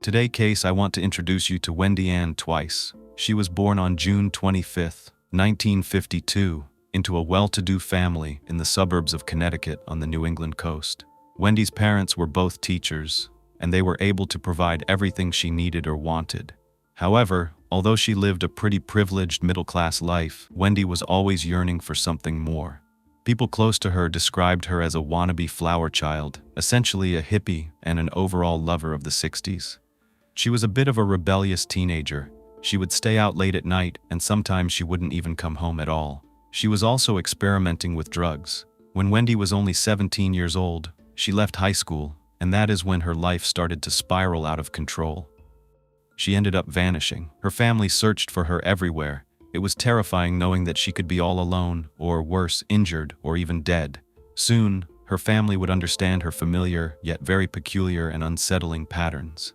Today case I want to introduce you to Wendy Ann Twice. She was born on June 25, 1952, into a well-to-do family in the suburbs of Connecticut on the New England coast. Wendy's parents were both teachers, and they were able to provide everything she needed or wanted. However, although she lived a pretty privileged middle-class life, Wendy was always yearning for something more. People close to her described her as a wannabe flower child, essentially a hippie and an overall lover of the 60s. She was a bit of a rebellious teenager. She would stay out late at night, and sometimes she wouldn't even come home at all. She was also experimenting with drugs. When Wendy was only 17 years old, she left high school, and that is when her life started to spiral out of control. She ended up vanishing. Her family searched for her everywhere. It was terrifying knowing that she could be all alone, or worse, injured, or even dead. Soon, her family would understand her familiar, yet very peculiar and unsettling patterns.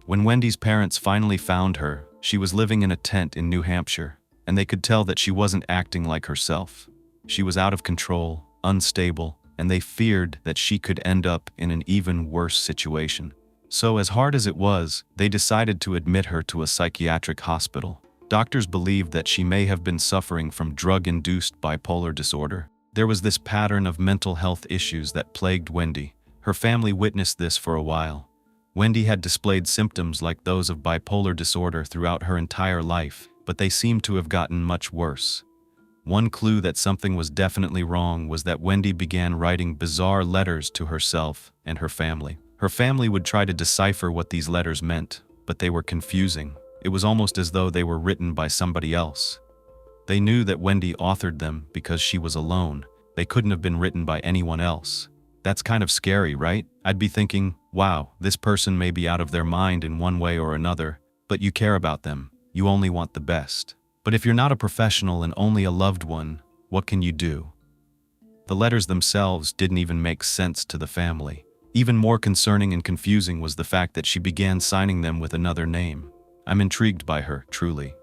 When Wendy's parents finally found her, she was living in a tent in New Hampshire, and they could tell that she wasn't acting like herself. She was out of control, unstable, and they feared that she could end up in an even worse situation. So, as hard as it was, they decided to admit her to a psychiatric hospital. Doctors believed that she may have been suffering from drug-induced bipolar disorder. There was this pattern of mental health issues that plagued Wendy. Her family witnessed this for a while. Wendy had displayed symptoms like those of bipolar disorder throughout her entire life, but they seemed to have gotten much worse. One clue that something was definitely wrong was that Wendy began writing bizarre letters to herself and her family. Her family would try to decipher what these letters meant, but they were confusing. It was almost as though they were written by somebody else. They knew that Wendy authored them because she was alone. They couldn't have been written by anyone else. That's kind of scary, right? I'd be thinking, wow, this person may be out of their mind in one way or another, but you care about them. You only want the best. But if you're not a professional and only a loved one, what can you do? The letters themselves didn't even make sense to the family. Even more concerning and confusing was the fact that she began signing them with another name. I'm intrigued by her, truly.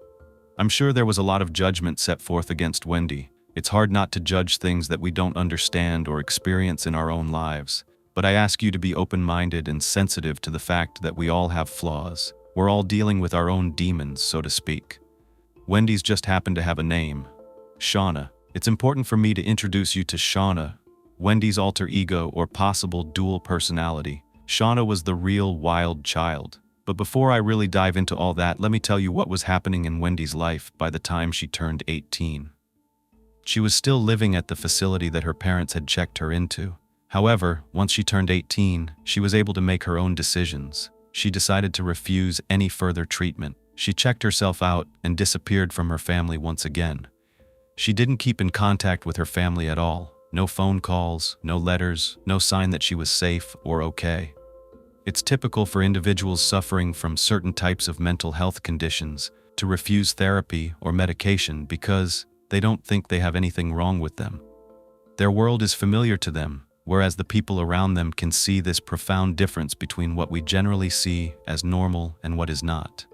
I'm sure there was a lot of judgment set forth against Wendy. It's hard not to judge things that we don't understand or experience in our own lives. But I ask you to be open-minded and sensitive to the fact that we all have flaws. We're all dealing with our own demons, so to speak. Wendy's just happened to have a name, Shauna. It's important for me to introduce you to Shauna, Wendy's alter ego or possible dual personality. Shauna was the real wild child. But before I really dive into all that, let me tell you what was happening in Wendy's life by the time she turned 18. She was still living at the facility that her parents had checked her into. However, once she turned 18, she was able to make her own decisions. She decided to refuse any further treatment. She checked herself out and disappeared from her family once again. She didn't keep in contact with her family at all. No phone calls, no letters, no sign that she was safe or okay. It's typical for individuals suffering from certain types of mental health conditions to refuse therapy or medication because they don't think they have anything wrong with them. Their world is familiar to them, whereas the people around them can see this profound difference between what we generally see as normal and what is not.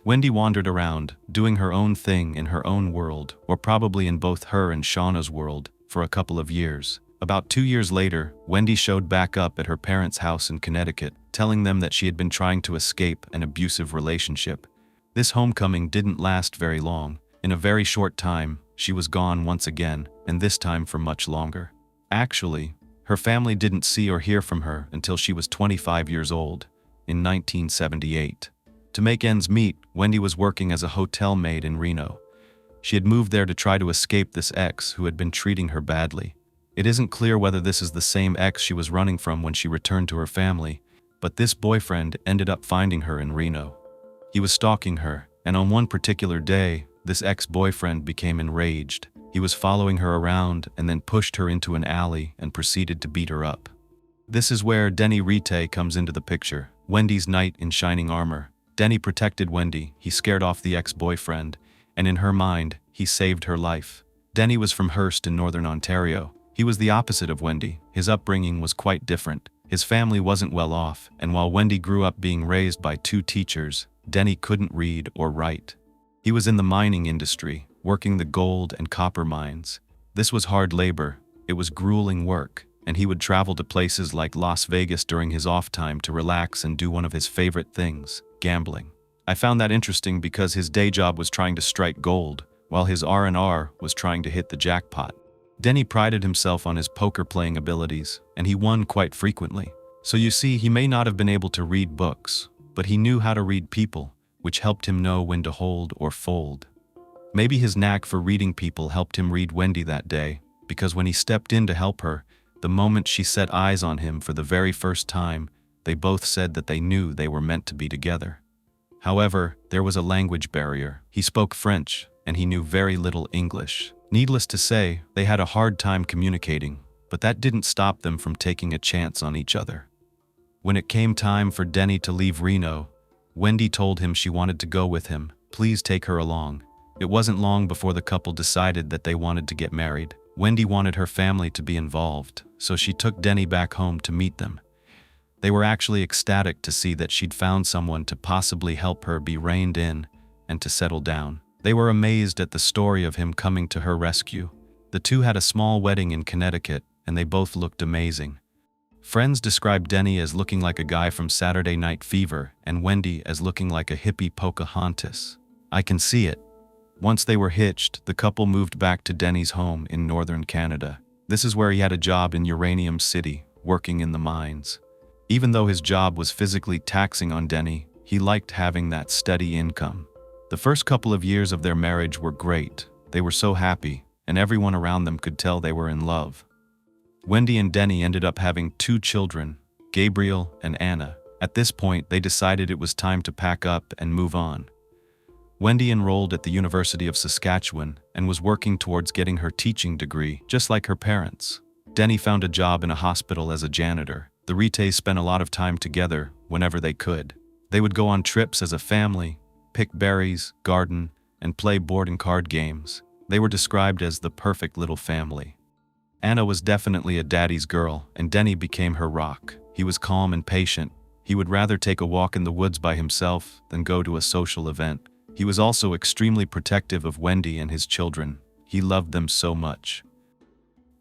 Wendy wandered around, doing her own thing in her own world, or probably in both her and Shauna's world, for a couple of years. About 2 years later, Wendy showed back up at her parents' house in Connecticut, telling them that she had been trying to escape an abusive relationship. This homecoming didn't last very long. In a very short time, she was gone once again, and this time for much longer. Actually, her family didn't see or hear from her until she was 25 years old, in 1978. To make ends meet, Wendy was working as a hotel maid in Reno. She had moved there to try to escape this ex who had been treating her badly. It isn't clear whether this is the same ex she was running from when she returned to her family, but this boyfriend ended up finding her in Reno. He was stalking her, and on one particular day, this ex-boyfriend became enraged. He was following her around and then pushed her into an alley and proceeded to beat her up. This is where Wendy Ratte comes into the picture, Wendy's knight in shining armor. Denny protected Wendy, he scared off the ex-boyfriend, and in her mind, he saved her life. Denny was from Hearst in northern Ontario. He was the opposite of Wendy. His upbringing was quite different. His family wasn't well off, and while Wendy grew up being raised by 2 teachers, Denny couldn't read or write. He was in the mining industry, working the gold and copper mines. This was hard labor. It was grueling work. and he would travel to places like Las Vegas during his off time to relax and do one of his favorite things, gambling. I found that interesting because his day job was trying to strike gold, while his R&R was trying to hit the jackpot. Denny prided himself on his poker-playing abilities, and he won quite frequently. So you see, he may not have been able to read books, but he knew how to read people, which helped him know when to hold or fold. Maybe his knack for reading people helped him read Wendy that day, because when he stepped in to help her, the moment she set eyes on him for the very first time, they both said that they knew they were meant to be together. However, there was a language barrier. He spoke French, and he knew very little English. Needless to say, they had a hard time communicating, but that didn't stop them from taking a chance on each other. When it came time for Denny to leave Reno, Wendy told him she wanted to go with him. Please take her along. It wasn't long before the couple decided that they wanted to get married. Wendy wanted her family to be involved, so she took Denny back home to meet them. They were actually ecstatic to see that she'd found someone to possibly help her be reined in and to settle down. They were amazed at the story of him coming to her rescue. The two had a small wedding in Connecticut, and they both looked amazing. Friends described Denny as looking like a guy from Saturday Night Fever and Wendy as looking like a hippie Pocahontas. I can see it. Once they were hitched, the couple moved back to Denny's home in northern Canada. This is where he had a job in Uranium City, working in the mines. Even though his job was physically taxing on Denny, he liked having that steady income. The first couple of years of their marriage were great. They were so happy, and everyone around them could tell they were in love. Wendy and Denny ended up having 2 children, Gabriel and Anna. At this point, they decided it was time to pack up and move on. Wendy enrolled at the University of Saskatchewan and was working towards getting her teaching degree, just like her parents. Denny found a job in a hospital as a janitor. The Rattes spent a lot of time together whenever they could. They would go on trips as a family, pick berries, garden, and play board and card games. They were described as the perfect little family. Anna was definitely a daddy's girl, and Denny became her rock. He was calm and patient. He would rather take a walk in the woods by himself than go to a social event. He was also extremely protective of Wendy and his children. He loved them so much.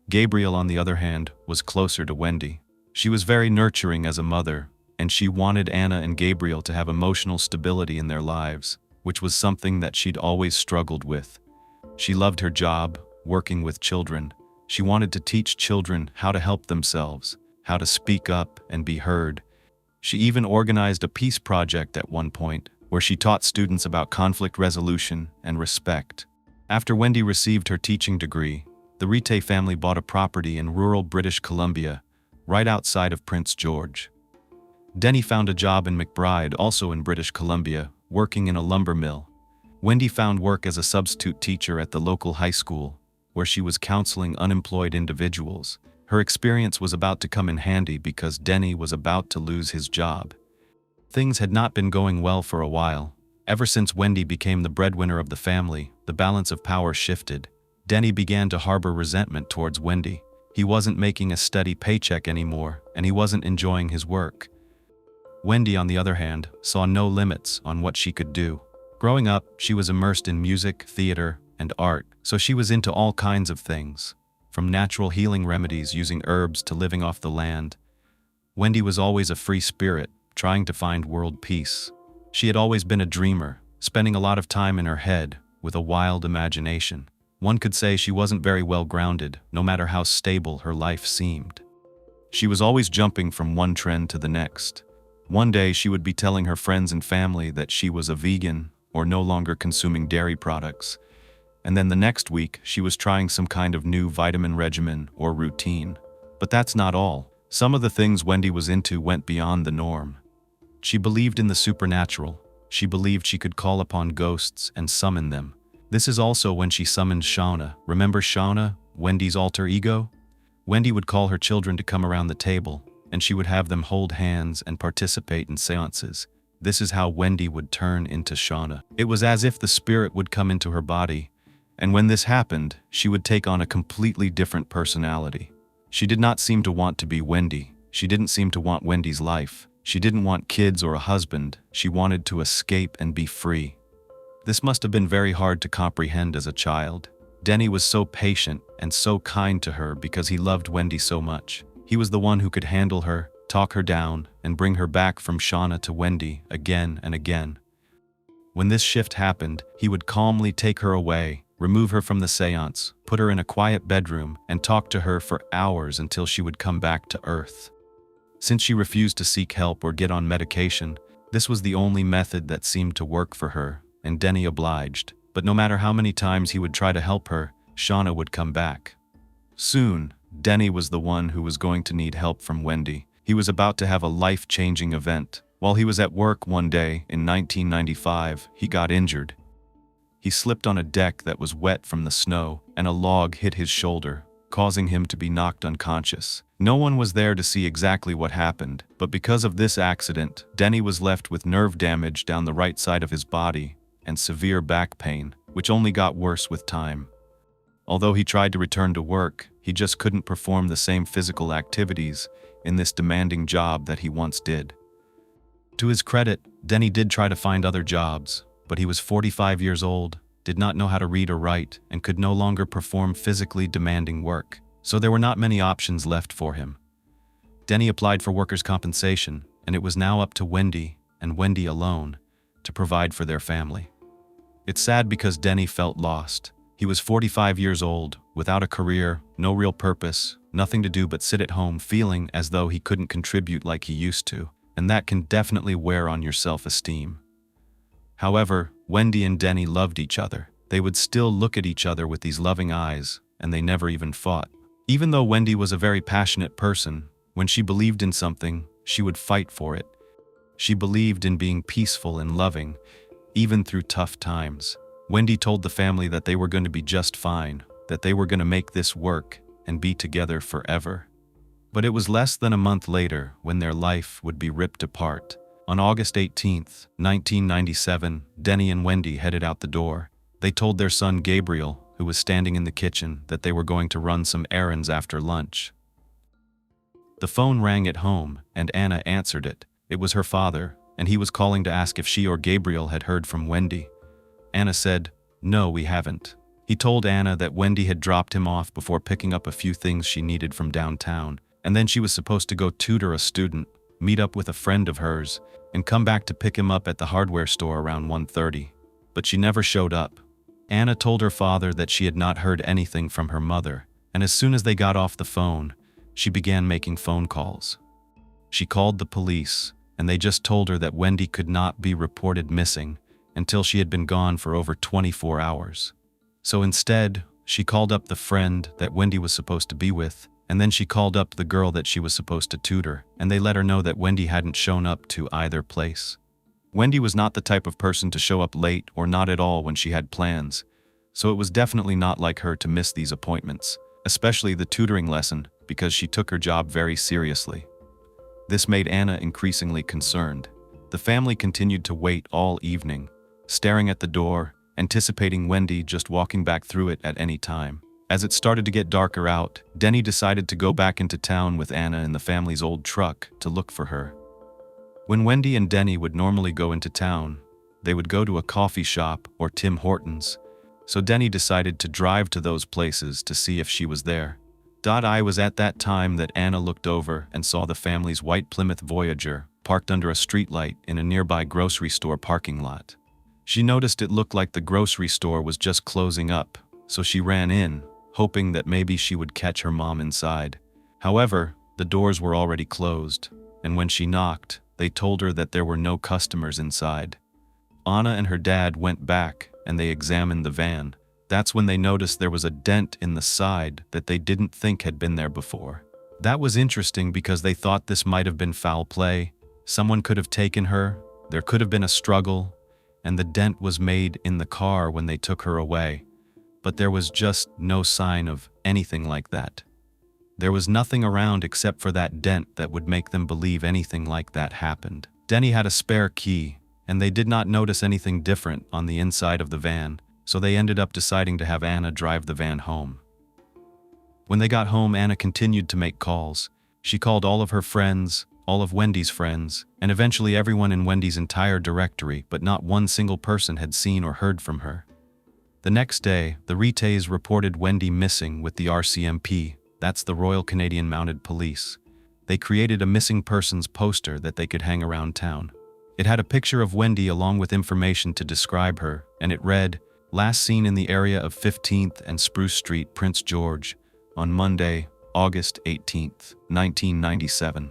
Gabriel, on the other hand, was closer to Wendy. She was very nurturing as a mother, and she wanted Anna and Gabriel to have emotional stability in their lives, which was something that she'd always struggled with. She loved her job, working with children. She wanted to teach children how to help themselves, how to speak up and be heard. She even organized a peace project at one point, where she taught students about conflict resolution and respect. After Wendy received her teaching degree, the Ratte family bought a property in rural British Columbia, right outside of Prince George. Denny found a job in McBride, also in British Columbia, working in a lumber mill. Wendy found work as a substitute teacher at the local high school, where she was counseling unemployed individuals. Her experience was about to come in handy because Denny was about to lose his job. Things had not been going well for a while. Ever since Wendy became the breadwinner of the family, the balance of power shifted. Denny began to harbor resentment towards Wendy. He wasn't making a steady paycheck anymore, and he wasn't enjoying his work. Wendy, on the other hand, saw no limits on what she could do. Growing up, she was immersed in music, theater, and art, so she was into all kinds of things, from natural healing remedies using herbs to living off the land. Wendy was always a free spirit, trying to find world peace. She had always been a dreamer, spending a lot of time in her head with a wild imagination. One could say she wasn't very well grounded, no matter how stable her life seemed. She was always jumping from one trend to the next. One day she would be telling her friends and family that she was a vegan or no longer consuming dairy products. And then the next week she was trying some kind of new vitamin regimen or routine. But that's not all. Some of the things Wendy was into went beyond the norm. She believed in the supernatural. She believed she could call upon ghosts and summon them. This is also when she summoned Shauna. Remember Shauna, Wendy's alter ego? Wendy would call her children to come around the table, and she would have them hold hands and participate in seances. This is how Wendy would turn into Shauna. It was as if the spirit would come into her body, and when this happened, she would take on a completely different personality. She did not seem to want to be Wendy. She didn't seem to want Wendy's life. She didn't want kids or a husband. She wanted to escape and be free. This must have been very hard to comprehend as a child. Denny was so patient and so kind to her because he loved Wendy so much. He was the one who could handle her, talk her down, and bring her back from Shauna to Wendy again and again. When this shift happened, he would calmly take her away, remove her from the seance, put her in a quiet bedroom, and talk to her for hours until she would come back to Earth. Since she refused to seek help or get on medication, this was the only method that seemed to work for her, and Denny obliged. But no matter how many times he would try to help her, Shauna would come back. Soon, Denny was the one who was going to need help from Wendy. He was about to have a life-changing event. While he was at work one day in 1995, he got injured. He slipped on a deck that was wet from the snow, and a log hit his shoulder, causing him to be knocked unconscious. No one was there to see exactly what happened, but because of this accident, Denny was left with nerve damage down the right side of his body and severe back pain, which only got worse with time. Although he tried to return to work, he just couldn't perform the same physical activities in this demanding job that he once did. To his credit, Denny did try to find other jobs, but he was 45 years old, did not know how to read or write, and could no longer perform physically demanding work, so there were not many options left for him. Denny applied for workers' compensation, and it was now up to Wendy, and Wendy alone, to provide for their family. It's sad because Denny felt lost. He was 45 years old, without a career, no real purpose, nothing to do but sit at home feeling as though he couldn't contribute like he used to, and that can definitely wear on your self-esteem. However, Wendy and Denny loved each other. They would still look at each other with these loving eyes, and they never even fought. Even though Wendy was a very passionate person, when she believed in something, she would fight for it. She believed in being peaceful and loving, even through tough times. Wendy told the family that they were going to be just fine, that they were going to make this work and be together forever. But it was less than a month later when their life would be ripped apart. On August 18, 1997, Denny and Wendy headed out the door. They told their son Gabriel, who was standing in the kitchen, that they were going to run some errands after lunch. The phone rang at home, and Anna answered it. It was her father, and he was calling to ask if she or Gabriel had heard from Wendy. Anna said, "No, we haven't." He told Anna that Wendy had dropped him off before picking up a few things she needed from downtown, and then she was supposed to go tutor a student, meet up with a friend of hers, and come back to pick him up at the hardware store around 1:30. But she never showed up. Anna told her father that she had not heard anything from her mother, and as soon as they got off the phone, she began making phone calls. She called the police, and they just told her that Wendy could not be reported missing until she had been gone for over 24 hours. So instead, she called up the friend that Wendy was supposed to be with, and then she called up the girl that she was supposed to tutor, and they let her know that Wendy hadn't shown up to either place. Wendy was not the type of person to show up late or not at all when she had plans, so it was definitely not like her to miss these appointments, especially the tutoring lesson, because she took her job very seriously. This made Anna increasingly concerned. The family continued to wait all evening, staring at the door, anticipating Wendy just walking back through it at any time. As it started to get darker out, Denny decided to go back into town with Anna in the family's old truck to look for her. When Wendy and Denny would normally go into town, they would go to a coffee shop or Tim Hortons, so Denny decided to drive to those places to see if she was there. It was at that time that Anna looked over and saw the family's white Plymouth Voyager parked under a streetlight in a nearby grocery store parking lot. She noticed it looked like the grocery store was just closing up, so she ran in, hoping that maybe she would catch her mom inside. However, the doors were already closed, and when she knocked, they told her that there were no customers inside. Anna and her dad went back and they examined the van. That's when they noticed there was a dent in the side that they didn't think had been there before. That was interesting because they thought this might have been foul play. Someone could have taken her, there could have been a struggle, and the dent was made in the car when they took her away. But there was just no sign of anything like that. There was nothing around except for that dent that would make them believe anything like that happened. Denny had a spare key, and they did not notice anything different on the inside of the van, so they ended up deciding to have Anna drive the van home. When they got home, Anna continued to make calls. She called all of her friends, all of Wendy's friends, and eventually everyone in Wendy's entire directory, but not one single person had seen or heard from her. The next day, the Rattes reported Wendy missing with the RCMP, that's the Royal Canadian Mounted Police. they created a missing persons poster that they could hang around town. It had a picture of Wendy along with information to describe her, and it read, "Last seen in the area of 15th and Spruce Street, Prince George, on Monday, August 18th, 1997.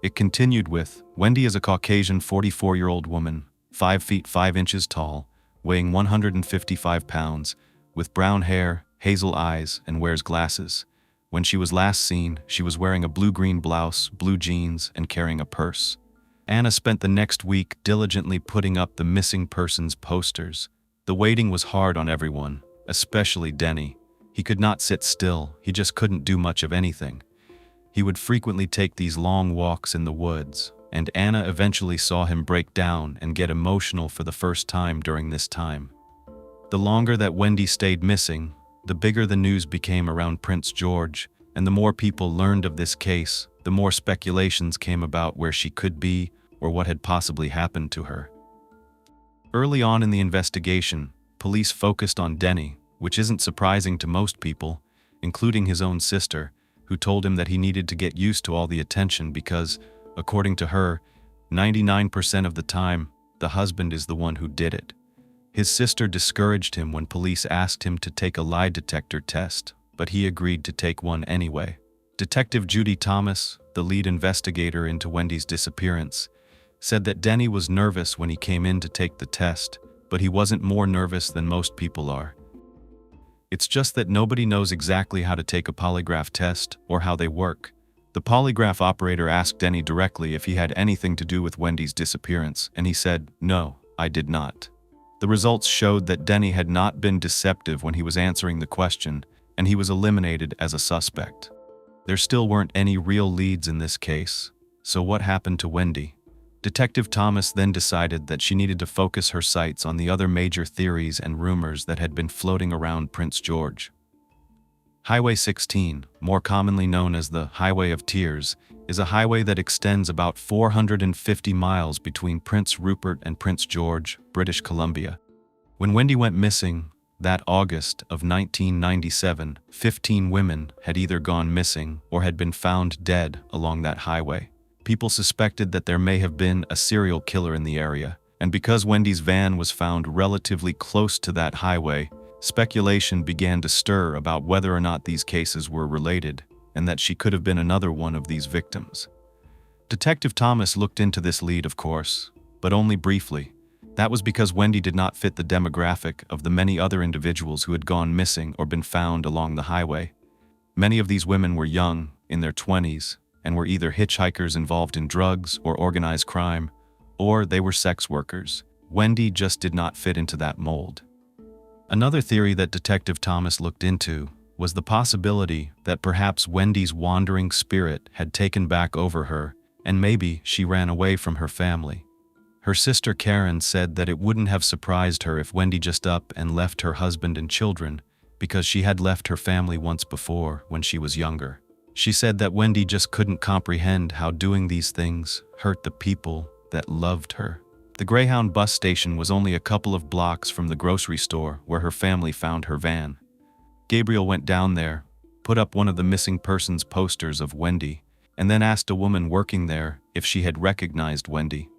It continued with, "Wendy is a Caucasian 44-year-old woman, 5 feet 5 inches tall, weighing 155 pounds, with brown hair, hazel eyes, and wears glasses. When she was last seen, she was wearing a blue-green blouse, blue jeans, and carrying a purse." Anna spent the next week diligently putting up the missing persons posters. The waiting was hard on everyone, especially Denny. He could not sit still, he just couldn't do much of anything. He would frequently take these long walks in the woods, and Anna eventually saw him break down and get emotional for the first time during this time. The longer that Wendy stayed missing, the bigger the news became around Prince George, and the more people learned of this case, the more speculations came about where she could be or what had possibly happened to her. Early on in the investigation, police focused on Denny, which isn't surprising to most people, including his own sister, who told him that he needed to get used to all the attention because, according to her, 99% of the time, the husband is the one who did it. His sister discouraged him when police asked him to take a lie detector test, but he agreed to take one anyway. Detective Judy Thomas, the lead investigator into Wendy's disappearance, said that Denny was nervous when he came in to take the test, but he wasn't more nervous than most people are. It's just that nobody knows exactly how to take a polygraph test or how they work. The polygraph operator asked Denny directly if he had anything to do with Wendy's disappearance, and he said, "No, I did not." The results showed that Denny had not been deceptive when he was answering the question, and he was eliminated as a suspect. There still weren't any real leads in this case, so what happened to Wendy? Detective Thomas then decided that she needed to focus her sights on the other major theories and rumors that had been floating around Prince George. Highway 16, more commonly known as the Highway of Tears, is a highway that extends about 450 miles between Prince Rupert and Prince George, British Columbia. When Wendy went missing, that August of 1997, 15 women had either gone missing or had been found dead along that highway. People suspected that there may have been a serial killer in the area, and because Wendy's van was found relatively close to that highway, speculation began to stir about whether or not these cases were related, and that she could have been another one of these victims. Detective Thomas looked into this lead, of course, but only briefly. That was because Wendy did not fit the demographic of the many other individuals who had gone missing or been found along the highway. Many of these women were young, in their 20s, and were either hitchhikers involved in drugs or organized crime, or they were sex workers. Wendy just did not fit into that mold. Another theory that Detective Thomas looked into was the possibility that perhaps Wendy's wandering spirit had taken back over her, and maybe she ran away from her family. Her sister Karen said that it wouldn't have surprised her if Wendy just up and left her husband and children, because she had left her family once before when she was younger. She said that Wendy just couldn't comprehend how doing these things hurt the people that loved her. The Greyhound bus station was only a couple of blocks from the grocery store where her family found her van. Gabriel went down there, put up one of the missing persons posters of Wendy, and then asked a woman working there if she had recognized Wendy.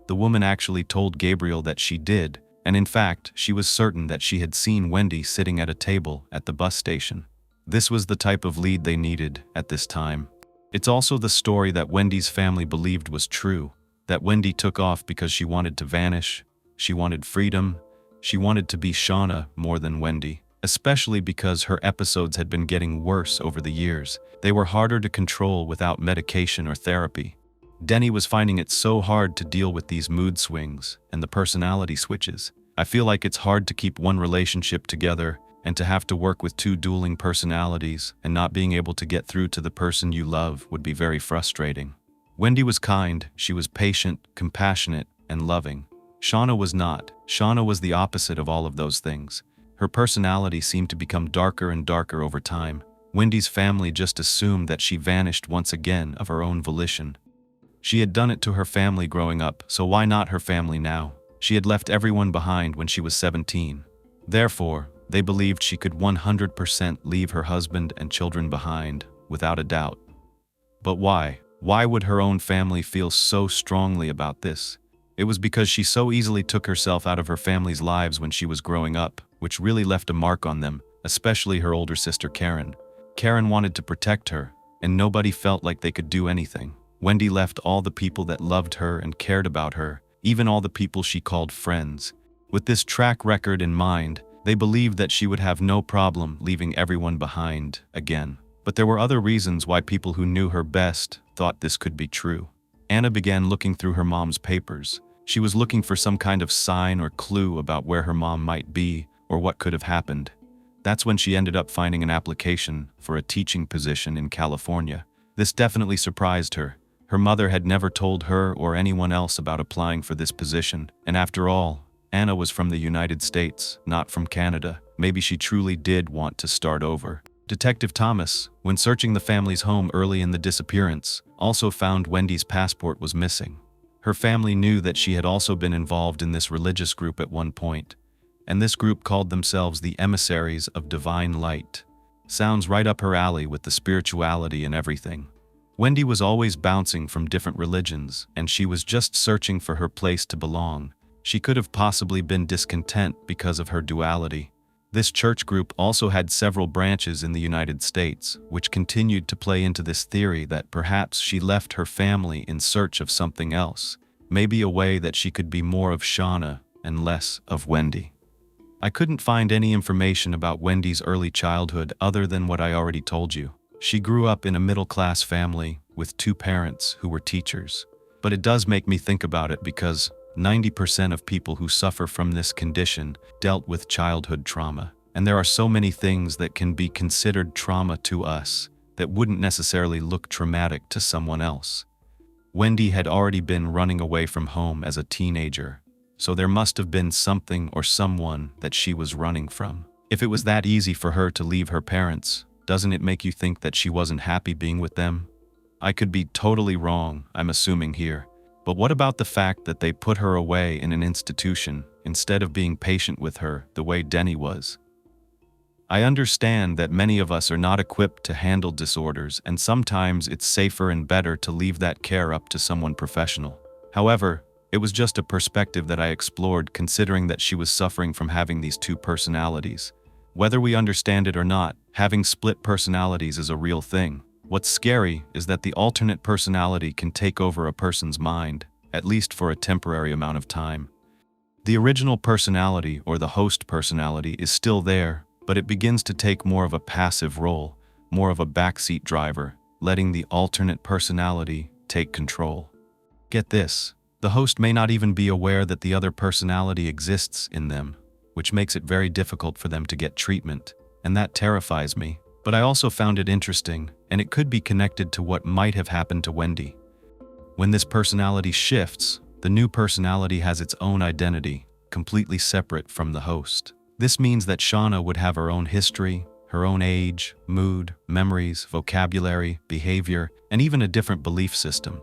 The woman actually told Gabriel that she did, and in fact, she was certain that she had seen Wendy sitting at a table at the bus station. This was the type of lead they needed at this time. It's also the story that Wendy's family believed was true, that Wendy took off because she wanted to vanish, she wanted freedom, she wanted to be Shauna more than Wendy, especially because her episodes had been getting worse over the years. They were harder to control without medication or therapy. Denny was finding it so hard to deal with these mood swings and the personality switches. "I feel like it's hard to keep one relationship together and to have to work with two dueling personalities, and not being able to get through to the person you love would be very frustrating." Wendy was kind, she was patient, compassionate, and loving. Shauna was not. Shauna was the opposite of all of those things. Her personality seemed to become darker and darker over time. Wendy's family just assumed that she vanished once again of her own volition. She had done it to her family growing up, so why not her family now? She had left everyone behind when she was 17. Therefore, they believed she could 100% leave her husband and children behind, without a doubt. But why? Why would her own family feel so strongly about this? It was because she so easily took herself out of her family's lives when she was growing up, which really left a mark on them, especially her older sister Karen. Karen wanted to protect her, and nobody felt like they could do anything. Wendy left all the people that loved her and cared about her, even all the people she called friends. With this track record in mind, they believed that she would have no problem leaving everyone behind again. But there were other reasons why people who knew her best thought this could be true. Anna began looking through her mom's papers. She was looking for some kind of sign or clue about where her mom might be or what could have happened. That's when she ended up finding an application for a teaching position in California. This definitely surprised her. Her mother had never told her or anyone else about applying for this position, and after all, Anna was from the United States, not from Canada. Maybe she truly did want to start over. Detective Thomas, when searching the family's home early in the disappearance, also found Wendy's passport was missing. Her family knew that she had also been involved in this religious group at one point, and this group called themselves the Emissaries of Divine Light. Sounds right up her alley with the spirituality and everything. Wendy was always bouncing from different religions, and she was just searching for her place to belong. She could have possibly been discontent because of her duality. This church group also had several branches in the United States, which continued to play into this theory that perhaps she left her family in search of something else, maybe a way that she could be more of Shauna and less of Wendy. I couldn't find any information about Wendy's early childhood other than what I already told you. She grew up in a middle-class family with two parents who were teachers. But it does make me think about it because 90% of people who suffer from this condition dealt with childhood trauma. And there are so many things that can be considered trauma to us that wouldn't necessarily look traumatic to someone else. Wendy had already been running away from home as a teenager, so there must have been something or someone that she was running from. If it was that easy for her to leave her parents, doesn't it make you think that she wasn't happy being with them? I could be totally wrong, I'm assuming here. But what about the fact that they put her away in an institution instead of being patient with her the way Denny was? I understand that many of us are not equipped to handle disorders, and sometimes it's safer and better to leave that care up to someone professional. However, it was just a perspective that I explored, considering that she was suffering from having these two personalities. Whether we understand it or not, having split personalities is a real thing. What's scary is that the alternate personality can take over a person's mind, at least for a temporary amount of time. The original personality, or the host personality, is still there, but it begins to take more of a passive role, more of a backseat driver, letting the alternate personality take control. Get this, the host may not even be aware that the other personality exists in them, which makes it very difficult for them to get treatment, and that terrifies me. But I also found it interesting, and it could be connected to what might have happened to Wendy. When this personality shifts, the new personality has its own identity, completely separate from the host. This means that Shauna would have her own history, her own age, mood, memories, vocabulary, behavior, and even a different belief system.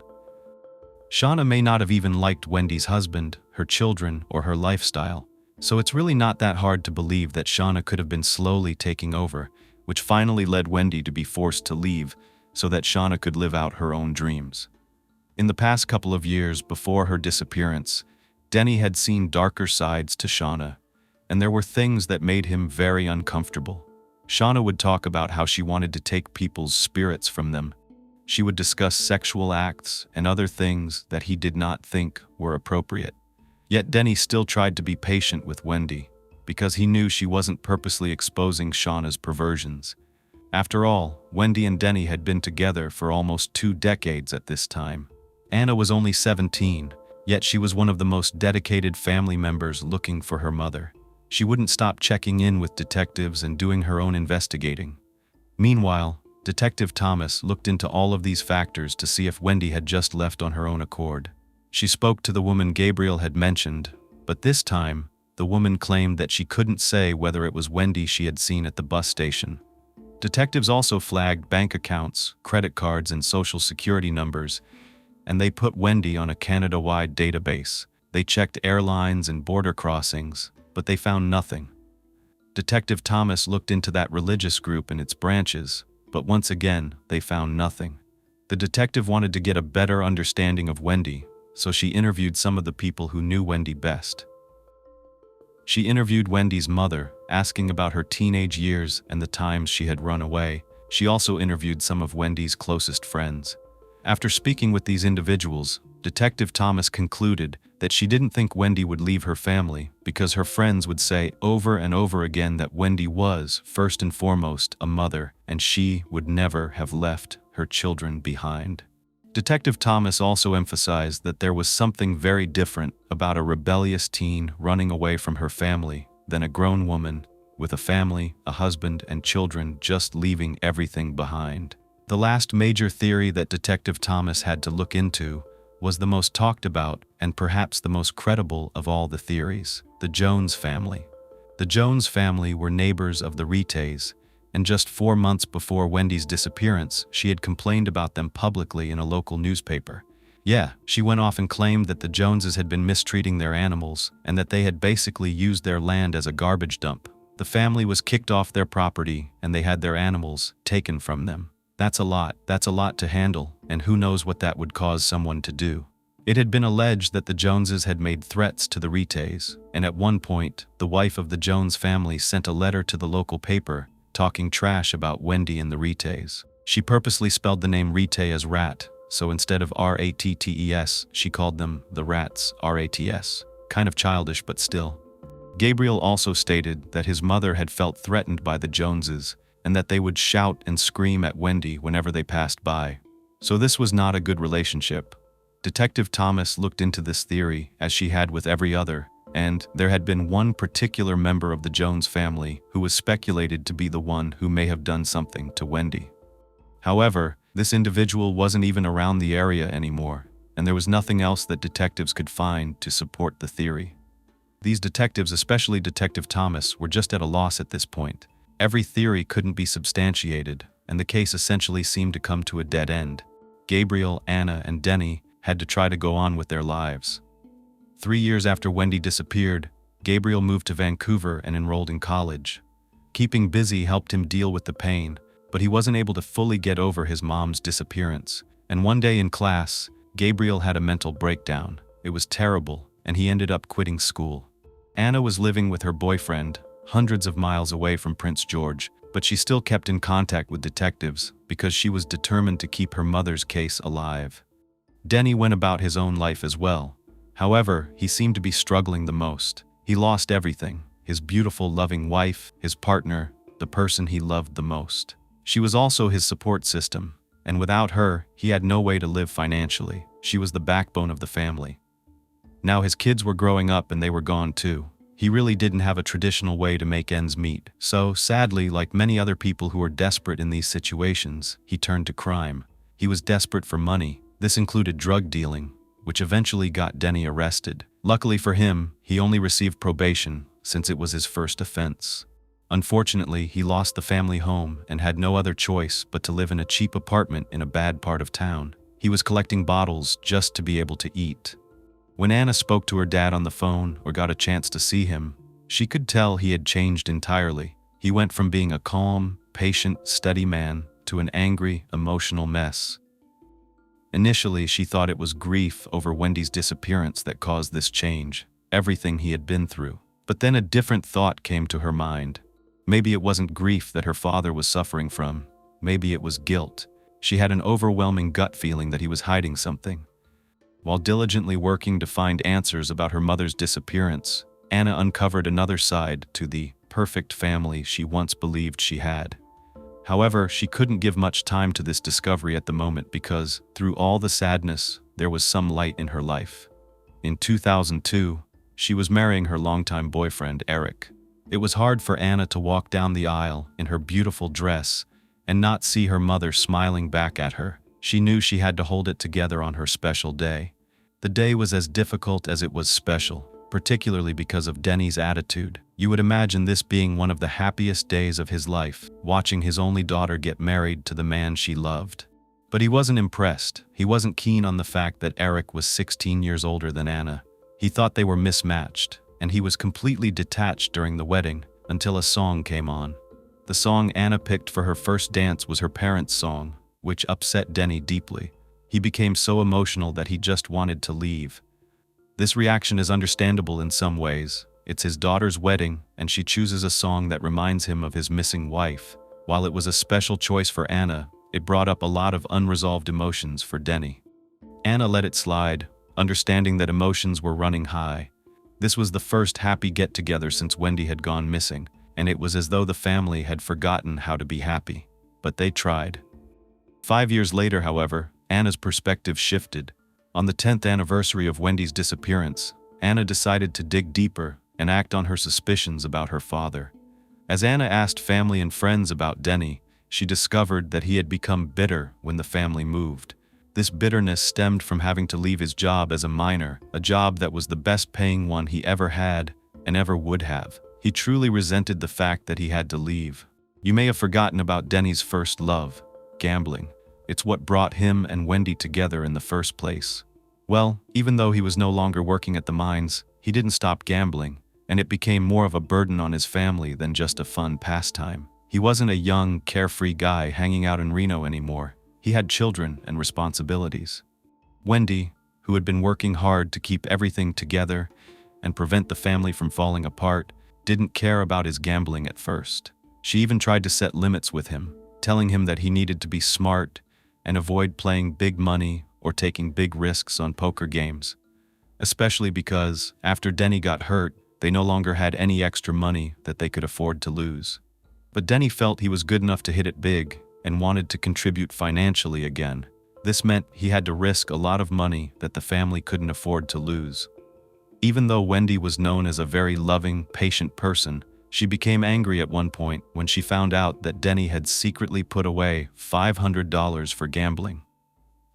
Shauna may not have even liked Wendy's husband, her children, or her lifestyle, so it's really not that hard to believe that Shauna could have been slowly taking over, which finally led Wendy to be forced to leave so that Shauna could live out her own dreams. In the past couple of years before her disappearance, Denny had seen darker sides to Shauna, and there were things that made him very uncomfortable. Shauna would talk about how she wanted to take people's spirits from them. She would discuss sexual acts and other things that he did not think were appropriate. Yet Denny still tried to be patient with Wendy, because he knew she wasn't purposely exposing Shauna's perversions. After all, Wendy and Denny had been together for almost 2 decades at this time. Anna was only 17, yet she was one of the most dedicated family members looking for her mother. She wouldn't stop checking in with detectives and doing her own investigating. Meanwhile, Detective Thomas looked into all of these factors to see if Wendy had just left on her own accord. She spoke to the woman Gabriel had mentioned, but this time, the woman claimed that she couldn't say whether it was Wendy she had seen at the bus station. Detectives also flagged bank accounts, credit cards, and social security numbers, and they put Wendy on a Canada-wide database. They checked airlines and border crossings, but they found nothing. Detective Thomas looked into that religious group and its branches, but once again, they found nothing. The detective wanted to get a better understanding of Wendy, so she interviewed some of the people who knew Wendy best. She interviewed Wendy's mother, asking about her teenage years and the times she had run away. She also interviewed some of Wendy's closest friends. After speaking with these individuals, Detective Thomas concluded that she didn't think Wendy would leave her family because her friends would say over and over again that Wendy was, first and foremost, a mother, and she would never have left her children behind. Detective Thomas also emphasized that there was something very different about a rebellious teen running away from her family than a grown woman with a family, a husband, and children just leaving everything behind. The last major theory that Detective Thomas had to look into was the most talked about and perhaps the most credible of all the theories: the Jones family. The Jones family were neighbors of the Rattes, and just 4 months before Wendy's disappearance, she had complained about them publicly in a local newspaper. Yeah, she went off and claimed that the Joneses had been mistreating their animals and that they had basically used their land as a garbage dump. The family was kicked off their property and they had their animals taken from them. That's a lot to handle, and who knows what that would cause someone to do. It had been alleged that the Joneses had made threats to the Rattes, and at one point, the wife of the Jones family sent a letter to the local paper talking trash about Wendy and the Rattes. She purposely spelled the name Ratte as rat, so instead of R-A-T-T-E-S, she called them the Rats, R-A-T-S. Kind of childish, but still. Gabriel also stated that his mother had felt threatened by the Joneses and that they would shout and scream at Wendy whenever they passed by. So this was not a good relationship. Detective Thomas looked into this theory, as she had with every other, and there had been one particular member of the Jones family who was speculated to be the one who may have done something to Wendy. However, this individual wasn't even around the area anymore, and there was nothing else that detectives could find to support the theory. These detectives, especially Detective Thomas, were just at a loss at this point. Every theory couldn't be substantiated, and the case essentially seemed to come to a dead end. Gabriel, Anna, and Denny had to try to go on with their lives. 3 years after Wendy disappeared, Gabriel moved to Vancouver and enrolled in college. Keeping busy helped him deal with the pain, but he wasn't able to fully get over his mom's disappearance. And one day in class, Gabriel had a mental breakdown. It was terrible, and he ended up quitting school. Anna was living with her boyfriend, hundreds of miles away from Prince George, but she still kept in contact with detectives because she was determined to keep her mother's case alive. Denny went about his own life as well. However, he seemed to be struggling the most. He lost everything: his beautiful, loving wife, his partner, the person he loved the most. She was also his support system, and without her, he had no way to live financially. She was the backbone of the family. Now his kids were growing up and they were gone too. He really didn't have a traditional way to make ends meet. So, sadly, like many other people who are desperate in these situations, he turned to crime. He was desperate for money. This included drug dealing, which eventually got Denny arrested. Luckily for him, he only received probation, since it was his first offense. Unfortunately, he lost the family home and had no other choice but to live in a cheap apartment in a bad part of town. He was collecting bottles just to be able to eat. When Anna spoke to her dad on the phone or got a chance to see him, she could tell he had changed entirely. He went from being a calm, patient, steady man to an angry, emotional mess. Initially, she thought it was grief over Wendy's disappearance that caused this change, everything he had been through. But then a different thought came to her mind. Maybe it wasn't grief that her father was suffering from. Maybe it was guilt. She had an overwhelming gut feeling that he was hiding something. While diligently working to find answers about her mother's disappearance, Anna uncovered another side to the perfect family she once believed she had. However, she couldn't give much time to this discovery at the moment because, through all the sadness, there was some light in her life. In 2002, she was marrying her longtime boyfriend, Eric. It was hard for Anna to walk down the aisle in her beautiful dress and not see her mother smiling back at her. She knew she had to hold it together on her special day. The day was as difficult as it was special, particularly because of Denny's attitude. You would imagine this being one of the happiest days of his life, watching his only daughter get married to the man she loved. But he wasn't impressed. He wasn't keen on the fact that Eric was 16 years older than Anna. He thought they were mismatched, and he was completely detached during the wedding until a song came on. The song Anna picked for her first dance was her parents' song, which upset Denny deeply. He became so emotional that he just wanted to leave. This reaction is understandable in some ways. It's his daughter's wedding, and she chooses a song that reminds him of his missing wife. While it was a special choice for Anna, it brought up a lot of unresolved emotions for Denny. Anna let it slide, understanding that emotions were running high. This was the first happy get-together since Wendy had gone missing, and it was as though the family had forgotten how to be happy. But they tried. 5 years later, however, Anna's perspective shifted. On the 10th anniversary of Wendy's disappearance, Anna decided to dig deeper and act on her suspicions about her father. As Anna asked family and friends about Denny, she discovered that he had become bitter when the family moved. This bitterness stemmed from having to leave his job as a miner, a job that was the best-paying one he ever had and ever would have. He truly resented the fact that he had to leave. You may have forgotten about Denny's first love, gambling. It's what brought him and Wendy together in the first place. Well, even though he was no longer working at the mines, he didn't stop gambling, and it became more of a burden on his family than just a fun pastime. He wasn't a young, carefree guy hanging out in Reno anymore. He had children and responsibilities. Wendy, who had been working hard to keep everything together and prevent the family from falling apart, didn't care about his gambling at first. She even tried to set limits with him, telling him that he needed to be smart and avoid playing big money or taking big risks on poker games. Especially because, after Denny got hurt, they no longer had any extra money that they could afford to lose. But Denny felt he was good enough to hit it big and wanted to contribute financially again. This meant he had to risk a lot of money that the family couldn't afford to lose. Even though Wendy was known as a very loving, patient person, she became angry at one point when she found out that Denny had secretly put away $500 for gambling.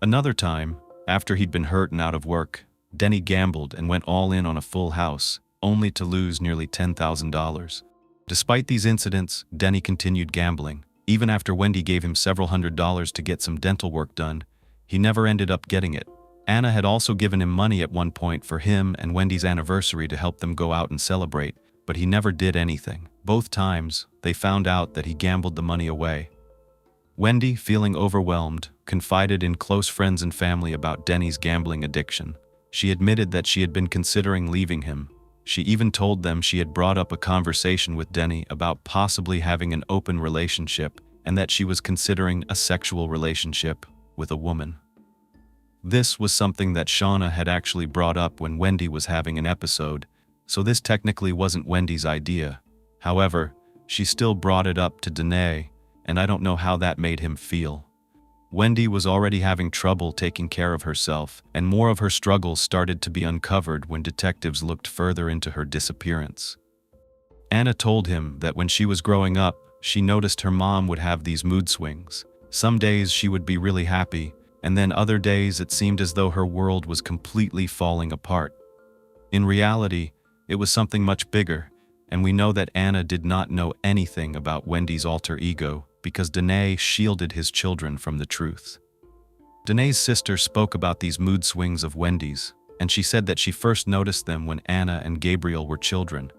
Another time, after he'd been hurt and out of work, Denny gambled and went all in on a full house, only to lose nearly $10,000. Despite these incidents, Denny continued gambling. Even after Wendy gave him several $100s to get some dental work done, he never ended up getting it. Anna had also given him money at one point for him and Wendy's anniversary to help them go out and celebrate, but he never did anything. Both times, they found out that he gambled the money away. Wendy, feeling overwhelmed, confided in close friends and family about Denny's gambling addiction. She admitted that she had been considering leaving him. She even told them she had brought up a conversation with Denny about possibly having an open relationship and that she was considering a sexual relationship with a woman. This was something that Shauna had actually brought up when Wendy was having an episode, so this technically wasn't Wendy's idea. However, she still brought it up to Danae, and I don't know how that made him feel. Wendy was already having trouble taking care of herself, and more of her struggles started to be uncovered when detectives looked further into her disappearance. Anna told him that when she was growing up, she noticed her mom would have these mood swings. Some days she would be really happy, and then other days it seemed as though her world was completely falling apart. In reality, it was something much bigger, and we know that Anna did not know anything about Wendy's alter ego because Danae shielded his children from the truth. Danae's sister spoke about these mood swings of Wendy's, and she said that she first noticed them when Anna and Gabriel were children.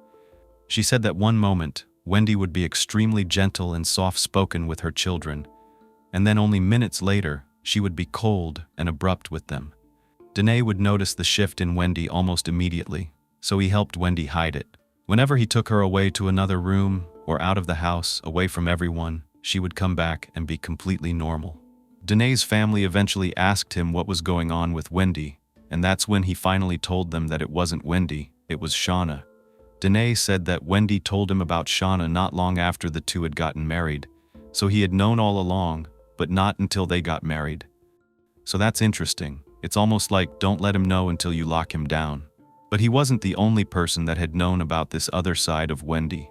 She said that one moment, Wendy would be extremely gentle and soft-spoken with her children, and then only minutes later, she would be cold and abrupt with them. Danae would notice the shift in Wendy almost immediately, so he helped Wendy hide it. Whenever he took her away to another room or out of the house, away from everyone, she would come back and be completely normal. Danae's family eventually asked him what was going on with Wendy, and that's when he finally told them that it wasn't Wendy, it was Shauna. Danae said that Wendy told him about Shauna not long after the two had gotten married, so he had known all along, but not until they got married. So that's interesting. It's almost like don't let him know until you lock him down. But he wasn't the only person that had known about this other side of Wendy.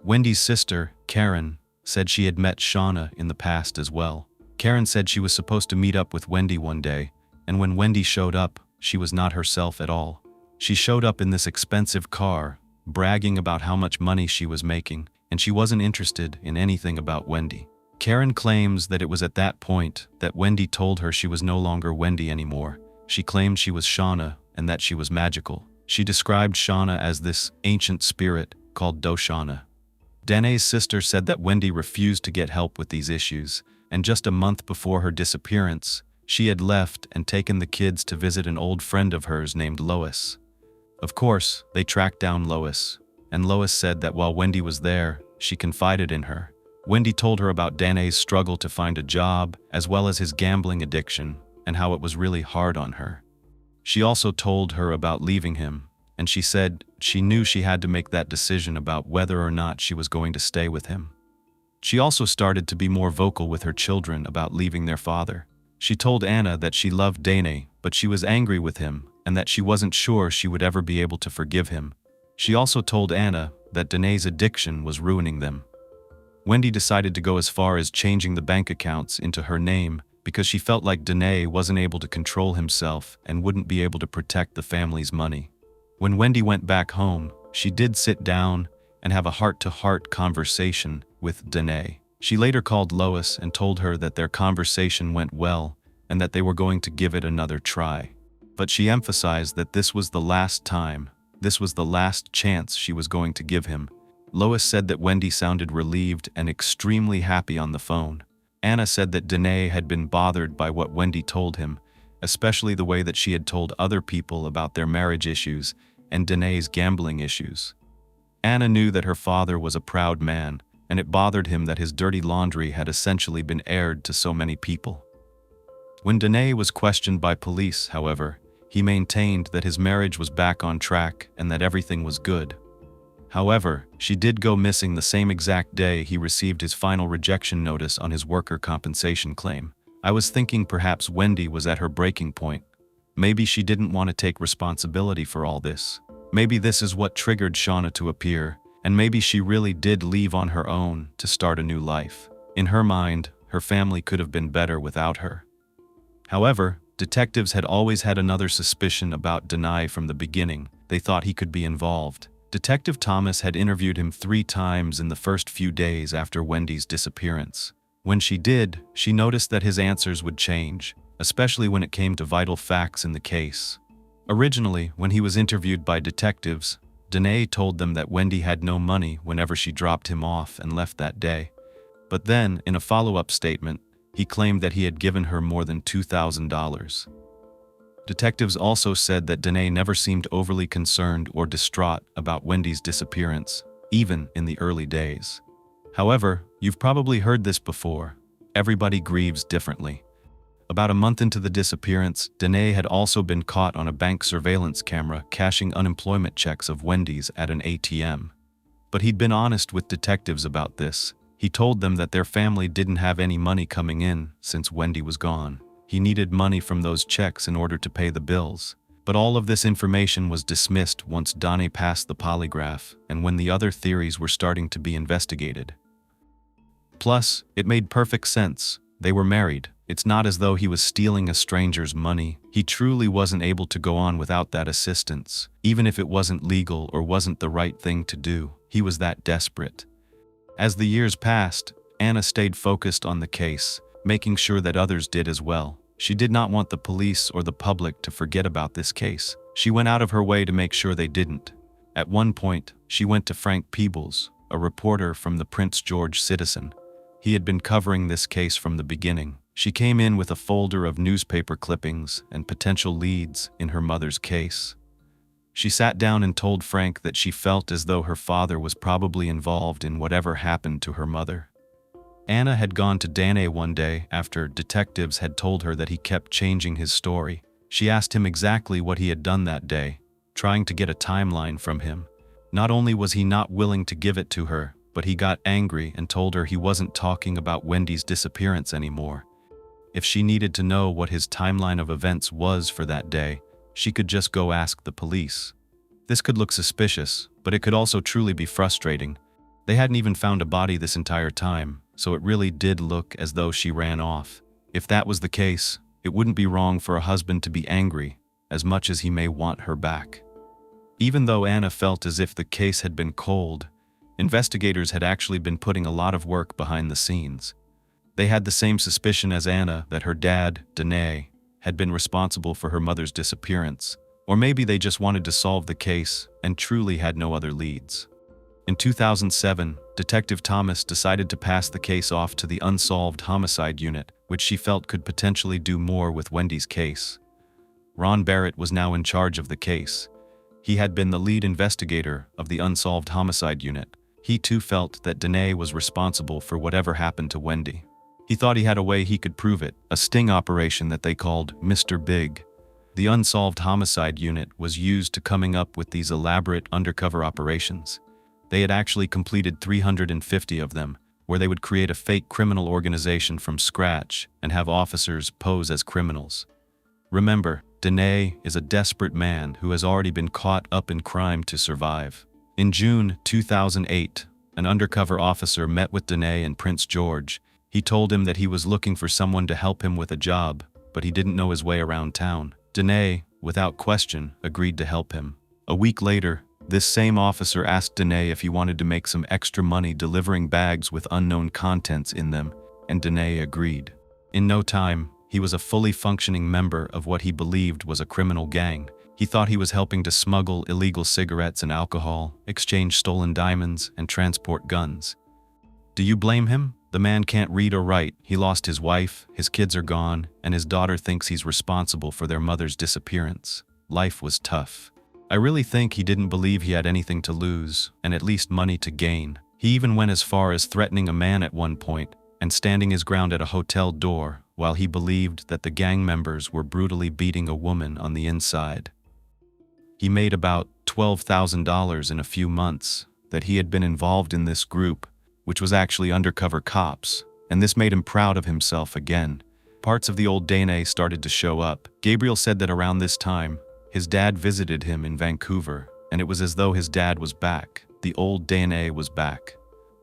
Wendy's sister, Karen, said she had met Shauna in the past as well. Karen said she was supposed to meet up with Wendy one day, and when Wendy showed up, she was not herself at all. She showed up in this expensive car, bragging about how much money she was making, and she wasn't interested in anything about Wendy. Karen claims that it was at that point that Wendy told her she was no longer Wendy anymore. She claimed she was Shauna and that she was magical. She described Shauna as this ancient spirit called Doshana. Danae's sister said that Wendy refused to get help with these issues, and just a month before her disappearance, she had left and taken the kids to visit an old friend of hers named Lois. Of course, they tracked down Lois, and Lois said that while Wendy was there, she confided in her. Wendy told her about Dané's struggle to find a job, as well as his gambling addiction, and how it was really hard on her. She also told her about leaving him, and she said she knew she had to make that decision about whether or not she was going to stay with him. She also started to be more vocal with her children about leaving their father. She told Anna that she loved Dané, but she was angry with him, and that she wasn't sure she would ever be able to forgive him. She also told Anna that Dané's addiction was ruining them. Wendy decided to go as far as changing the bank accounts into her name because she felt like Dané wasn't able to control himself and wouldn't be able to protect the family's money. When Wendy went back home, she did sit down and have a heart-to-heart conversation with Dané. She later called Lois and told her that their conversation went well and that they were going to give it another try. But she emphasized that this was the last time, this was the last chance she was going to give him. Lois said that Wendy sounded relieved and extremely happy on the phone. Anna said that Dané had been bothered by what Wendy told him, especially the way that she had told other people about their marriage issues and Dané's gambling issues. Anna knew that her father was a proud man, and it bothered him that his dirty laundry had essentially been aired to so many people. When Dané was questioned by police, however, he maintained that his marriage was back on track and that everything was good. However, she did go missing the same exact day he received his final rejection notice on his worker compensation claim. I was thinking perhaps Wendy was at her breaking point. Maybe she didn't want to take responsibility for all this. Maybe this is what triggered Shauna to appear, and maybe she really did leave on her own to start a new life. In her mind, her family could have been better without her. However, detectives had always had another suspicion about Dané from the beginning. They thought he could be involved. Detective Thomas had interviewed him 3 times in the first few days after Wendy's disappearance. When she did, she noticed that his answers would change, especially when it came to vital facts in the case. Originally, when he was interviewed by detectives, Dané told them that Wendy had no money whenever she dropped him off and left that day. But then, in a follow-up statement, he claimed that he had given her more than $2,000. Detectives also said that Dané never seemed overly concerned or distraught about Wendy's disappearance, even in the early days. However, you've probably heard this before. Everybody grieves differently. About a month into the disappearance, Dané had also been caught on a bank surveillance camera cashing unemployment checks of Wendy's at an ATM. But he'd been honest with detectives about this. He told them that their family didn't have any money coming in since Wendy was gone. He needed money from those checks in order to pay the bills. But all of this information was dismissed once Dané passed the polygraph and when the other theories were starting to be investigated. Plus, it made perfect sense. They were married. It's not as though he was stealing a stranger's money. He truly wasn't able to go on without that assistance, even if it wasn't legal or wasn't the right thing to do. He was that desperate. As the years passed, Anna stayed focused on the case, making sure that others did as well. She did not want the police or the public to forget about this case. She went out of her way to make sure they didn't. At one point, she went to Frank Peebles, a reporter from the Prince George Citizen. He had been covering this case from the beginning. She came in with a folder of newspaper clippings and potential leads in her mother's case. She sat down and told Frank that she felt as though her father was probably involved in whatever happened to her mother. Anna had gone to Dané one day after detectives had told her that he kept changing his story. She asked him exactly what he had done that day, trying to get a timeline from him. Not only was he not willing to give it to her, but he got angry and told her he wasn't talking about Wendy's disappearance anymore. If she needed to know what his timeline of events was for that day, she could just go ask the police. This could look suspicious, but it could also truly be frustrating. They hadn't even found a body this entire time, so it really did look as though she ran off. If that was the case, it wouldn't be wrong for a husband to be angry, as much as he may want her back. Even though Anna felt as if the case had been cold, investigators had actually been putting a lot of work behind the scenes. They had the same suspicion as Anna that her dad, Dané, had been responsible for her mother's disappearance, or maybe they just wanted to solve the case and truly had no other leads. In 2007, Detective Thomas decided to pass the case off to the Unsolved Homicide Unit, which she felt could potentially do more with Wendy's case. Ron Barrett was now in charge of the case. He had been the lead investigator of the Unsolved Homicide Unit. He too felt that Danae was responsible for whatever happened to Wendy. He thought he had a way he could prove it, a sting operation that they called Mr. Big. The Unsolved Homicide Unit was used to coming up with these elaborate undercover operations. They had actually completed 350 of them, where they would create a fake criminal organization from scratch and have officers pose as criminals. Remember, Danae is a desperate man who has already been caught up in crime to survive. In June 2008, an undercover officer met with Danae and Prince George. He told him that he was looking for someone to help him with a job, but he didn't know his way around town. Danae, without question, agreed to help him. A week later, this same officer asked Danae if he wanted to make some extra money delivering bags with unknown contents in them, and Danae agreed. In no time, he was a fully functioning member of what he believed was a criminal gang. He thought he was helping to smuggle illegal cigarettes and alcohol, exchange stolen diamonds, and transport guns. Do you blame him? The man can't read or write. He lost his wife, his kids are gone, and his daughter thinks he's responsible for their mother's disappearance. Life was tough. I really think he didn't believe he had anything to lose, and at least money to gain. He even went as far as threatening a man at one point, and standing his ground at a hotel door, while he believed that the gang members were brutally beating a woman on the inside. He made about $12,000 in a few months that he had been involved in this group, which was actually undercover cops, and this made him proud of himself again. Parts of the old Danae started to show up. Gabriel said that around this time, his dad visited him in Vancouver, and it was as though his dad was back. The old Danae was back.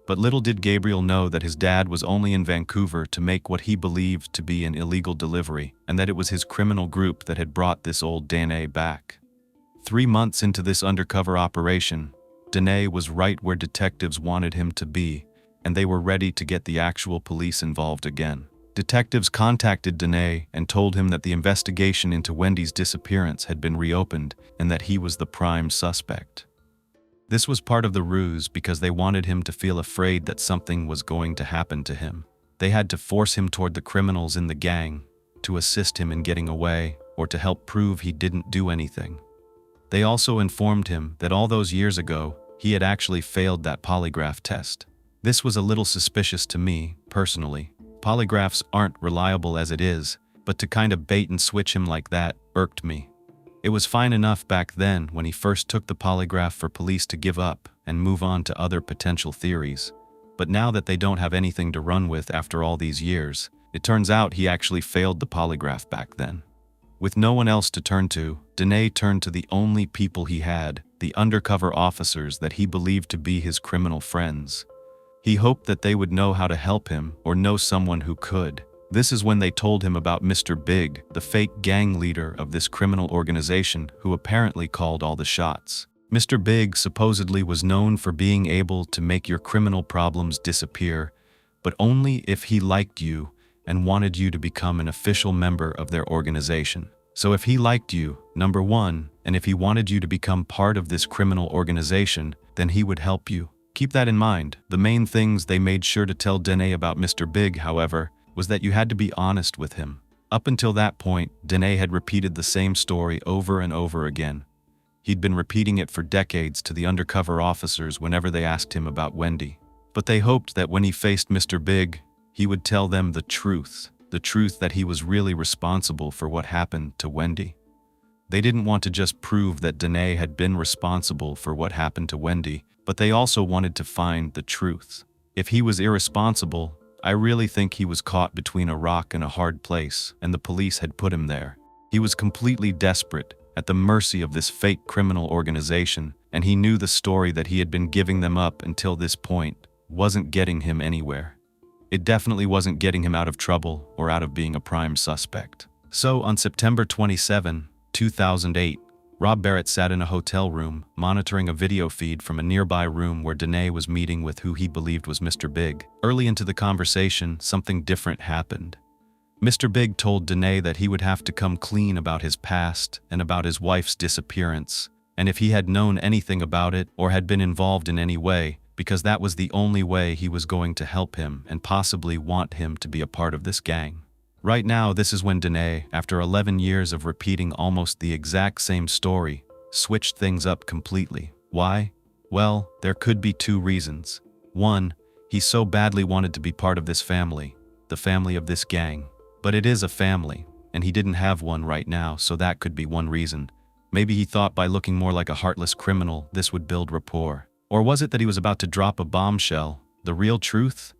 But little did Gabriel know that his dad was only in Vancouver to make what he believed to be an illegal delivery, and that it was his criminal group that had brought this old Danae back. 3 months into this undercover operation, Danae was right where detectives wanted him to be, and they were ready to get the actual police involved again. Detectives contacted Danae and told him that the investigation into Wendy's disappearance had been reopened and that he was the prime suspect. This was part of the ruse because they wanted him to feel afraid that something was going to happen to him. They had to force him toward the criminals in the gang, to assist him in getting away, or to help prove he didn't do anything. They also informed him that all those years ago, he had actually failed that polygraph test. This was a little suspicious to me, personally. Polygraphs aren't reliable as it is, but to kind of bait and switch him like that irked me. It was fine enough back then when he first took the polygraph for police to give up and move on to other potential theories. But now that they don't have anything to run with after all these years, it turns out he actually failed the polygraph back then. With no one else to turn to, Danae turned to the only people he had, the undercover officers that he believed to be his criminal friends. He hoped that they would know how to help him or know someone who could. This is when they told him about Mr. Big, the fake gang leader of this criminal organization who apparently called all the shots. Mr. Big supposedly was known for being able to make your criminal problems disappear, but only if he liked you and wanted you to become an official member of their organization. So if he liked you, number one, and if he wanted you to become part of this criminal organization, then he would help you. Keep that in mind. The main things they made sure to tell Danae about Mr. Big, however, was that you had to be honest with him. Up until that point, Danae had repeated the same story over and over again. He'd been repeating it for decades to the undercover officers whenever they asked him about Wendy. But they hoped that when he faced Mr. Big, he would tell them the truth that he was really responsible for what happened to Wendy. They didn't want to just prove that Danae had been responsible for what happened to Wendy, but they also wanted to find the truth. If he was irresponsible, I really think he was caught between a rock and a hard place, and the police had put him there. He was completely desperate, at the mercy of this fake criminal organization, and he knew the story that he had been giving them up until this point wasn't getting him anywhere. It definitely wasn't getting him out of trouble or out of being a prime suspect. So on September 27, 2008, Rob Barrett sat in a hotel room, monitoring a video feed from a nearby room where Danae was meeting with who he believed was Mr. Big. Early into the conversation, something different happened. Mr. Big told Danae that he would have to come clean about his past and about his wife's disappearance, and if he had known anything about it or had been involved in any way, because that was the only way he was going to help him and possibly want him to be a part of this gang. Right now, this is when Danae, after 11 years of repeating almost the exact same story, switched things up completely. Why? Well, there could be two reasons. One, he so badly wanted to be part of this family, the family of this gang. But it is a family, and he didn't have one right now, so that could be one reason. Maybe he thought by looking more like a heartless criminal, this would build rapport. Or was it that he was about to drop a bombshell, the real truth?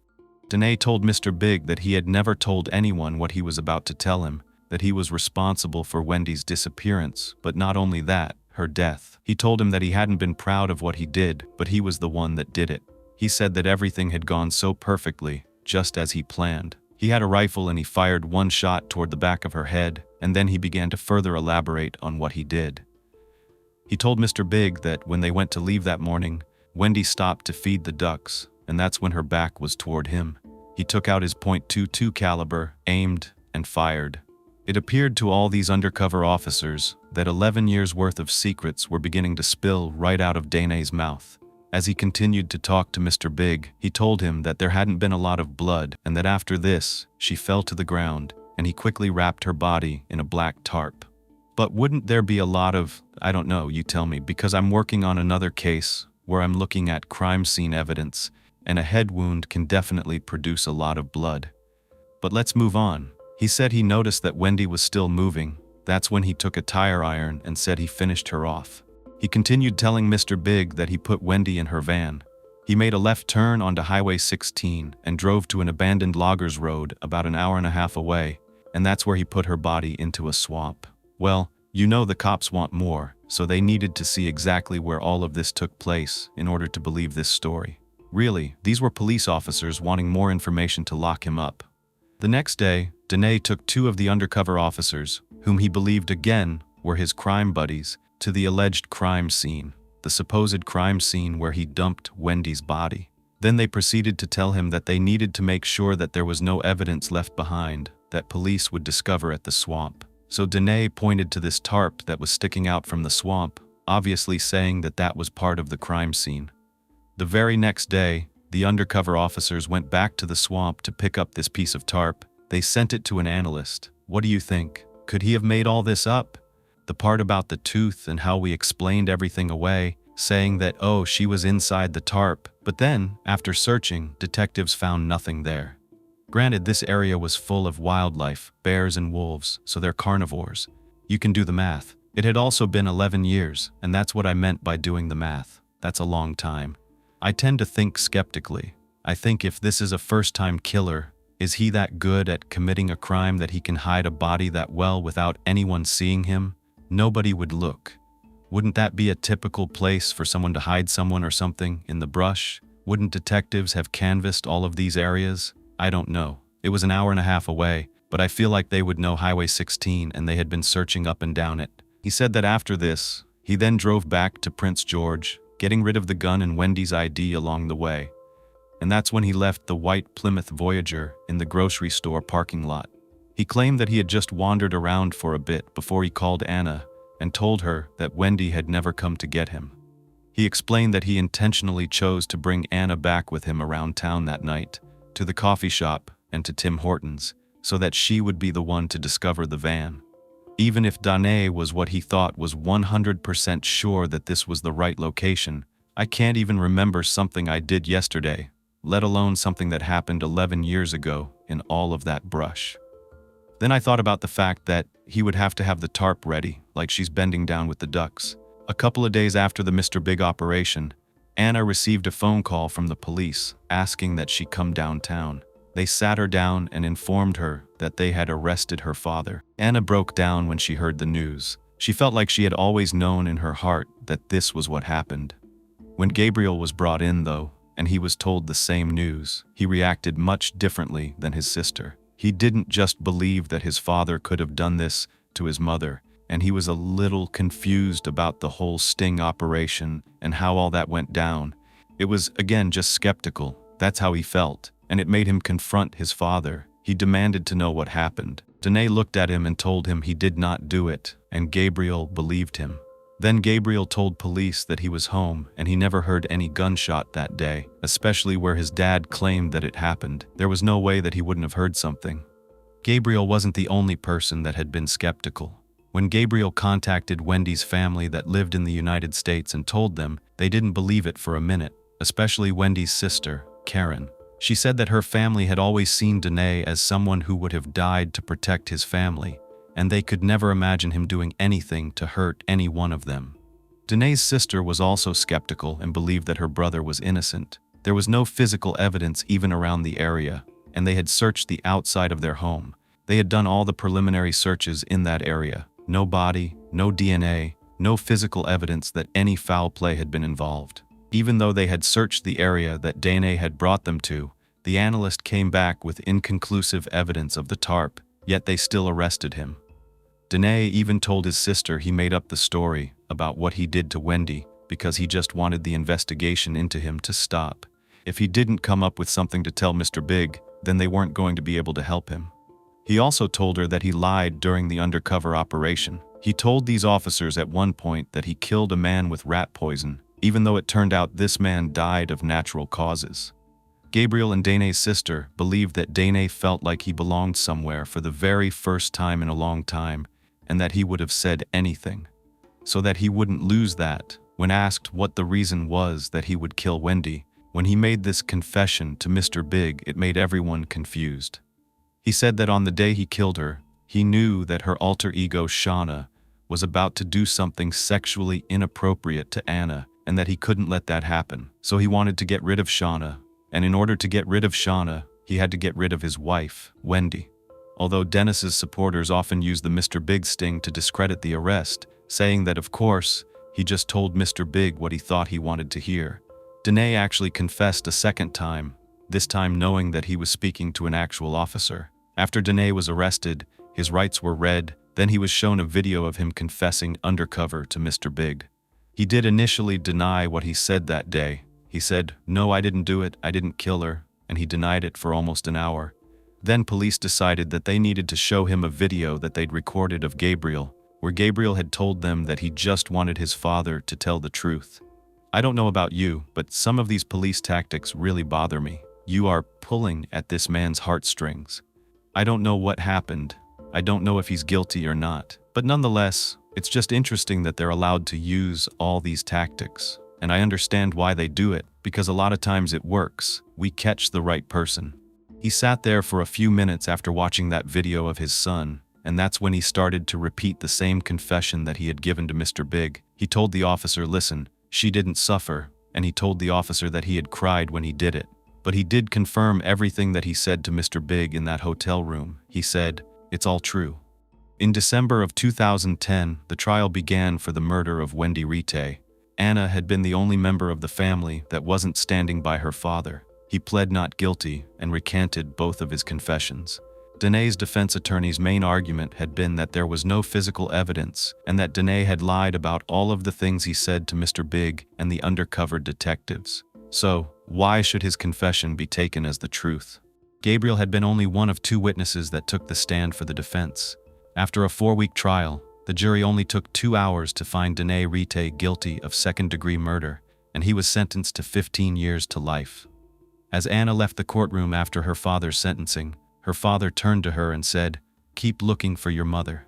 Danae told Mr. Big that he had never told anyone what he was about to tell him, that he was responsible for Wendy's disappearance, but not only that, her death. He told him that he hadn't been proud of what he did, but he was the one that did it. He said that everything had gone so perfectly, just as he planned. He had a rifle and he fired one shot toward the back of her head, and then he began to further elaborate on what he did. He told Mr. Big that when they went to leave that morning, Wendy stopped to feed the ducks, and that's when her back was toward him. He took out his .22 caliber, aimed, and fired. It appeared to all these undercover officers that 11 years' worth of secrets were beginning to spill right out of Danae's mouth. As he continued to talk to Mr. Big, he told him that there hadn't been a lot of blood and that after this, she fell to the ground, and he quickly wrapped her body in a black tarp. But wouldn't there be a lot of, I don't know, you tell me, because I'm working on another case where I'm looking at crime scene evidence, and a head wound can definitely produce a lot of blood. But let's move on. He said he noticed that Wendy was still moving. That's when he took a tire iron and said he finished her off. He continued telling Mr. Big that he put Wendy in her van. He made a left turn onto Highway 16 and drove to an abandoned loggers road about an hour and a half away, and that's where he put her body into a swamp. Well, you know the cops want more, so they needed to see exactly where all of this took place in order to believe this story. Really, these were police officers wanting more information to lock him up. The next day, Danae took two of the undercover officers, whom he believed again were his crime buddies, to the alleged crime scene, the supposed crime scene where he dumped Wendy's body. Then they proceeded to tell him that they needed to make sure that there was no evidence left behind that police would discover at the swamp. So Danae pointed to this tarp that was sticking out from the swamp, obviously saying that that was part of the crime scene. The very next day, the undercover officers went back to the swamp to pick up this piece of tarp. They sent it to an analyst. What do you think? Could he have made all this up? The part about the tooth and how we explained everything away, saying that, oh, she was inside the tarp. But then, after searching, detectives found nothing there. Granted, this area was full of wildlife, bears and wolves, so they're carnivores. You can do the math. It had also been 11 years, and that's what I meant by doing the math. That's a long time. I tend to think skeptically. I think if this is a first-time killer, is he that good at committing a crime that he can hide a body that well without anyone seeing him? Nobody would look. Wouldn't that be a typical place for someone to hide someone or something, in the brush? Wouldn't detectives have canvassed all of these areas? I don't know. It was an hour and a half away, but I feel like they would know Highway 16 and they had been searching up and down it. He said that after this, he then drove back to Prince George, getting rid of the gun and Wendy's ID along the way. And that's when he left the white Plymouth Voyager in the grocery store parking lot. He claimed that he had just wandered around for a bit before he called Anna and told her that Wendy had never come to get him. He explained that he intentionally chose to bring Anna back with him around town that night, to the coffee shop and to Tim Hortons, so that she would be the one to discover the van. Even if Danae was what he thought was 100% sure that this was the right location, I can't even remember something I did yesterday, let alone something that happened 11 years ago in all of that brush. Then I thought about the fact that he would have to have the tarp ready, like she's bending down with the ducks. A couple of days after the Mr. Big operation, Anna received a phone call from the police asking that she come downtown. They sat her down and informed her that they had arrested her father. Anna broke down when she heard the news. She felt like she had always known in her heart that this was what happened. When Gabriel was brought in, though, and he was told the same news, he reacted much differently than his sister. He didn't just believe that his father could have done this to his mother, and he was a little confused about the whole sting operation and how all that went down. It was, again, just skeptical. That's how he felt, and it made him confront his father. He demanded to know what happened. Danae looked at him and told him he did not do it, and Gabriel believed him. Then Gabriel told police that he was home and he never heard any gunshot that day, especially where his dad claimed that it happened. There was no way that he wouldn't have heard something. Gabriel wasn't the only person that had been skeptical. When Gabriel contacted Wendy's family that lived in the United States and told them, they didn't believe it for a minute, especially Wendy's sister, Karen. She said that her family had always seen Danae as someone who would have died to protect his family, and they could never imagine him doing anything to hurt any one of them. Danae's sister was also skeptical and believed that her brother was innocent. There was no physical evidence even around the area, and they had searched the outside of their home. They had done all the preliminary searches in that area. No body, no DNA, no physical evidence that any foul play had been involved. Even though they had searched the area that Danae had brought them to, the analyst came back with inconclusive evidence of the tarp, yet they still arrested him. Danae even told his sister he made up the story about what he did to Wendy because he just wanted the investigation into him to stop. If he didn't come up with something to tell Mr. Big, then they weren't going to be able to help him. He also told her that he lied during the undercover operation. He told these officers at one point that he killed a man with rat poison, even though it turned out this man died of natural causes. Gabriel and Danae's sister believed that Danae felt like he belonged somewhere for the very first time in a long time, and that he would have said anything, so that he wouldn't lose that. When asked what the reason was that he would kill Wendy, when he made this confession to Mr. Big, it made everyone confused. He said that on the day he killed her, he knew that her alter ego Shauna was about to do something sexually inappropriate to Anna, and that he couldn't let that happen. So he wanted to get rid of Shauna, and in order to get rid of Shauna, he had to get rid of his wife, Wendy. Although Dennis's supporters often use the Mr. Big sting to discredit the arrest, saying that of course, he just told Mr. Big what he thought he wanted to hear. Danae actually confessed a second time, this time knowing that he was speaking to an actual officer. After Danae was arrested, his rights were read, then he was shown a video of him confessing undercover to Mr. Big. He did initially deny what he said that day. He said, "No, I didn't do it, I didn't kill her," and he denied it for almost an hour. Then police decided that they needed to show him a video that they'd recorded of Gabriel, where Gabriel had told them that he just wanted his father to tell the truth. I don't know about you, but some of these police tactics really bother me. You are pulling at this man's heartstrings. I don't know what happened. I don't know if he's guilty or not. But nonetheless, it's just interesting that they're allowed to use all these tactics. And I understand why they do it, because a lot of times it works. We catch the right person. He sat there for a few minutes after watching that video of his son, and that's when he started to repeat the same confession that he had given to Mr. Big. He told the officer, "Listen, she didn't suffer," and he told the officer that he had cried when he did it. But he did confirm everything that he said to Mr. Big in that hotel room. He said, "It's all true." In December of 2010, the trial began for the murder of Wendy Ratte. Anna had been the only member of the family that wasn't standing by her father. He pled not guilty and recanted both of his confessions. Danae's defense attorney's main argument had been that there was no physical evidence and that Danae had lied about all of the things he said to Mr. Big and the undercover detectives. So, why should his confession be taken as the truth? Gabriel had been only one of 2 witnesses that took the stand for the defense. After a 4-week trial, the jury only took 2 hours to find Danae Ratte guilty of second-degree murder, and he was sentenced to 15 years to life. As Anna left the courtroom after her father's sentencing, her father turned to her and said, "Keep looking for your mother."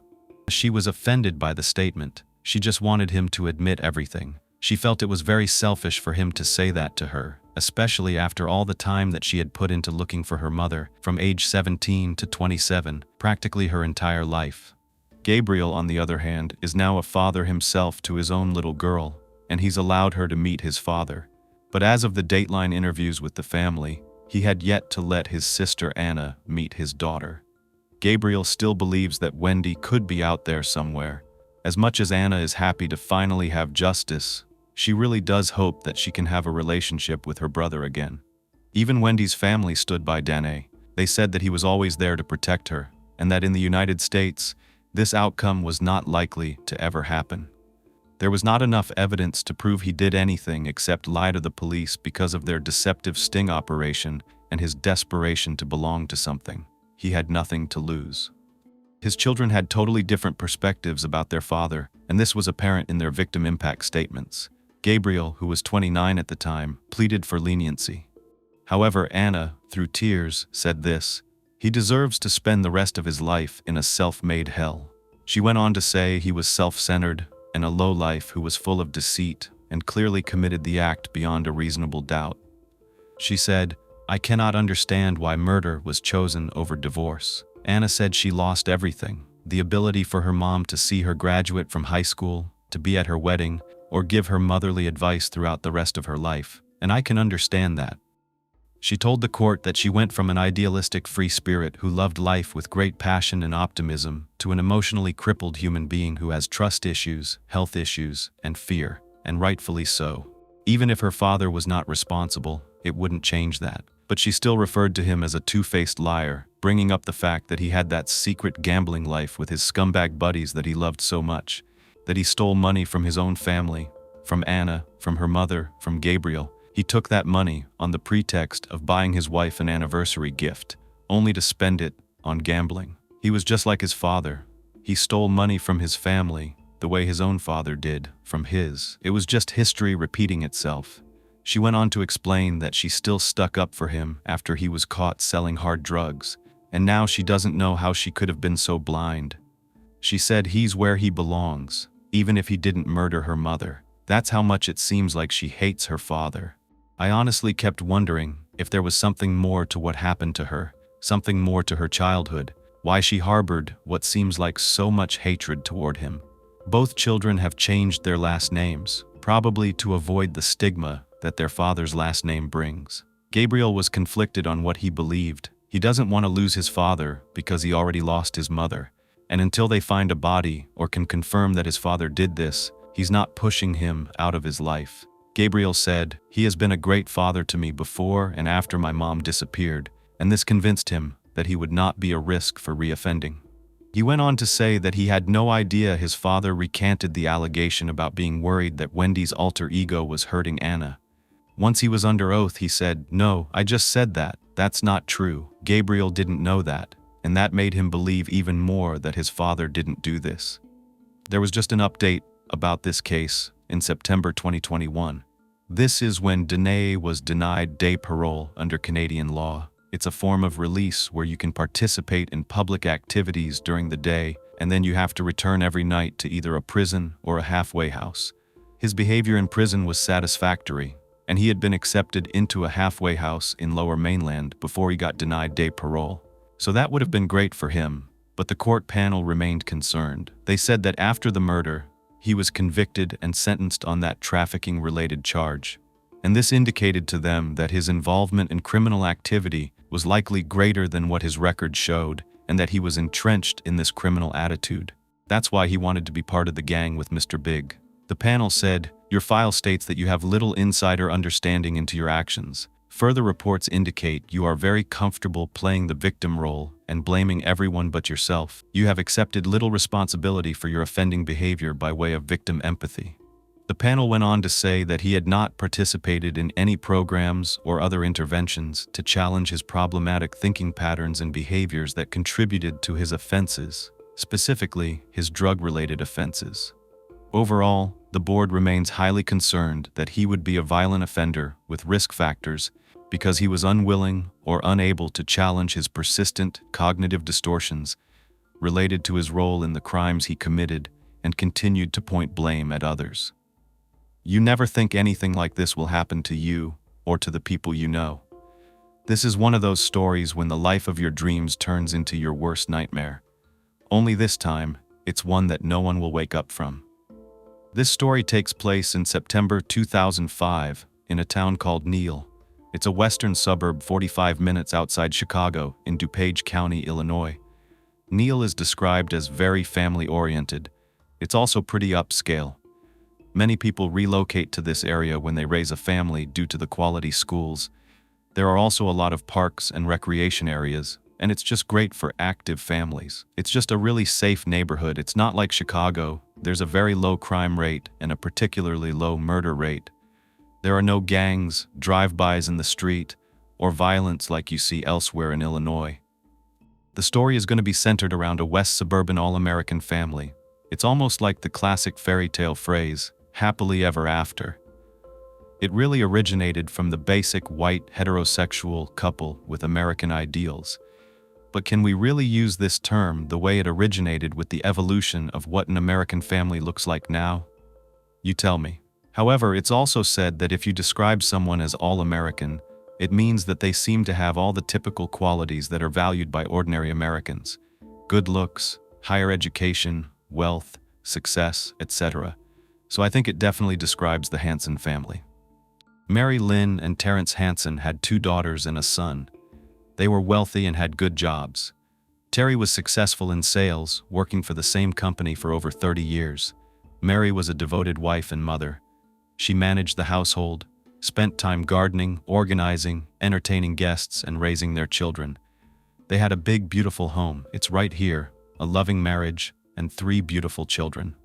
She was offended by the statement. She just wanted him to admit everything. She felt it was very selfish for him to say that to her, especially after all the time that she had put into looking for her mother, from age 17 to 27, practically her entire life. Gabriel, on the other hand, is now a father himself to his own little girl, and he's allowed her to meet his father. But as of the Dateline interviews with the family, he had yet to let his sister Anna meet his daughter. Gabriel still believes that Wendy could be out there somewhere. As much as Anna is happy to finally have justice, she really does hope that she can have a relationship with her brother again. Even Wendy's family stood by Danae. They said that he was always there to protect her, and that in the United States, this outcome was not likely to ever happen. There was not enough evidence to prove he did anything except lie to the police because of their deceptive sting operation and his desperation to belong to something. He had nothing to lose. His children had totally different perspectives about their father, and this was apparent in their victim impact statements. Gabriel, who was 29 at the time, pleaded for leniency. However, Anna, through tears, said this: "He deserves to spend the rest of his life in a self-made hell." She went on to say he was self-centered and a lowlife who was full of deceit and clearly committed the act beyond a reasonable doubt. She said, "I cannot understand why murder was chosen over divorce." Anna said she lost everything: the ability for her mom to see her graduate from high school, to be at her wedding, or give her motherly advice throughout the rest of her life, and I can understand that. She told the court that she went from an idealistic free spirit who loved life with great passion and optimism to an emotionally crippled human being who has trust issues, health issues, and fear, and rightfully so. Even if her father was not responsible, it wouldn't change that. But she still referred to him as a two-faced liar, bringing up the fact that he had that secret gambling life with his scumbag buddies that he loved so much, that he stole money from his own family, from Anna, from her mother, from Gabriel. He took that money on the pretext of buying his wife an anniversary gift, only to spend it on gambling. He was just like his father. He stole money from his family, the way his own father did from his. It was just history repeating itself. She went on to explain that she still stuck up for him after he was caught selling hard drugs, and now she doesn't know how she could have been so blind. She said he's where he belongs, even if he didn't murder her mother. That's how much it seems like she hates her father. I honestly kept wondering if there was something more to what happened to her, something more to her childhood, why she harbored what seems like so much hatred toward him. Both children have changed their last names, probably to avoid the stigma that their father's last name brings. Gabriel was conflicted on what he believed. He doesn't want to lose his father because he already lost his mother, and until they find a body or can confirm that his father did this, he's not pushing him out of his life. Gabriel said, "He has been a great father to me before and after my mom disappeared, and this convinced him that he would not be a risk for reoffending." He went on to say that he had no idea his father recanted the allegation about being worried that Wendy's alter ego was hurting Anna. Once he was under oath, he said, "No, I just said that. That's not true." Gabriel didn't know that, and that made him believe even more that his father didn't do this. There was just an update about this case in September 2021. This is when Danae was denied day parole under Canadian law. It's a form of release where you can participate in public activities during the day, and then you have to return every night to either a prison or a halfway house. His behavior in prison was satisfactory, and he had been accepted into a halfway house in Lower Mainland before he got denied day parole. So that would have been great for him, but the court panel remained concerned. They said that after the murder, he was convicted and sentenced on that trafficking-related charge, and this indicated to them that his involvement in criminal activity was likely greater than what his record showed, and that he was entrenched in this criminal attitude. That's why he wanted to be part of the gang with Mr. Big. The panel said, "Your file states that you have little insider understanding into your actions. Further reports indicate you are very comfortable playing the victim role and blaming everyone but yourself. You have accepted little responsibility for your offending behavior by way of victim empathy." The panel went on to say that he had not participated in any programs or other interventions to challenge his problematic thinking patterns and behaviors that contributed to his offenses, specifically his drug-related offenses. Overall, the board remains highly concerned that he would be a violent offender with risk factors because he was unwilling or unable to challenge his persistent cognitive distortions related to his role in the crimes he committed and continued to point blame at others. You never think anything like this will happen to you or to the people you know. This is one of those stories when the life of your dreams turns into your worst nightmare. Only this time, it's one that no one will wake up from. This story takes place in September 2005 in a town called Neal. It's a western suburb 45 minutes outside Chicago in DuPage County, Illinois. Neal is described as very family-oriented. It's also pretty upscale. Many people relocate to this area when they raise a family due to the quality schools. There are also a lot of parks and recreation areas, and it's just great for active families. It's just a really safe neighborhood. It's not like Chicago. There's a very low crime rate and a particularly low murder rate. There are no gangs, drive-bys in the street, or violence like you see elsewhere in Illinois. The story is going to be centered around a West suburban all-American family. It's almost like the classic fairy tale phrase, happily ever after. It really originated from the basic white heterosexual couple with American ideals. But can we really use this term the way it originated with the evolution of what an American family looks like now? You tell me. However, it's also said that if you describe someone as all-American, it means that they seem to have all the typical qualities that are valued by ordinary Americans: good looks, higher education, wealth, success, etc. So I think it definitely describes the Hansen family. Mary Lynn and Terrence Hansen had 2 daughters and a son. They were wealthy and had good jobs. Terry was successful in sales, working for the same company for over 30 years. Mary was a devoted wife and mother. She managed the household, spent time gardening, organizing, entertaining guests, and raising their children. They had a big, beautiful home. It's right here, a loving marriage, and 3 beautiful children.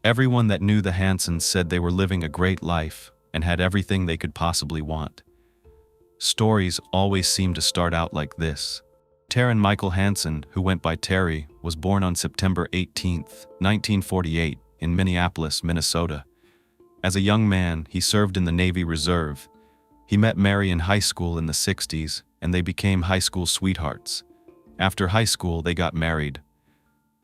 Everyone that knew the Hansens said they were living a great life and had everything they could possibly want. Stories always seem to start out like this. Taryn Michael Hansen, who went by Terry, was born on September 18, 1948, in Minneapolis, Minnesota. As a young man, he served in the Navy Reserve. He met Mary in high school in the 60s, and they became high school sweethearts. After high school, they got married.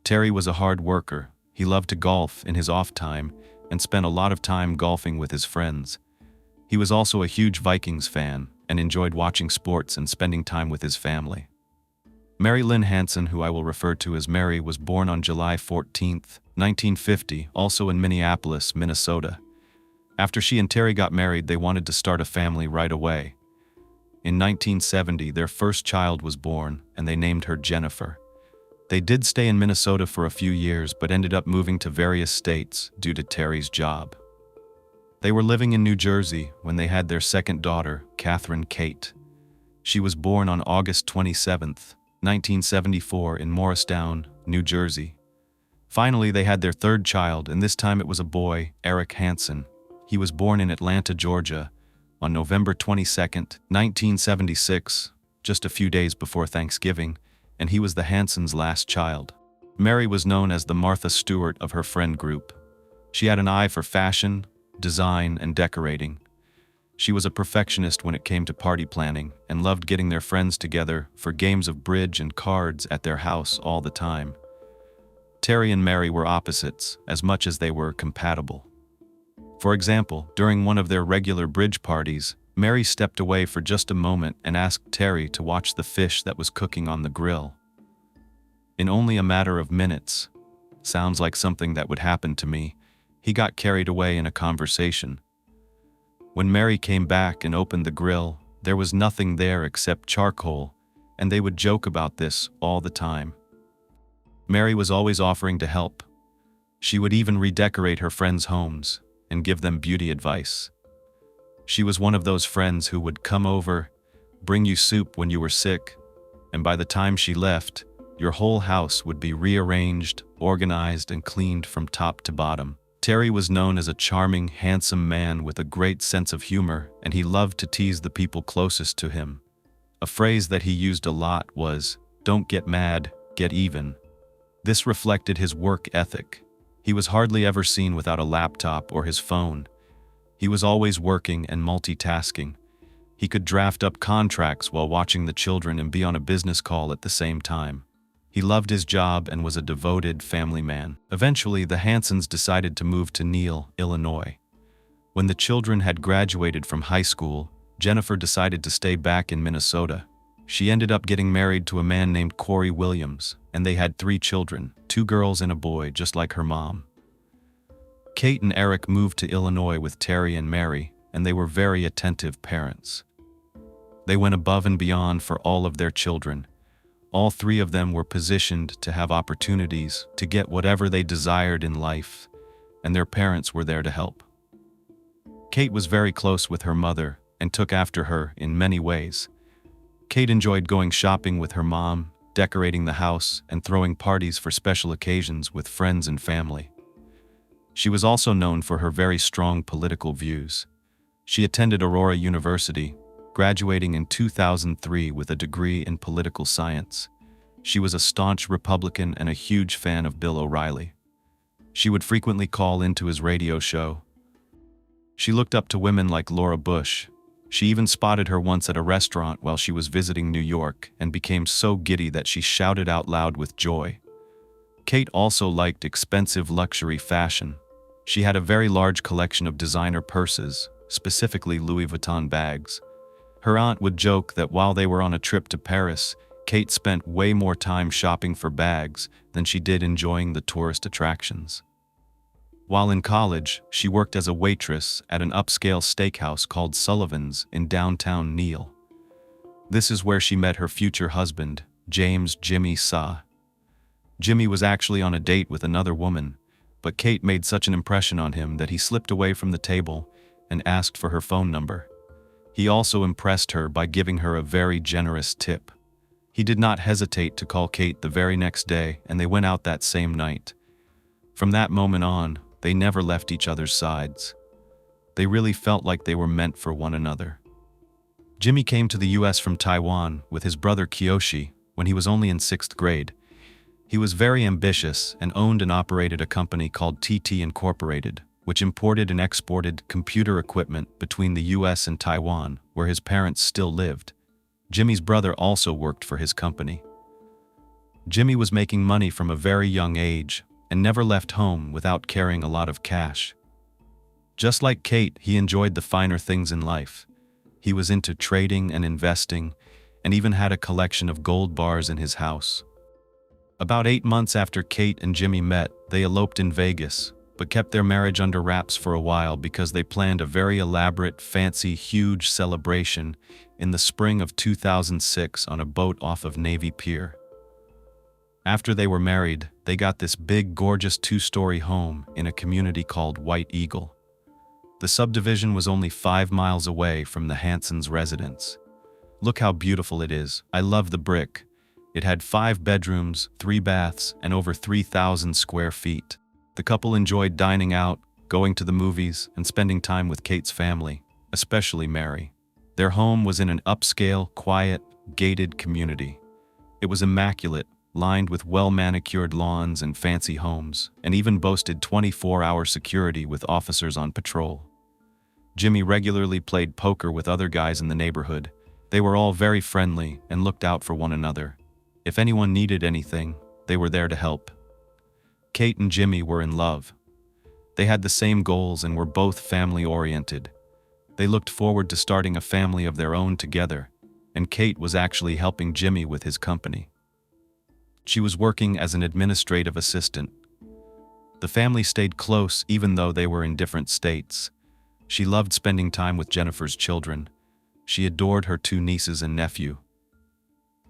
Terry was a hard worker. He loved to golf in his off time and spent a lot of time golfing with his friends. He was also a huge Vikings fan and enjoyed watching sports and spending time with his family. Mary Lynn Hansen, who I will refer to as Mary, was born on July 14, 1950, also in Minneapolis, Minnesota. After she and Terry got married, they wanted to start a family right away. In 1970, their first child was born, and they named her Jennifer. They did stay in Minnesota for a few years, but ended up moving to various states due to Terry's job. They were living in New Jersey when they had their second daughter, Catherine Kate. She was born on August 27, 1974, in Morristown, New Jersey. Finally, they had their third child, and this time it was a boy, Eric Hansen. He was born in Atlanta, Georgia, on November 22, 1976, just a few days before Thanksgiving, and he was the Hansens' last child. Mary was known as the Martha Stewart of her friend group. She had an eye for fashion, design, and decorating. She was a perfectionist when it came to party planning and loved getting their friends together for games of bridge and cards at their house all the time. Terry and Mary were opposites as much as they were compatible. For example, during one of their regular bridge parties, Mary stepped away for just a moment and asked Terry to watch the fish that was cooking on the grill. In only a matter of minutes, sounds like something that would happen to me, he got carried away in a conversation. When Mary came back and opened the grill, there was nothing there except charcoal, and they would joke about this all the time. Mary was always offering to help. She would even redecorate her friends' homes and give them beauty advice. She was one of those friends who would come over, bring you soup when you were sick, and by the time she left, your whole house would be rearranged, organized, and cleaned from top to bottom. Terry was known as a charming, handsome man with a great sense of humor, and he loved to tease the people closest to him. A phrase that he used a lot was, "Don't get mad, get even." This reflected his work ethic. He was hardly ever seen without a laptop or his phone. He was always working and multitasking. He could draft up contracts while watching the children and be on a business call at the same time. He loved his job and was a devoted family man. Eventually, the Hansens decided to move to Neal, Illinois. When the children had graduated from high school, Jennifer decided to stay back in Minnesota. She ended up getting married to a man named Corey Williams, and they had 3 children, 2 girls and a boy, just like her mom. Kate and Eric moved to Illinois with Terry and Mary, and they were very attentive parents. They went above and beyond for all of their children. All 3 of them were positioned to have opportunities to get whatever they desired in life, and their parents were there to help. Kate was very close with her mother and took after her in many ways. Kate enjoyed going shopping with her mom, decorating the house, and throwing parties for special occasions with friends and family. She was also known for her very strong political views. She attended Aurora University, graduating in 2003 with a degree in political science. She was a staunch Republican and a huge fan of Bill O'Reilly. She would frequently call into his radio show. She looked up to women like Laura Bush. She even spotted her once at a restaurant while she was visiting New York and became so giddy that she shouted out loud with joy. Kate also liked expensive luxury fashion. She had a very large collection of designer purses, specifically Louis Vuitton bags. Her aunt would joke that while they were on a trip to Paris, Kate spent way more time shopping for bags than she did enjoying the tourist attractions. While in college, she worked as a waitress at an upscale steakhouse called Sullivan's in downtown Neal. This is where she met her future husband, James "Jimmy" Sa. Jimmy was actually on a date with another woman, but Kate made such an impression on him that he slipped away from the table and asked for her phone number. He also impressed her by giving her a very generous tip. He did not hesitate to call Kate the very next day, and they went out that same night. From that moment on, they never left each other's sides. They really felt like they were meant for one another. Jimmy came to the US from Taiwan with his brother Kiyoshi when he was only in 6th grade. He was very ambitious and owned and operated a company called TT Incorporated, which imported and exported computer equipment between the US and Taiwan, where his parents still lived. Jimmy's brother also worked for his company. Jimmy was making money from a very young age and never left home without carrying a lot of cash. Just like Kate, he enjoyed the finer things in life. He was into trading and investing, and even had a collection of gold bars in his house. About 8 months after Kate and Jimmy met, they eloped in Vegas, but kept their marriage under wraps for a while because they planned a very elaborate, fancy, huge celebration in the spring of 2006 on a boat off of Navy Pier. After they were married, they got this big, gorgeous 2-story home in a community called White Eagle. The subdivision was only 5 miles away from the Hansons' residence. Look how beautiful it is. I love the brick. It had 5 bedrooms, 3 baths, and over 3,000 square feet. The couple enjoyed dining out, going to the movies, and spending time with Kate's family, especially Mary. Their home was in an upscale, quiet, gated community. It was immaculate, lined with well-manicured lawns and fancy homes, and even boasted 24-hour security with officers on patrol. Jimmy regularly played poker with other guys in the neighborhood. They were all very friendly and looked out for one another. If anyone needed anything, they were there to help. Kate and Jimmy were in love. They had the same goals and were both family-oriented. They looked forward to starting a family of their own together, and Kate was actually helping Jimmy with his company. She was working as an administrative assistant. The family stayed close even though they were in different states. She loved spending time with Jennifer's children. She adored her 2 nieces and nephew.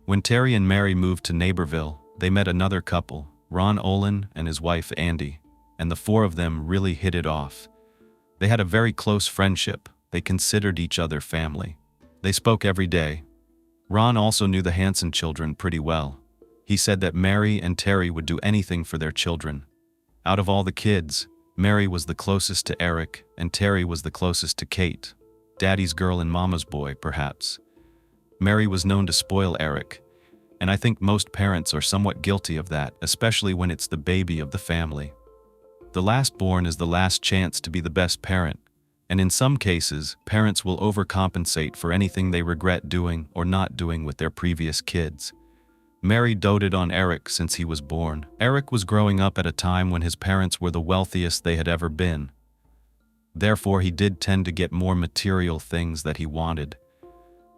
When Terry and Mary moved to Naperville, they met another couple, Ron Olin and his wife Andy, and the 4 of them really hit it off. They had a very close friendship. They considered each other family. They spoke every day. Ron also knew the Hanson children pretty well. He said that Mary and Terry would do anything for their children. Out of all the kids, Mary was the closest to Eric, and Terry was the closest to Kate. Daddy's girl and mama's boy, perhaps. Mary was known to spoil Eric, and I think most parents are somewhat guilty of that, especially when it's the baby of the family. The last born is the last chance to be the best parent, and in some cases, parents will overcompensate for anything they regret doing or not doing with their previous kids. Mary doted on Eric since he was born. Eric was growing up at a time when his parents were the wealthiest they had ever been. Therefore, he did tend to get more material things that he wanted.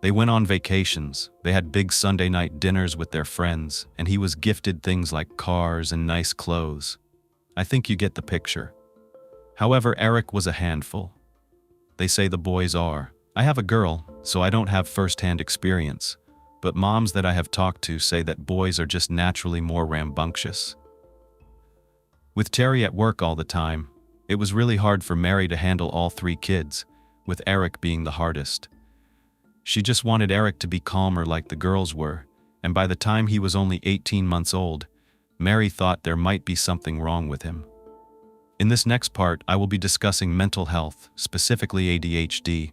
They went on vacations, they had big Sunday night dinners with their friends, and he was gifted things like cars and nice clothes. I think you get the picture. However, Eric was a handful. They say the boys are. I have a girl, so I don't have first-hand experience, but moms that I have talked to say that boys are just naturally more rambunctious. With Terry at work all the time, it was really hard for Mary to handle all 3 kids, with Eric being the hardest. She just wanted Eric to be calmer like the girls were, and by the time he was only 18 months old, Mary thought there might be something wrong with him. In this next part, I will be discussing mental health, specifically ADHD,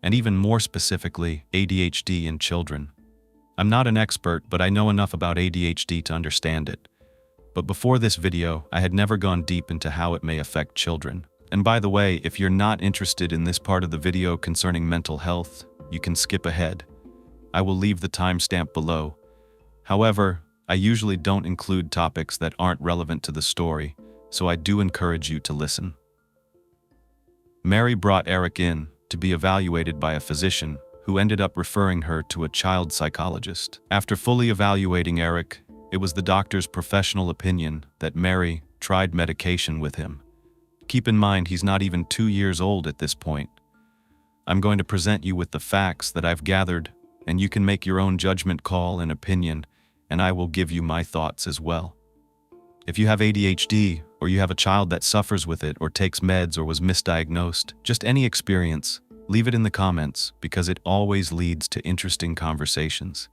and even more specifically, ADHD in children. I'm not an expert, but I know enough about ADHD to understand it. But before this video, I had never gone deep into how it may affect children. And by the way, if you're not interested in this part of the video concerning mental health, you can skip ahead. I will leave the timestamp below. However, I usually don't include topics that aren't relevant to the story, so I do encourage you to listen. Mary brought Eric in to be evaluated by a physician who ended up referring her to a child psychologist. After fully evaluating Eric, it was the doctor's professional opinion that Mary tried medication with him. Keep in mind, he's not even 2 years old at this point. I'm going to present you with the facts that I've gathered, and you can make your own judgment call and opinion, and I will give you my thoughts as well. If you have ADHD, or you have a child that suffers with it or takes meds or was misdiagnosed, just any experience, leave it in the comments because it always leads to interesting conversations.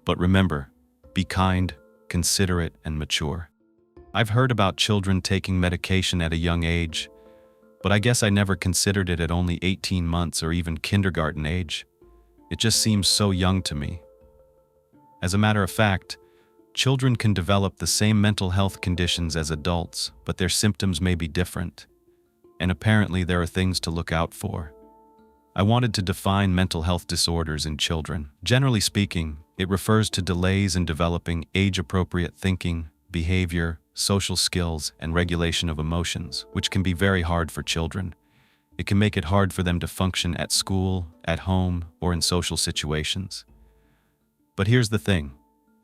But remember, be kind, considerate, and mature. I've heard about children taking medication at a young age, but I guess I never considered it at only 18 months or even kindergarten age. It just seems so young to me. As a matter of fact, children can develop the same mental health conditions as adults, but their symptoms may be different. And apparently there are things to look out for. I wanted to define mental health disorders in children. Generally speaking, it refers to delays in developing age-appropriate thinking, behavior, social skills, and regulation of emotions, which can be very hard for children. It can make it hard for them to function at school, at home, or in social situations. But here's the thing.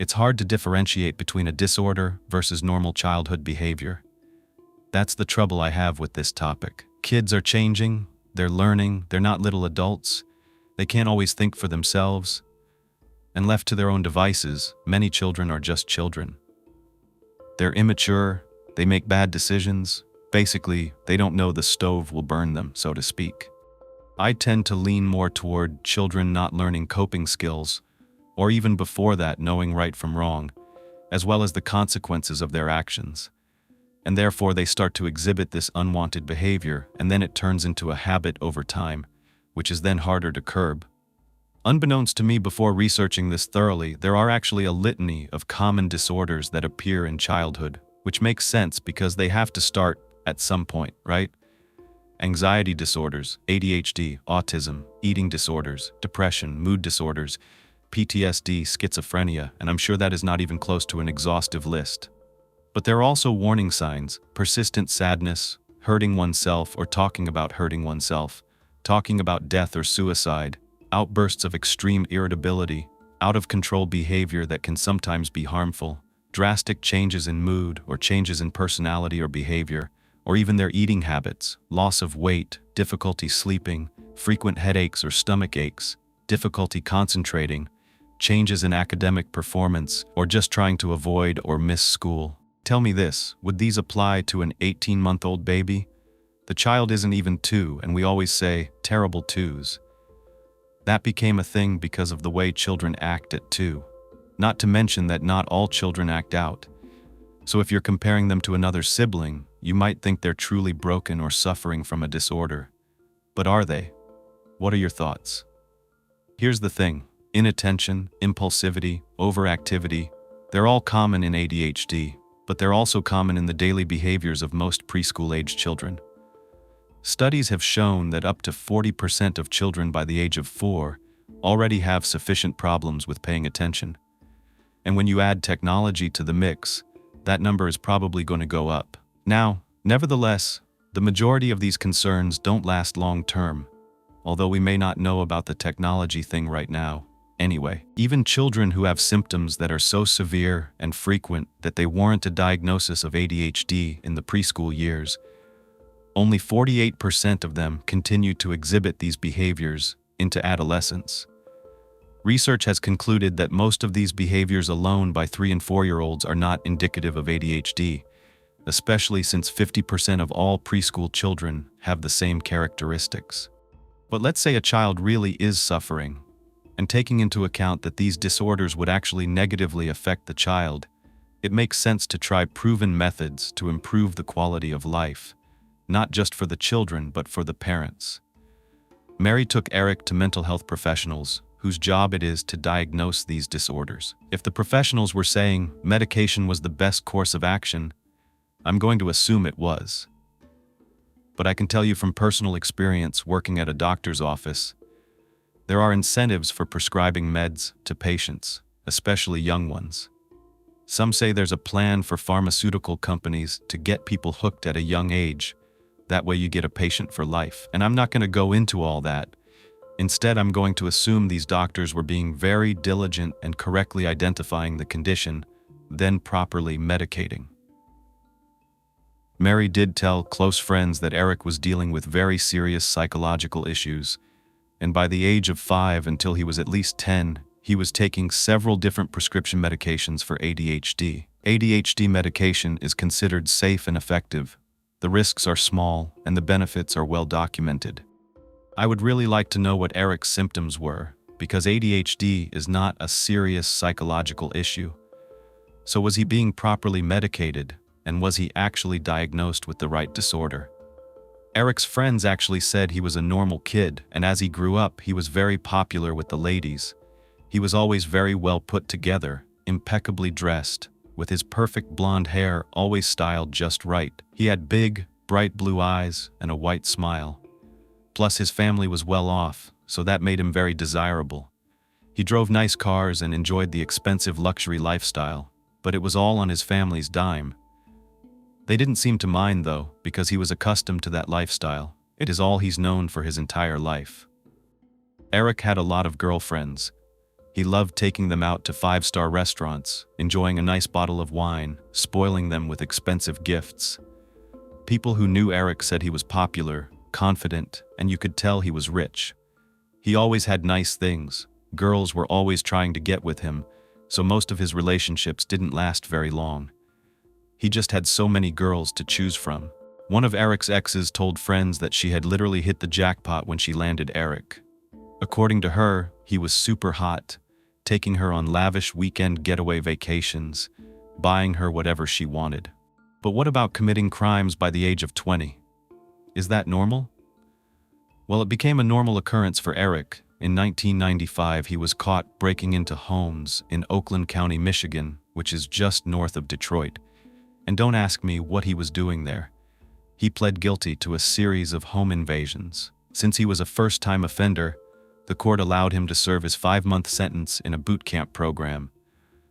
It's hard to differentiate between a disorder versus normal childhood behavior. That's the trouble I have with this topic. Kids are changing, they're learning, they're not little adults, they can't always think for themselves, and left to their own devices, many children are just children. They're immature, they make bad decisions, basically, they don't know the stove will burn them, so to speak. I tend to lean more toward children not learning coping skills, or even before that knowing right from wrong, as well as the consequences of their actions. And therefore they start to exhibit this unwanted behavior, and then it turns into a habit over time, which is then harder to curb. Unbeknownst to me before researching this thoroughly, there are actually a litany of common disorders that appear in childhood, which makes sense because they have to start at some point, right? Anxiety disorders, ADHD, autism, eating disorders, depression, mood disorders, PTSD, schizophrenia, and I'm sure that is not even close to an exhaustive list. But there are also warning signs: persistent sadness, hurting oneself or talking about hurting oneself, talking about death or suicide, outbursts of extreme irritability, out-of-control behavior that can sometimes be harmful, drastic changes in mood or changes in personality or behavior, or even their eating habits, loss of weight, difficulty sleeping, frequent headaches or stomach aches, difficulty concentrating, changes in academic performance, or just trying to avoid or miss school. Tell me this, would these apply to an 18-month-old baby? The child isn't even 2, and we always say, terrible 2s. That became a thing because of the way children act at 2. Not to mention that not all children act out. So if you're comparing them to another sibling, you might think they're truly broken or suffering from a disorder. But are they? What are your thoughts? Here's the thing. Inattention, impulsivity, overactivity, they're all common in ADHD, but they're also common in the daily behaviors of most preschool-age children. Studies have shown that up to 40% of children by the age of 4 already have sufficient problems with paying attention. And when you add technology to the mix, that number is probably going to go up. Now, nevertheless, the majority of these concerns don't last long-term, although we may not know about the technology thing right now. Anyway, even children who have symptoms that are so severe and frequent that they warrant a diagnosis of ADHD in the preschool years, only 48% of them continue to exhibit these behaviors into adolescence. Research has concluded that most of these behaviors alone by 3- and 4-year-olds are not indicative of ADHD, especially since 50% of all preschool children have the same characteristics. But let's say a child really is suffering, and taking into account that these disorders would actually negatively affect the child, it makes sense to try proven methods to improve the quality of life, not just for the children but for the parents. Mary took Eric to mental health professionals, whose job it is to diagnose these disorders. If the professionals were saying medication was the best course of action, I'm going to assume it was. But I can tell you from personal experience working at a doctor's office, there are incentives for prescribing meds to patients, especially young ones. Some say there's a plan for pharmaceutical companies to get people hooked at a young age. That way you get a patient for life. And I'm not going to go into all that. Instead, I'm going to assume these doctors were being very diligent and correctly identifying the condition, then properly medicating. Mary did tell close friends that Eric was dealing with very serious psychological issues, and by the age of 5 until he was at least 10, he was taking several different prescription medications for ADHD. ADHD medication is considered safe and effective. The risks are small, and the benefits are well documented. I would really like to know what Eric's symptoms were, because ADHD is not a serious psychological issue. So was he being properly medicated, and was he actually diagnosed with the right disorder? Eric's friends actually said he was a normal kid, and as he grew up, he was very popular with the ladies. He was always very well put together, impeccably dressed, with his perfect blonde hair always styled just right. He had big, bright blue eyes and a white smile. Plus his family was well off, so that made him very desirable. He drove nice cars and enjoyed the expensive luxury lifestyle, but it was all on his family's dime. They didn't seem to mind though, because he was accustomed to that lifestyle. It is all he's known for his entire life. Eric had a lot of girlfriends. He loved taking them out to 5-star restaurants, enjoying a nice bottle of wine, spoiling them with expensive gifts. People who knew Eric said he was popular, confident, and you could tell he was rich. He always had nice things. Girls were always trying to get with him, so most of his relationships didn't last very long. He just had so many girls to choose from. One of Eric's exes told friends that she had literally hit the jackpot when she landed Eric. According to her, he was super hot, taking her on lavish weekend getaway vacations, buying her whatever she wanted. But what about committing crimes by the age of 20? Is that normal? Well, it became a normal occurrence for Eric. In 1995, he was caught breaking into homes in Oakland County, Michigan, which is just north of Detroit. And don't ask me what he was doing there. He pled guilty to a series of home invasions. Since he was a first-time offender, the court allowed him to serve his 5-month sentence in a boot camp program,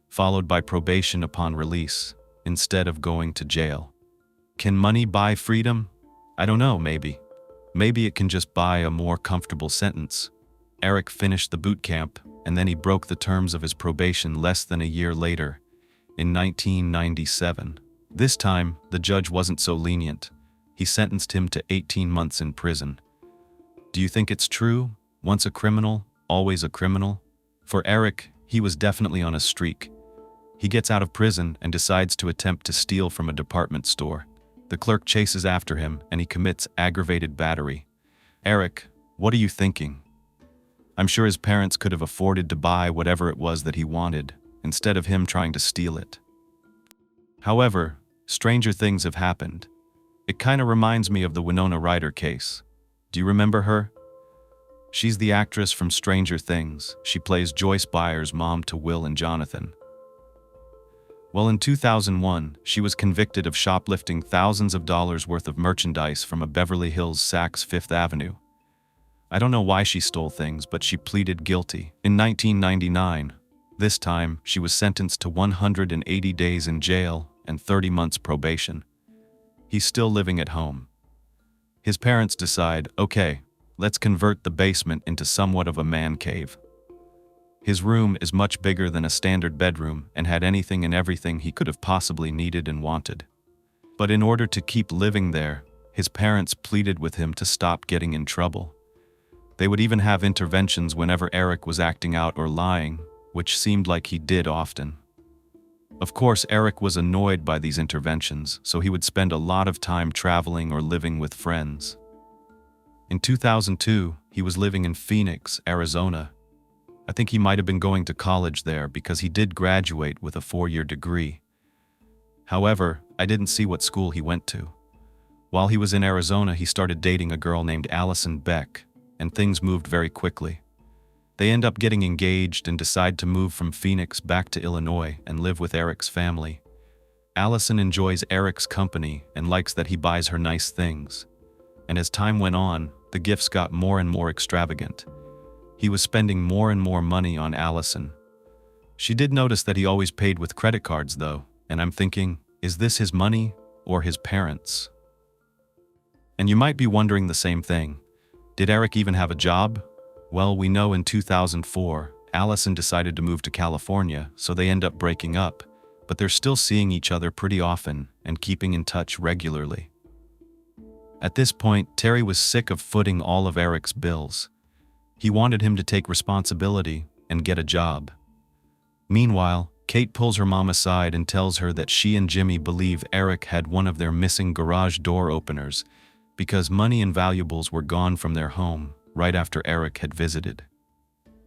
followed by probation upon release, instead of going to jail. Can money buy freedom? I don't know, maybe. Maybe it can just buy a more comfortable sentence. Eric finished the boot camp, and then he broke the terms of his probation less than a year later, in 1997. This time, the judge wasn't so lenient. He sentenced him to 18 months in prison. Do you think it's true? Once a criminal, always a criminal? For Eric, he was definitely on a streak. He gets out of prison and decides to attempt to steal from a department store. The clerk chases after him and he commits aggravated battery. Eric, what are you thinking? I'm sure his parents could have afforded to buy whatever it was that he wanted, instead of him trying to steal it. However, stranger things have happened. It kind of reminds me of the Winona Ryder case. Do you remember her? She's the actress from Stranger Things. She plays Joyce Byers' mom to Will and Jonathan. Well, in 2001, she was convicted of shoplifting thousands of dollars worth of merchandise from a Beverly Hills Saks Fifth Avenue. I don't know why she stole things, but she pleaded guilty. In 1999, this time, she was sentenced to 180 days in jail and 30 months probation. He's still living at home. His parents decide, okay, let's convert the basement into somewhat of a man cave. His room is much bigger than a standard bedroom and had anything and everything he could have possibly needed and wanted. But in order to keep living there, his parents pleaded with him to stop getting in trouble. They would even have interventions whenever Eric was acting out or lying, which seemed like he did often. Of course, Eric was annoyed by these interventions, so he would spend a lot of time traveling or living with friends. In 2002, he was living in Phoenix, Arizona. I think he might have been going to college there because he did graduate with a 4-year degree. However, I didn't see what school he went to. While he was in Arizona, he started dating a girl named Allison Beck, and things moved very quickly. They end up getting engaged and decide to move from Phoenix back to Illinois and live with Eric's family. Allison enjoys Eric's company and likes that he buys her nice things. And as time went on, the gifts got more and more extravagant. He was spending more and more money on Allison. She did notice that he always paid with credit cards though, and I'm thinking, is this his money or his parents'? And you might be wondering the same thing. Did Eric even have a job? Well, we know in 2004, Allison decided to move to California, so they end up breaking up, but they're still seeing each other pretty often and keeping in touch regularly. At this point, Terry was sick of footing all of Eric's bills. He wanted him to take responsibility and get a job. Meanwhile, Kate pulls her mom aside and tells her that she and Jimmy believe Eric had one of their missing garage door openers because money and valuables were gone from their home right after Eric had visited.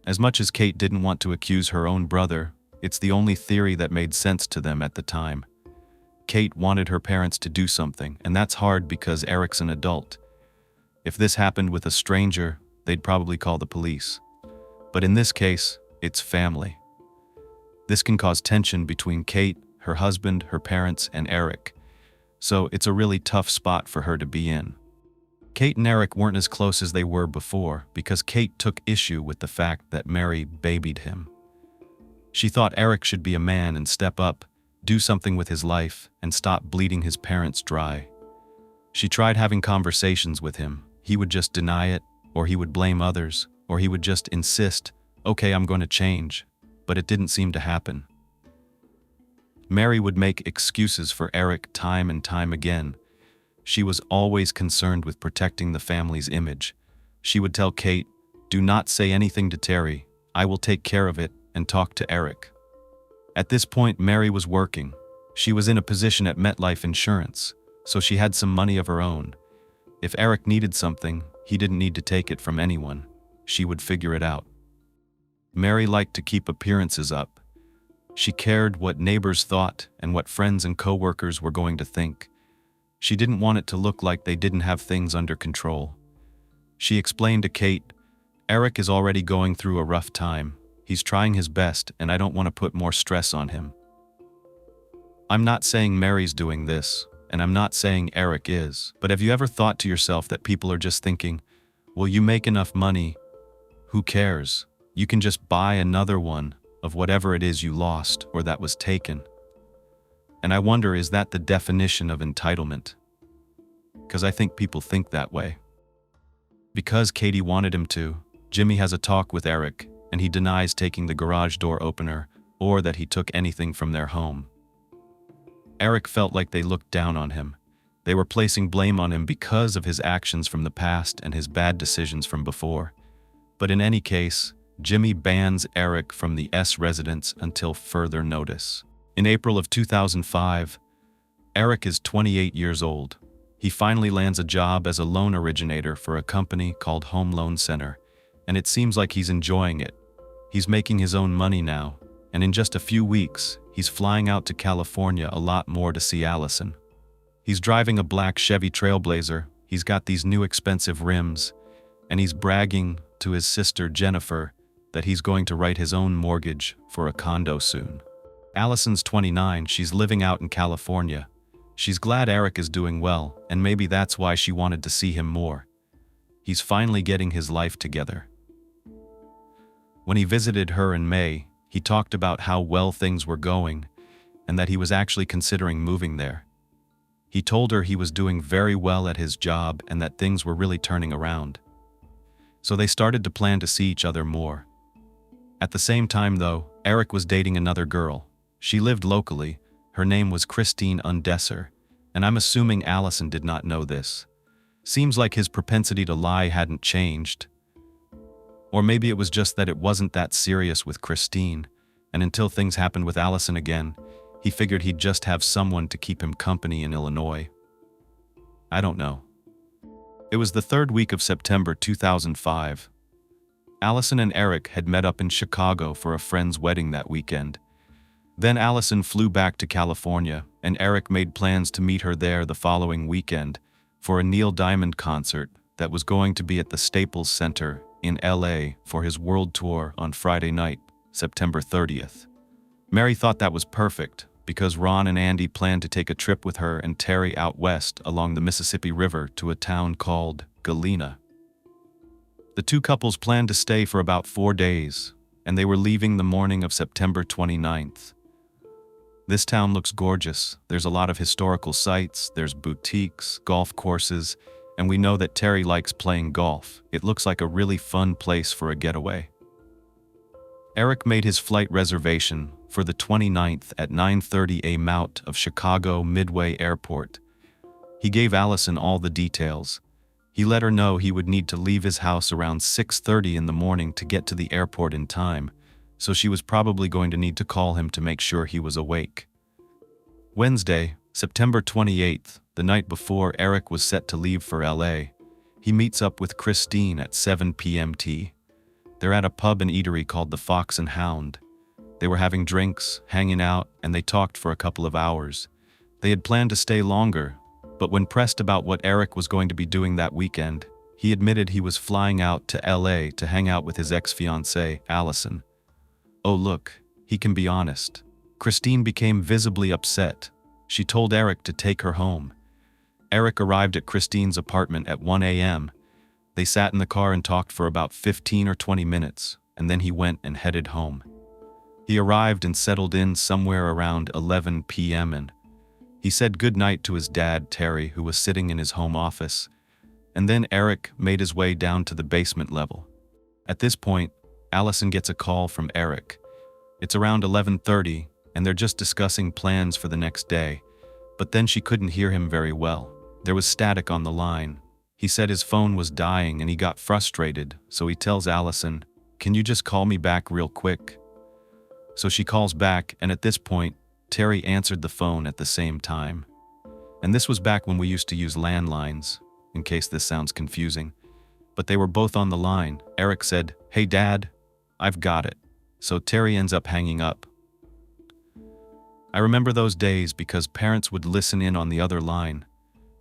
As much as Kate didn't want to accuse her own brother, it's the only theory that made sense to them at the time. Kate wanted her parents to do something, and that's hard because Eric's an adult. If this happened with a stranger, they'd probably call the police. But in this case, it's family. This can cause tension between Kate, her husband, her parents, and Eric. So it's a really tough spot for her to be in. Kate and Eric weren't as close as they were before because Kate took issue with the fact that Mary babied him. She thought Eric should be a man and step up, do something with his life, and stop bleeding his parents dry. She tried having conversations with him. He would just deny it, or he would blame others, or he would just insist, okay, I'm going to change, but it didn't seem to happen. Mary would make excuses for Eric time and time again. She was always concerned with protecting the family's image. She would tell Kate, do not say anything to Terry, I will take care of it, and talk to Eric. At this point, Mary was working. She was in a position at MetLife Insurance, so she had some money of her own. If Eric needed something, he didn't need to take it from anyone. She would figure it out. Mary liked to keep appearances up. She cared what neighbors thought and what friends and coworkers were going to think. She didn't want it to look like they didn't have things under control. She explained to Kate, Eric is already going through a rough time. He's trying his best, and I don't want to put more stress on him. I'm not saying Mary's doing this, and I'm not saying Eric is, but have you ever thought to yourself that people are just thinking, well, you make enough money, who cares? You can just buy another one of whatever it is you lost or that was taken. And I wonder, is that the definition of entitlement? Because I think people think that way. Because Katie wanted him to, Jimmy has a talk with Eric, and he denies taking the garage door opener or that he took anything from their home. Eric felt like they looked down on him. They were placing blame on him because of his actions from the past and his bad decisions from before. But in any case, Jimmy bans Eric from the S residence until further notice. In April of 2005, Eric is 28 years old. He finally lands a job as a loan originator for a company called Home Loan Center, and it seems like he's enjoying it. He's making his own money now, and in just a few weeks, he's flying out to California a lot more to see Allison. He's driving a black Chevy Trailblazer, he's got these new expensive rims, and he's bragging to his sister Jennifer that he's going to write his own mortgage for a condo soon. Allison's 29, she's living out in California. She's glad Eric is doing well, and maybe that's why she wanted to see him more. He's finally getting his life together. When he visited her in May, he talked about how well things were going, and that he was actually considering moving there. He told her he was doing very well at his job and that things were really turning around. So they started to plan to see each other more. At the same time though, Eric was dating another girl. She lived locally. Her name was Christine Undesser, and I'm assuming Allison did not know this. Seems like his propensity to lie hadn't changed. Or maybe it was just that it wasn't that serious with Christine, and until things happened with Allison again, he figured he'd just have someone to keep him company in Illinois. I don't know. It was the third week of September 2005. Allison and Eric had met up in Chicago for a friend's wedding that weekend. Then Allison flew back to California, and Eric made plans to meet her there the following weekend for a Neil Diamond concert that was going to be at the Staples Center in LA for his world tour on Friday night, September 30th. Mary thought that was perfect because Ron and Andy planned to take a trip with her and Terry out west along the Mississippi River to a town called Galena. The two couples planned to stay for about 4 days, and they were leaving the morning of September 29th. This town looks gorgeous. There's a lot of historical sites, there's boutiques, golf courses, and we know that Terry likes playing golf. It looks like a really fun place for a getaway. Eric made his flight reservation for the 29th at 9:30 a.m. out of Chicago Midway Airport. He gave Allison all the details. He let her know he would need to leave his house around 6:30 in the morning to get to the airport in time, so she was probably going to need to call him to make sure he was awake. Wednesday, September 28th, the night before Eric was set to leave for LA, he meets up with Christine at 7 p.m. They're at a pub and eatery called the Fox and Hound. They were having drinks, hanging out, and they talked for a couple of hours. They had planned to stay longer, but when pressed about what Eric was going to be doing that weekend, he admitted he was flying out to LA to hang out with his ex-fiancée, Allison. Oh look, he can be honest. Christine became visibly upset. She told Eric to take her home. Eric arrived at Christine's apartment at 1 a.m. They sat in the car and talked for about 15 or 20 minutes, and then he went and headed home. He arrived and settled in somewhere around 11 p.m. and he said goodnight to his dad, Terry, who was sitting in his home office, and then Eric made his way down to the basement level. At this point, Allison gets a call from Eric. It's around 11:30, and they're just discussing plans for the next day, but then she couldn't hear him very well. There was static on the line. He said his phone was dying and he got frustrated, so he tells Allison, "Can you just call me back real quick?" So she calls back, and at this point, Terry answered the phone at the same time. And this was back when we used to use landlines, in case this sounds confusing. But they were both on the line. Eric said, "Hey Dad, I've got it." So Terry ends up hanging up. I remember those days because parents would listen in on the other line.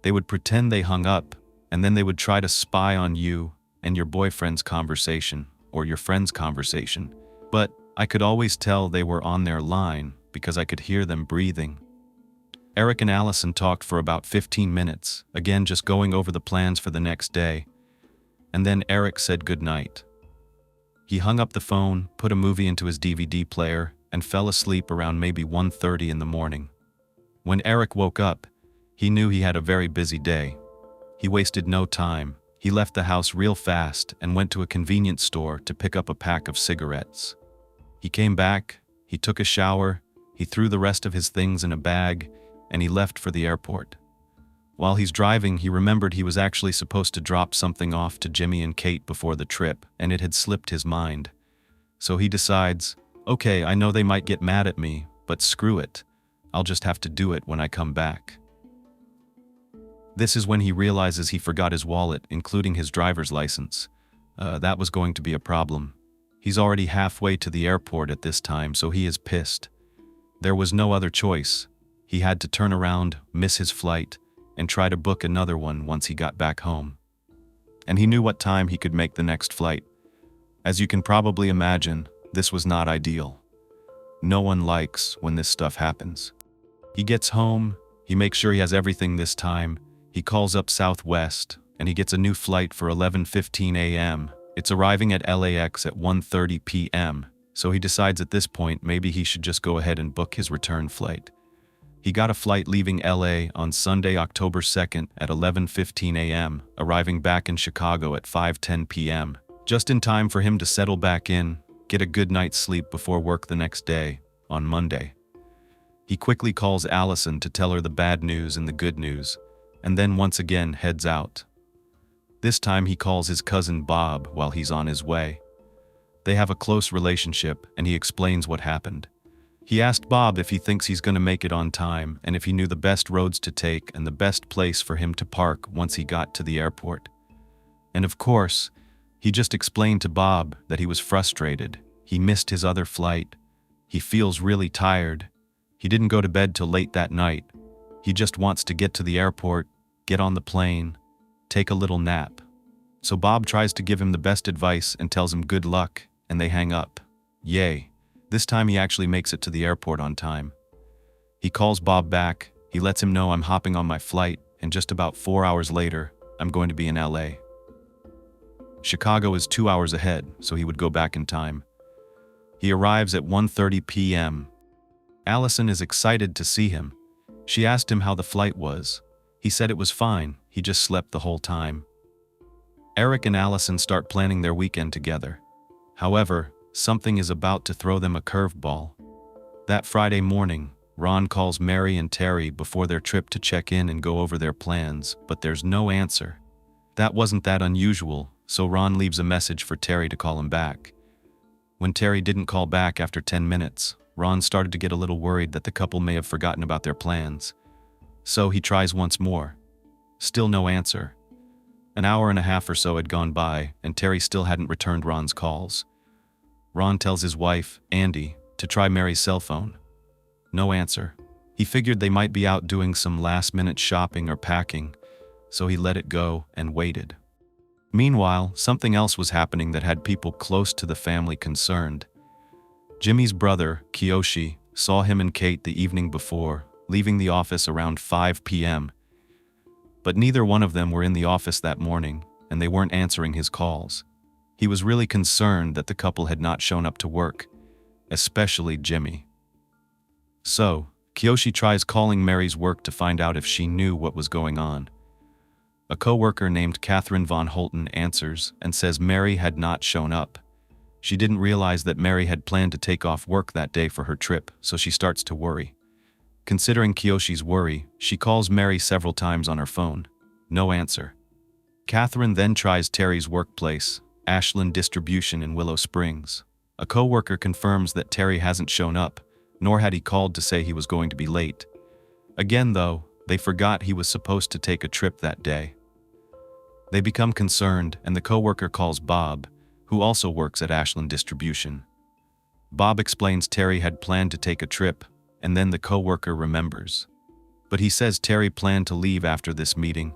They would pretend they hung up, and then they would try to spy on you and your boyfriend's conversation, or your friend's conversation. But I could always tell they were on their line because I could hear them breathing. Eric and Allison talked for about 15 minutes, again just going over the plans for the next day. And then Eric said goodnight. He hung up the phone, put a movie into his DVD player, and fell asleep around maybe 1:30 in the morning. When Eric woke up, he knew he had a very busy day. He wasted no time. He left the house real fast and went to a convenience store to pick up a pack of cigarettes. He came back, he took a shower, he threw the rest of his things in a bag, and he left for the airport. While he's driving, he remembered he was actually supposed to drop something off to Jimmy and Kate before the trip, and it had slipped his mind. So he decides, okay, I know they might get mad at me, but screw it. I'll just have to do it when I come back. This is when he realizes he forgot his wallet, including his driver's license. That was going to be a problem. He's already halfway to the airport at this time, so he is pissed. There was no other choice. He had to turn around, miss his flight, and try to book another one once he got back home. And he knew what time he could make the next flight. As you can probably imagine, this was not ideal. No one likes when this stuff happens. He gets home, he makes sure he has everything this time, he calls up Southwest, and he gets a new flight for 11:15 a.m. It's arriving at LAX at 1:30 p.m., so he decides at this point maybe he should just go ahead and book his return flight. He got a flight leaving LA on Sunday, October 2nd at 11:15 a.m., arriving back in Chicago at 5:10 p.m., just in time for him to settle back in, get a good night's sleep before work the next day, on Monday. He quickly calls Allison to tell her the bad news and the good news, and then once again heads out. This time he calls his cousin Bob while he's on his way. They have a close relationship, and he explains what happened. He asked Bob if he thinks he's going to make it on time and if he knew the best roads to take and the best place for him to park once he got to the airport. And of course, he just explained to Bob that he was frustrated. He missed his other flight. He feels really tired. He didn't go to bed till late that night. He just wants to get to the airport, get on the plane, take a little nap. So Bob tries to give him the best advice and tells him good luck, and they hang up. Yay. This time he actually makes it to the airport on time. He calls Bob back, he lets him know I'm hopping on my flight, and just about 4 hours later, I'm going to be in LA. Chicago is 2 hours ahead, so he would go back in time. He arrives at 1:30 p.m. Allison is excited to see him. She asked him how the flight was. He said it was fine, he just slept the whole time. Eric and Allison start planning their weekend together. However, something is about to throw them a curveball. That Friday morning, Ron calls Mary and Terry before their trip to check in and go over their plans, but there's no answer. That wasn't that unusual, so Ron leaves a message for Terry to call him back. When Terry didn't call back after 10 minutes, Ron started to get a little worried that the couple may have forgotten about their plans. So he tries once more. Still no answer. An hour and a half or so had gone by, and Terry still hadn't returned Ron's calls. Ron tells his wife, Andy, to try Mary's cell phone. No answer. He figured they might be out doing some last-minute shopping or packing, so he let it go and waited. Meanwhile, something else was happening that had people close to the family concerned. Jimmy's brother, Kiyoshi, saw him and Kate the evening before, leaving the office around 5 p.m. But neither one of them were in the office that morning, and they weren't answering his calls. He was really concerned that the couple had not shown up to work, especially Jimmy. So, Kiyoshi tries calling Mary's work to find out if she knew what was going on. A co-worker named Catherine Von Holten answers and says Mary had not shown up. She didn't realize that Mary had planned to take off work that day for her trip, so she starts to worry. Considering Kiyoshi's worry, she calls Mary several times on her phone. No answer. Catherine then tries Terry's workplace, Ashland Distribution in Willow Springs. A co-worker confirms that Terry hasn't shown up, nor had he called to say he was going to be late. Again, though, they forgot he was supposed to take a trip that day. They become concerned, and the co-worker calls Bob, who also works at Ashland Distribution. Bob explains Terry had planned to take a trip, and then the co-worker remembers. But he says Terry planned to leave after this meeting,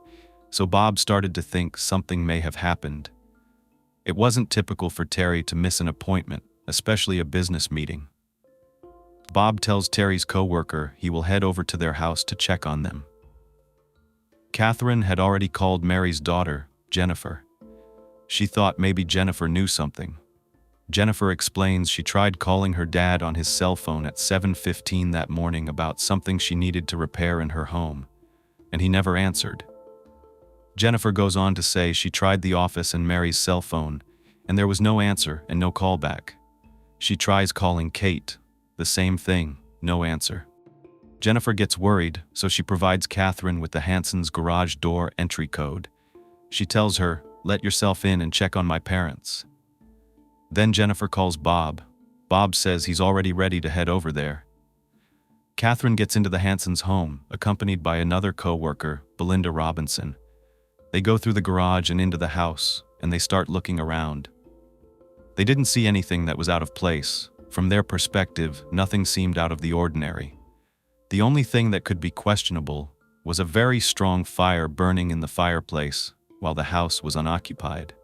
so Bob started to think something may have happened. It wasn't typical for Terry to miss an appointment, especially a business meeting. Bob tells Terry's co-worker he will head over to their house to check on them. Catherine had already called Mary's daughter, Jennifer. She thought maybe Jennifer knew something. Jennifer explains she tried calling her dad on his cell phone at 7:15 that morning about something she needed to repair in her home, and he never answered. Jennifer goes on to say she tried the office and Mary's cell phone, and there was no answer and no callback. She tries calling Kate. The same thing, no answer. Jennifer gets worried, so she provides Catherine with the Hansons' garage door entry code. She tells her, "Let yourself in and check on my parents." Then Jennifer calls Bob. Bob says he's already ready to head over there. Catherine gets into the Hansons' home, accompanied by another co-worker, Belinda Robinson. They go through the garage and into the house, and they start looking around. They didn't see anything that was out of place. From their perspective, nothing seemed out of the ordinary. The only thing that could be questionable was a very strong fire burning in the fireplace while the house was unoccupied.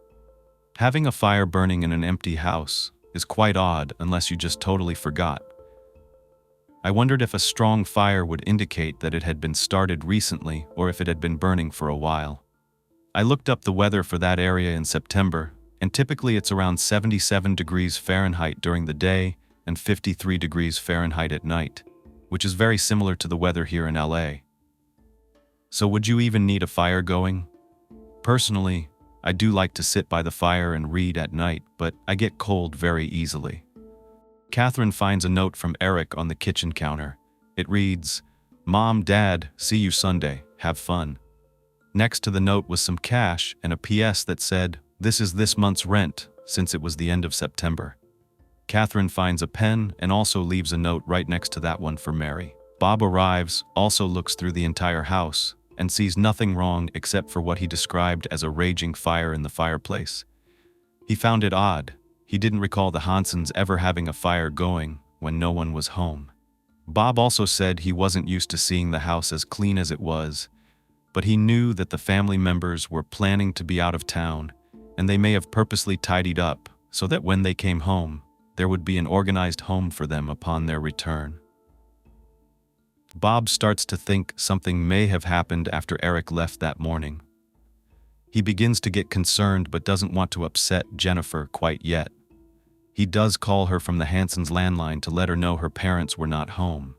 Having a fire burning in an empty house is quite odd unless you just totally forgot. I wondered if a strong fire would indicate that it had been started recently or if it had been burning for a while. I looked up the weather for that area in September, and typically it's around 77 degrees Fahrenheit during the day and 53 degrees Fahrenheit at night, which is very similar to the weather here in LA. So would you even need a fire going? Personally, I do like to sit by the fire and read at night, but I get cold very easily. Catherine finds a note from Eric on the kitchen counter. It reads, "Mom, Dad, see you Sunday, have fun." Next to the note was some cash and a PS that said, "This is this month's rent," since it was the end of September. Catherine finds a pen and also leaves a note right next to that one for Mary. Bob arrives, also looks through the entire house, and sees nothing wrong except for what he described as a raging fire in the fireplace. He found it odd. He didn't recall the Hansons ever having a fire going when no one was home. Bob also said he wasn't used to seeing the house as clean as it was, but he knew that the family members were planning to be out of town, and they may have purposely tidied up so that when they came home, there would be an organized home for them upon their return. Bob starts to think something may have happened after Eric left that morning. He begins to get concerned but doesn't want to upset Jennifer quite yet. He does call her from the Hansons' landline to let her know her parents were not home.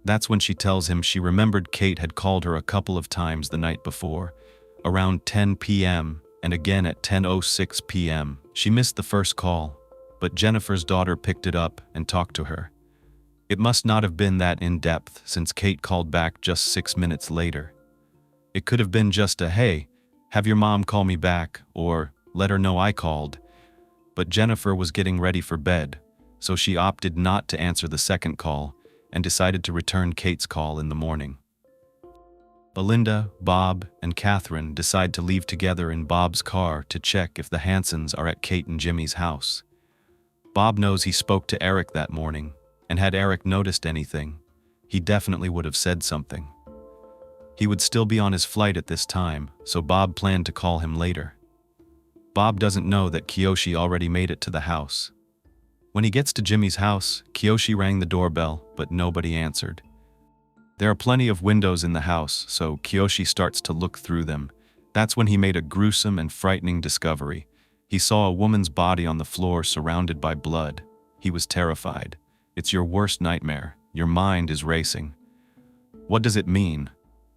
That's when she tells him she remembered Kate had called her a couple of times the night before, around 10 p.m. and again at 10:06 p.m. She missed the first call, but Jennifer's daughter picked it up and talked to her. It must not have been that in-depth since Kate called back just 6 minutes later. It could have been just a, "Hey, have your mom call me back," or "Let her know I called." But Jennifer was getting ready for bed, so she opted not to answer the second call and decided to return Kate's call in the morning. Belinda, Bob, and Catherine decide to leave together in Bob's car to check if the Hansons are at Kate and Jimmy's house. Bob knows he spoke to Eric that morning, and had Eric noticed anything, he definitely would have said something. He would still be on his flight at this time, so Bob planned to call him later. Bob doesn't know that Kiyoshi already made it to the house. When he gets to Jimmy's house, Kiyoshi rang the doorbell, but nobody answered. There are plenty of windows in the house, so Kiyoshi starts to look through them. That's when he made a gruesome and frightening discovery. He saw a woman's body on the floor surrounded by blood. He was terrified. It's your worst nightmare. Your mind is racing. What does it mean?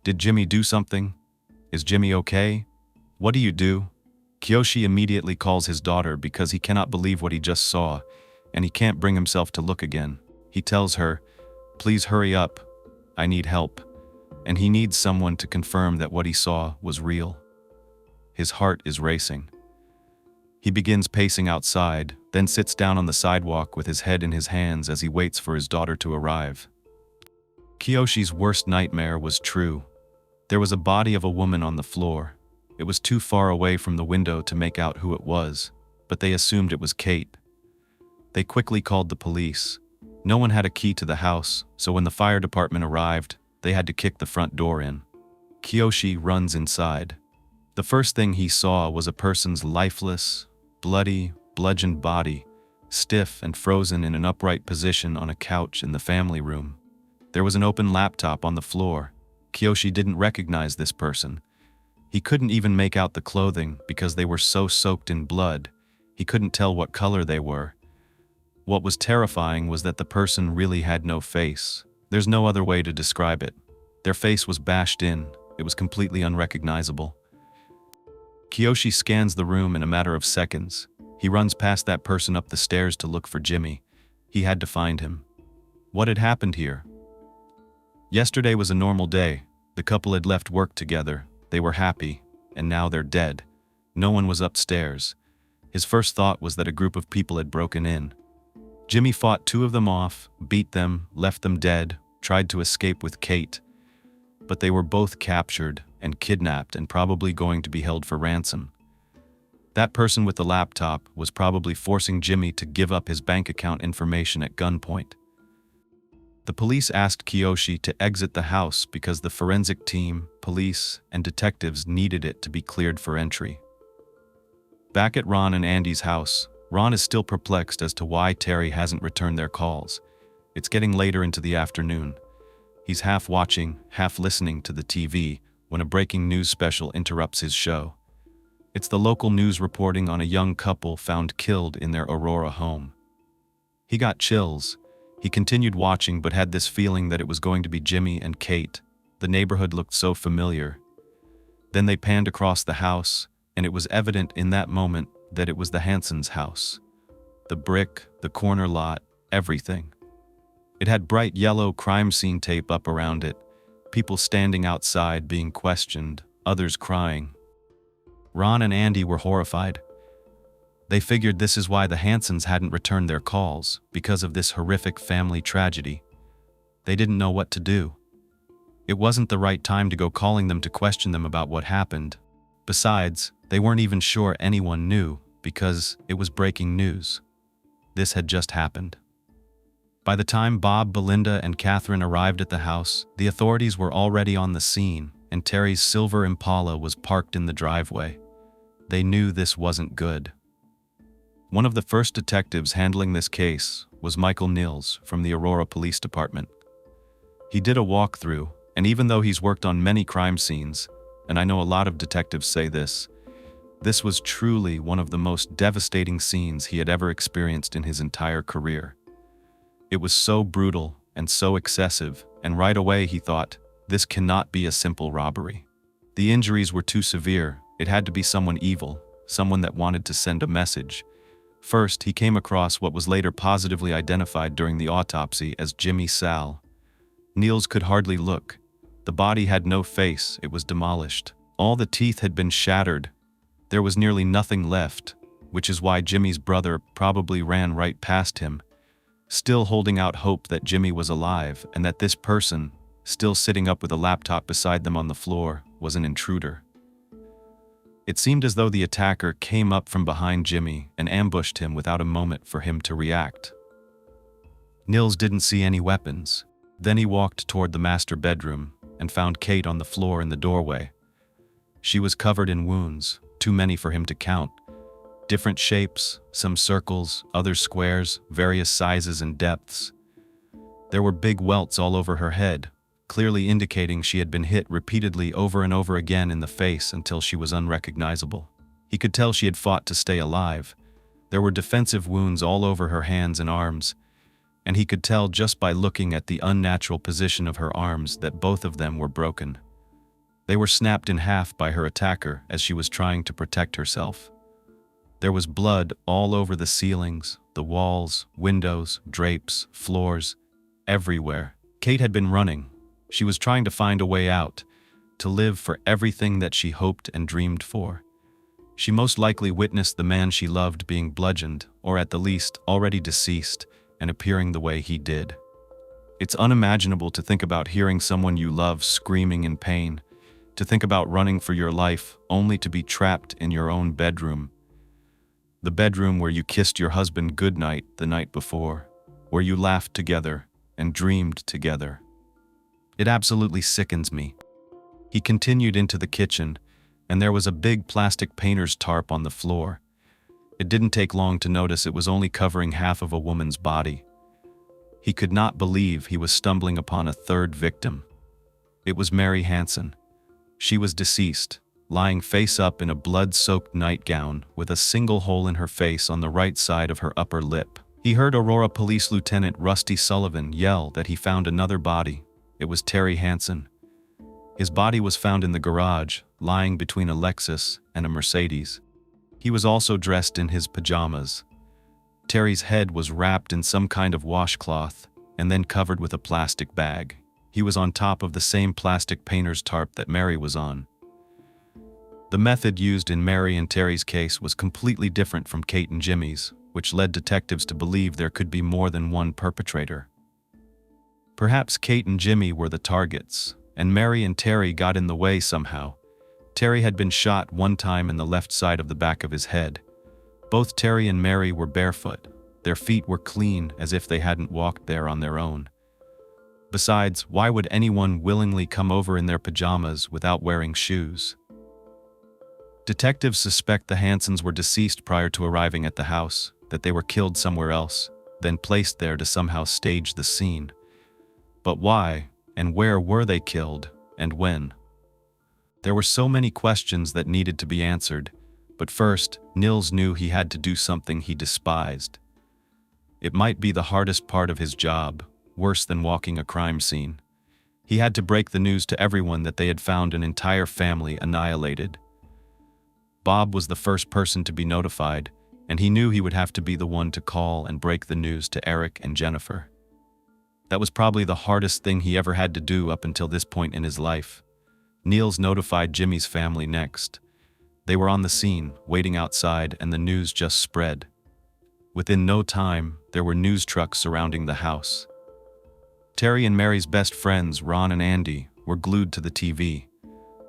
Did Jimmy do something? Is Jimmy okay? What do you do? Kiyoshi immediately calls his daughter because he cannot believe what he just saw, and he can't bring himself to look again. He tells her, "Please hurry up. I need help." And he needs someone to confirm that what he saw was real. His heart is racing. He begins pacing outside, then sits down on the sidewalk with his head in his hands as he waits for his daughter to arrive. Kiyoshi's worst nightmare was true. There was a body of a woman on the floor. It was too far away from the window to make out who it was, but they assumed it was Kate. They quickly called the police. No one had a key to the house, so when the fire department arrived, they had to kick the front door in. Kiyoshi runs inside. The first thing he saw was a person's lifeless, bloody, bludgeoned body, stiff and frozen in an upright position on a couch in the family room. There was an open laptop on the floor. Kiyoshi didn't recognize this person. He couldn't even make out the clothing because they were so soaked in blood. He couldn't tell what color they were. What was terrifying was that the person really had no face. There's no other way to describe it. Their face was bashed in. It was completely unrecognizable. Kiyoshi scans the room in a matter of seconds. He runs past that person up the stairs to look for Jimmy. He had to find him. What had happened here? Yesterday was a normal day. The couple had left work together. They were happy, and now they're dead. No one was upstairs. His first thought was that a group of people had broken in. Jimmy fought two of them off, beat them, left them dead, tried to escape with Kate. But they were both captured and kidnapped and probably going to be held for ransom. That person with the laptop was probably forcing Jimmy to give up his bank account information at gunpoint. The police asked Kiyoshi to exit the house because the forensic team, police, and detectives needed it to be cleared for entry. Back at Ron and Andy's house, Ron is still perplexed as to why Terry hasn't returned their calls. It's getting later into the afternoon. He's half watching, half listening to the TV when a breaking news special interrupts his show. It's the local news reporting on a young couple found killed in their Aurora home. He got chills. He continued watching but had this feeling that it was going to be Jimmy and Kate. The neighborhood looked so familiar. Then they panned across the house, and it was evident in that moment that it was the Hansons' house. The brick, the corner lot, everything. It had bright yellow crime scene tape up around it, people standing outside being questioned, others crying. Ron and Andy were horrified. They figured this is why the Hansons hadn't returned their calls, because of this horrific family tragedy. They didn't know what to do. It wasn't the right time to go calling them to question them about what happened. Besides, they weren't even sure anyone knew, because it was breaking news. This had just happened. By the time Bob, Belinda, and Catherine arrived at the house, the authorities were already on the scene, and Terry's silver Impala was parked in the driveway. They knew this wasn't good. One of the first detectives handling this case was Michael Nils from the Aurora Police Department. He did a walkthrough, and even though he's worked on many crime scenes, and I know a lot of detectives say this was truly one of the most devastating scenes he had ever experienced in his entire career. It was so brutal and so excessive, and right away he thought, this cannot be a simple robbery. The injuries were too severe. It had to be someone evil, someone that wanted to send a message. First, he came across what was later positively identified during the autopsy as Jimmy Sal. Nils could hardly look. The body had no face, it was demolished. All the teeth had been shattered. There was nearly nothing left, which is why Jimmy's brother probably ran right past him, still holding out hope that Jimmy was alive and that this person, still sitting up with a laptop beside them on the floor, was an intruder. It seemed as though the attacker came up from behind Jimmy and ambushed him without a moment for him to react. Nils didn't see any weapons. Then he walked toward the master bedroom and found Kate on the floor in the doorway. She was covered in wounds, too many for him to count. Different shapes, some circles, others squares, various sizes and depths. There were big welts all over her head, clearly indicating she had been hit repeatedly over and over again in the face until she was unrecognizable. He could tell she had fought to stay alive. There were defensive wounds all over her hands and arms, and he could tell just by looking at the unnatural position of her arms that both of them were broken. They were snapped in half by her attacker as she was trying to protect herself. There was blood all over the ceilings, the walls, windows, drapes, floors, everywhere. Kate had been running. She was trying to find a way out, to live for everything that she hoped and dreamed for. She most likely witnessed the man she loved being bludgeoned, or at the least, already deceased, and appearing the way he did. It's unimaginable to think about hearing someone you love screaming in pain, to think about running for your life only to be trapped in your own bedroom. The bedroom where you kissed your husband goodnight the night before, where you laughed together and dreamed together. It absolutely sickens me. He continued into the kitchen, and there was a big plastic painter's tarp on the floor. It didn't take long to notice it was only covering half of a woman's body. He could not believe he was stumbling upon a third victim. It was Mary Hansen. She was deceased, lying face up in a blood-soaked nightgown with a single hole in her face on the right side of her upper lip. He heard Aurora Police Lieutenant Rusty Sullivan yell that he found another body. It was Terry Hansen. His body was found in the garage, lying between a Lexus and a Mercedes. He was also dressed in his pajamas. Terry's head was wrapped in some kind of washcloth and then covered with a plastic bag. He was on top of the same plastic painter's tarp that Mary was on. The method used in Mary and Terry's case was completely different from Kate and Jimmy's, which led detectives to believe there could be more than one perpetrator. Perhaps Kate and Jimmy were the targets, and Mary and Terry got in the way somehow. Terry had been shot one time in the left side of the back of his head. Both Terry and Mary were barefoot. Their feet were clean as if they hadn't walked there on their own. Besides, why would anyone willingly come over in their pajamas without wearing shoes? Detectives suspect the Hansens were deceased prior to arriving at the house, that they were killed somewhere else, then placed there to somehow stage the scene. But why, and where were they killed, and when? There were so many questions that needed to be answered, but first, Nils knew he had to do something he despised. It might be the hardest part of his job, worse than walking a crime scene. He had to break the news to everyone that they had found an entire family annihilated. Bob was the first person to be notified, and he knew he would have to be the one to call and break the news to Eric and Jennifer. That was probably the hardest thing he ever had to do up until this point in his life. Nils notified Jimmy's family next. They were on the scene, waiting outside, and the news just spread. Within no time, there were news trucks surrounding the house. Terry and Mary's best friends, Ron and Andy, were glued to the TV.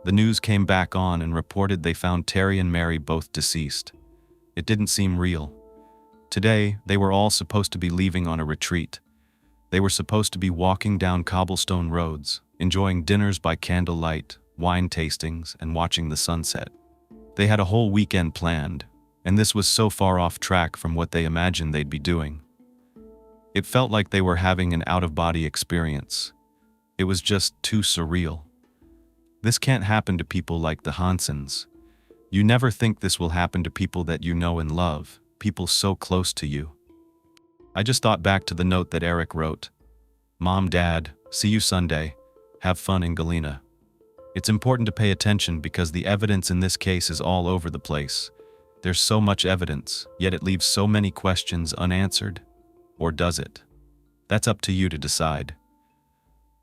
The news came back on and reported they found Terry and Mary both deceased. It didn't seem real. Today, they were all supposed to be leaving on a retreat. They were supposed to be walking down cobblestone roads, enjoying dinners by candlelight, wine tastings, and watching the sunset. They had a whole weekend planned, and this was so far off track from what they imagined they'd be doing. It felt like they were having an out-of-body experience. It was just too surreal. This can't happen to people like the Hansens. You never think this will happen to people that you know and love, people so close to you. I just thought back to the note that Eric wrote. Mom, Dad, see you Sunday. Have fun in Galena. It's important to pay attention because the evidence in this case is all over the place. There's so much evidence, yet it leaves so many questions unanswered. Or does it? That's up to you to decide.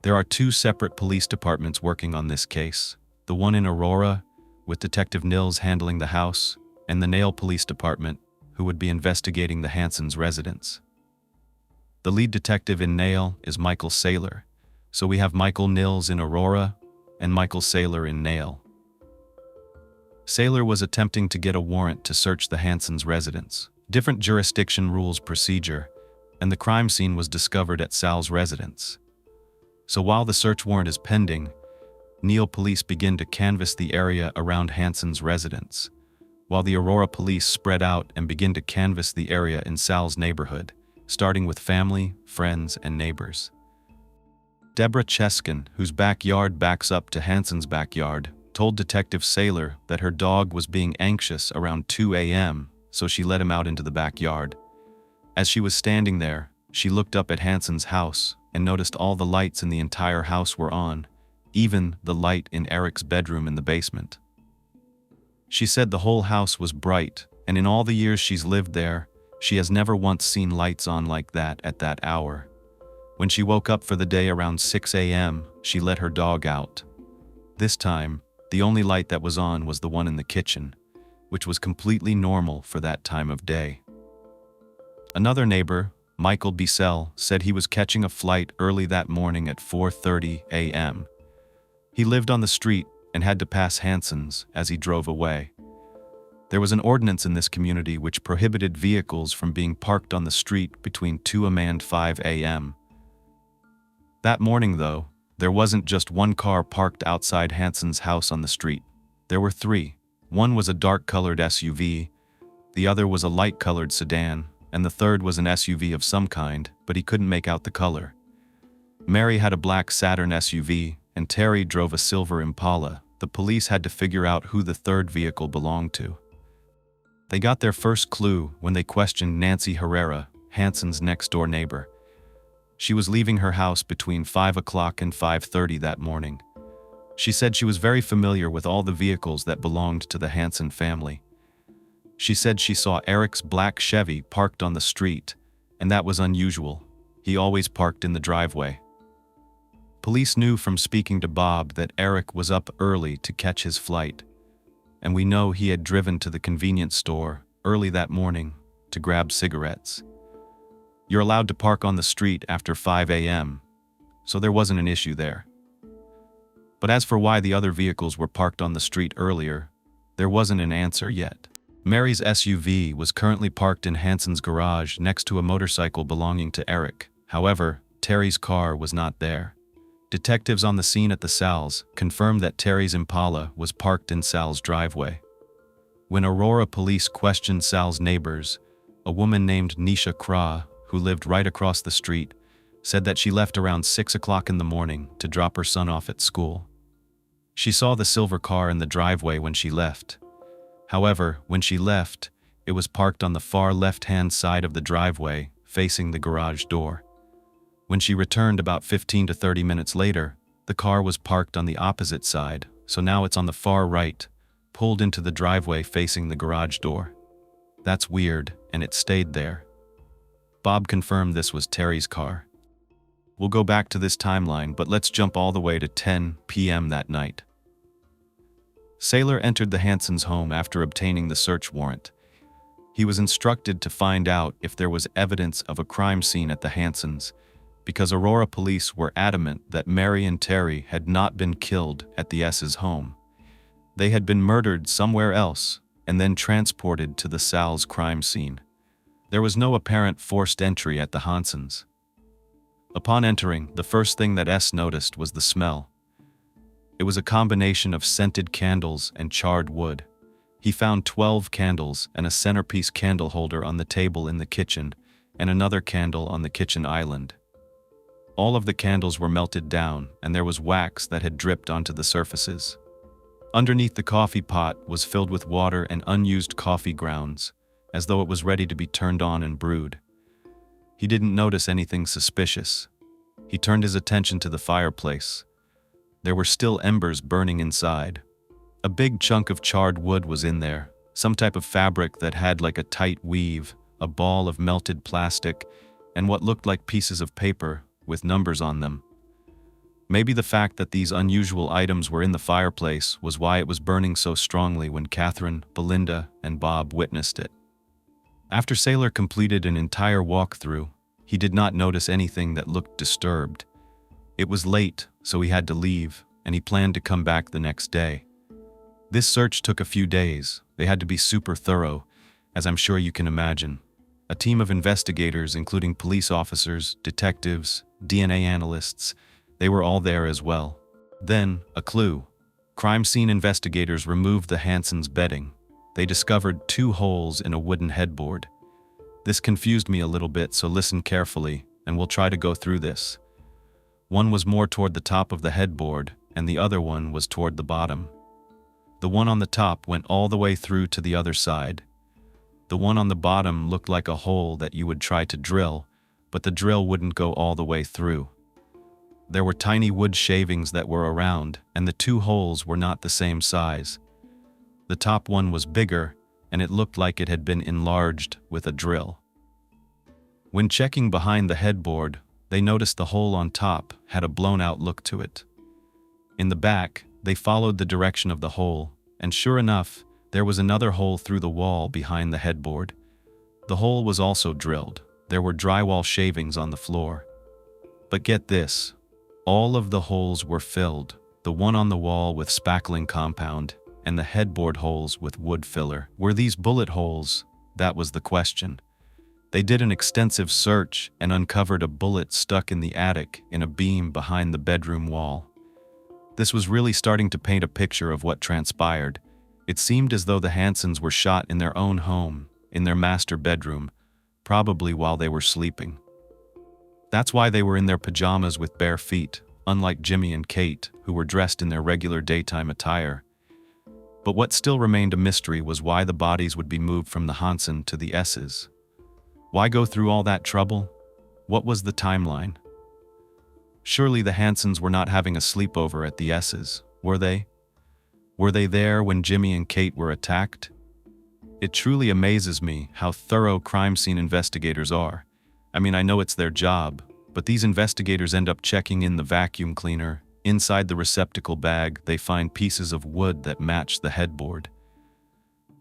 There are 2 separate police departments working on this case. The one in Aurora, with Detective Nils handling the house, and the Nail Police Department, who would be investigating the Hansens' residence. The lead detective in Nail is Michael Saylor, so we have Michael Nils in Aurora and Michael Saylor in Nail. Saylor was attempting to get a warrant to search the Hansens' residence. Different jurisdiction rules procedure, and the crime scene was discovered at Sal's residence. So while the search warrant is pending, Nail police begin to canvass the area around Hansens' residence, while the Aurora police spread out and begin to canvass the area in Sal's neighborhood, starting with family, friends, and neighbors. Deborah Cheskin, whose backyard backs up to Hansens' backyard, told Detective Saylor that her dog was being anxious around 2 a.m., so she let him out into the backyard. As she was standing there, she looked up at Hansens' house and noticed all the lights in the entire house were on, even the light in Eric's bedroom in the basement. She said the whole house was bright, and in all the years she's lived there, she has never once seen lights on like that at that hour. When she woke up for the day around 6 a.m., she let her dog out. This time, the only light that was on was the one in the kitchen, which was completely normal for that time of day. Another neighbor, Michael Bissell, said he was catching a flight early that morning at 4:30 a.m. He lived on the street and had to pass Hansens as he drove away. There was an ordinance in this community which prohibited vehicles from being parked on the street between 2 a.m. and 5 a.m. That morning, though, there wasn't just one car parked outside Hansens' house on the street. There were 3. One was a dark-colored SUV, the other was a light-colored sedan, and the third was an SUV of some kind, but he couldn't make out the color. Mary had a black Saturn SUV, and Terry drove a silver Impala. The police had to figure out who the third vehicle belonged to. They got their first clue when they questioned Nancy Herrera, Hansens' next-door neighbor. She was leaving her house between 5 o'clock and 5:30 that morning. She said she was very familiar with all the vehicles that belonged to the Hansen family. She said she saw Eric's black Chevy parked on the street, and that was unusual. He always parked in the driveway. Police knew from speaking to Bob that Eric was up early to catch his flight, and we know he had driven to the convenience store early that morning to grab cigarettes. You're allowed to park on the street after 5 a.m., so there wasn't an issue there. But as for why the other vehicles were parked on the street earlier, there wasn't an answer yet. Mary's SUV was currently parked in Hansen's garage next to a motorcycle belonging to Eric. However, Terry's car was not there. Detectives on the scene at the Sal's confirmed that Terry's Impala was parked in Sal's driveway. When Aurora police questioned Sal's neighbors, a woman named Nisha Kra, who lived right across the street, said that she left around 6 o'clock in the morning to drop her son off at school. She saw the silver car in the driveway when she left. However, when she left, it was parked on the far left-hand side of the driveway, facing the garage door. When she returned about 15 to 30 minutes later, the car was parked on the opposite side, so now it's on the far right, pulled into the driveway facing the garage door. That's weird, and it stayed there. Bob confirmed this was Terry's car. We'll go back to this timeline, but let's jump all the way to 10 p.m. that night. Saylor entered the Hansens' home after obtaining the search warrant. He was instructed to find out if there was evidence of a crime scene at the Hansens', because Aurora police were adamant that Mary and Terry had not been killed at the S's home. They had been murdered somewhere else and then transported to the Sal's crime scene. There was no apparent forced entry at the Hansens'. Upon entering, the first thing that S noticed was the smell. It was a combination of scented candles and charred wood. He found 12 candles and a centerpiece candle holder on the table in the kitchen, and another candle on the kitchen island. All of the candles were melted down, and there was wax that had dripped onto the surfaces. Underneath the coffee pot was filled with water and unused coffee grounds, as though it was ready to be turned on and brewed. He didn't notice anything suspicious. He turned his attention to the fireplace. There were still embers burning inside. A big chunk of charred wood was in there, some type of fabric that had like a tight weave, a ball of melted plastic, and what looked like pieces of paper with numbers on them. Maybe the fact that these unusual items were in the fireplace was why it was burning so strongly when Catherine, Belinda, and Bob witnessed it. After Sailor completed an entire walkthrough, he did not notice anything that looked disturbed. It was late, so he had to leave, and he planned to come back the next day. This search took a few days. They had to be super thorough, as I'm sure you can imagine. A team of investigators, including police officers, detectives, DNA analysts, they were all there as well. Then, a clue. Crime scene investigators removed the Hansons' bedding. They discovered 2 holes in a wooden headboard. This confused me a little bit, so listen carefully, and we'll try to go through this. One was more toward the top of the headboard, and the other one was toward the bottom. The one on the top went all the way through to the other side. The one on the bottom looked like a hole that you would try to drill, but the drill wouldn't go all the way through. There were tiny wood shavings that were around, and the 2 holes were not the same size. The top one was bigger, and it looked like it had been enlarged with a drill. When checking behind the headboard, they noticed the hole on top had a blown-out look to it. In the back, they followed the direction of the hole, and sure enough, there was another hole through the wall behind the headboard. The hole was also drilled. There were drywall shavings on the floor. But get this, all of the holes were filled, the one on the wall with spackling compound, and the headboard holes with wood filler. Were these bullet holes? That was the question. They did an extensive search and uncovered a bullet stuck in the attic in a beam behind the bedroom wall. This was really starting to paint a picture of what transpired. It seemed as though the Hansons were shot in their own home, in their master bedroom, probably while they were sleeping. That's why they were in their pajamas with bare feet, unlike Jimmy and Kate, who were dressed in their regular daytime attire. But what still remained a mystery was why the bodies would be moved from the Hanson to the S's. Why go through all that trouble? What was the timeline? Surely the Hansons were not having a sleepover at the S's, were they? Were they there when Jimmy and Kate were attacked? It truly amazes me how thorough crime scene investigators are. I mean, I know it's their job, but these investigators end up checking in the vacuum cleaner. Inside the receptacle bag, they find pieces of wood that match the headboard.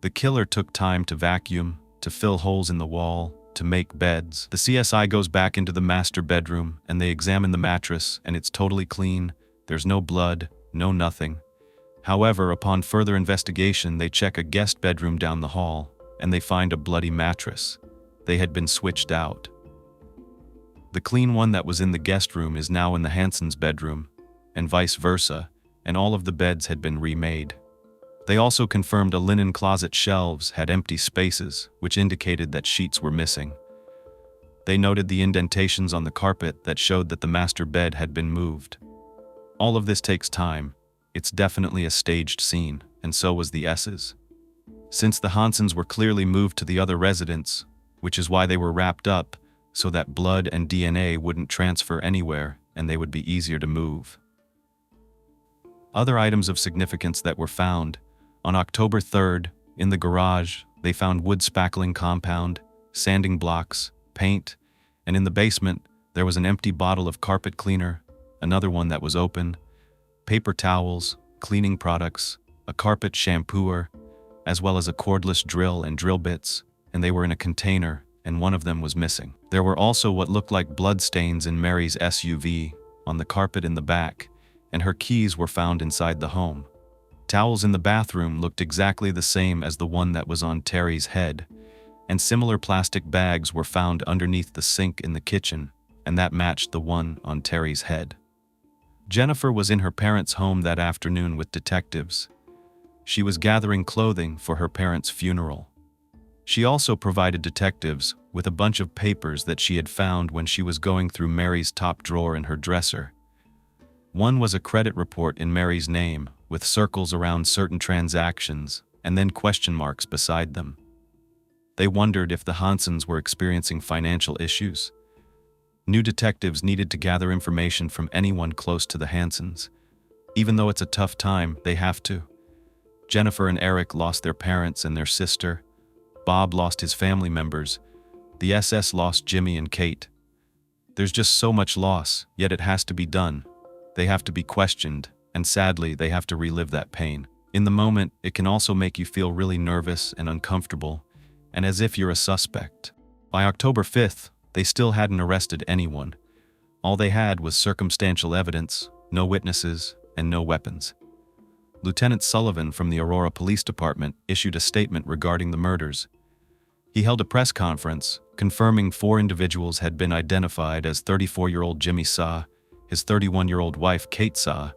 The killer took time to vacuum, to fill holes in the wall, to make beds. The CSI goes back into the master bedroom, and they examine the mattress, and it's totally clean. There's no blood, no nothing. However, upon further investigation, they check a guest bedroom down the hall, and they find a bloody mattress. They had been switched out. The clean one that was in the guest room is now in the Hansons' bedroom, and vice versa, and all of the beds had been remade. They also confirmed a linen closet shelves had empty spaces, which indicated that sheets were missing. They noted the indentations on the carpet that showed that the master bed had been moved. All of this takes time. It's definitely a staged scene, and so was the S's. Since the Hansons were clearly moved to the other residence, which is why they were wrapped up, so that blood and DNA wouldn't transfer anywhere and they would be easier to move. Other items of significance that were found. On October 3rd, in the garage, they found wood spackling compound, sanding blocks, paint, and in the basement, there was an empty bottle of carpet cleaner, another one that was open, paper towels, cleaning products, a carpet shampooer, as well as a cordless drill and drill bits, and they were in a container, and one of them was missing. There were also what looked like blood stains in Mary's SUV on the carpet in the back, and her keys were found inside the home. Towels in the bathroom looked exactly the same as the one that was on Terry's head, and similar plastic bags were found underneath the sink in the kitchen, and that matched the one on Terry's head. Jennifer was in her parents' home that afternoon with detectives. She was gathering clothing for her parents' funeral. She also provided detectives with a bunch of papers that she had found when she was going through Mary's top drawer in her dresser. One was a credit report in Mary's name, with circles around certain transactions, and then question marks beside them. They wondered if the Hansens were experiencing financial issues. New detectives needed to gather information from anyone close to the Hansens. Even though it's a tough time, they have to. Jennifer and Eric lost their parents and their sister. Bob lost his family members. The SS lost Jimmy and Kate. There's just so much loss, yet it has to be done. They have to be questioned, and sadly, they have to relive that pain. In the moment, it can also make you feel really nervous and uncomfortable, and as if you're a suspect. By October 5th, they still hadn't arrested anyone. All they had was circumstantial evidence, no witnesses, and no weapons. Lieutenant Sullivan from the Aurora Police Department issued a statement regarding the murders. He held a press conference, confirming 4 individuals had been identified as 34-year-old Jimmy Saw, his 31-year-old wife Kate Saw,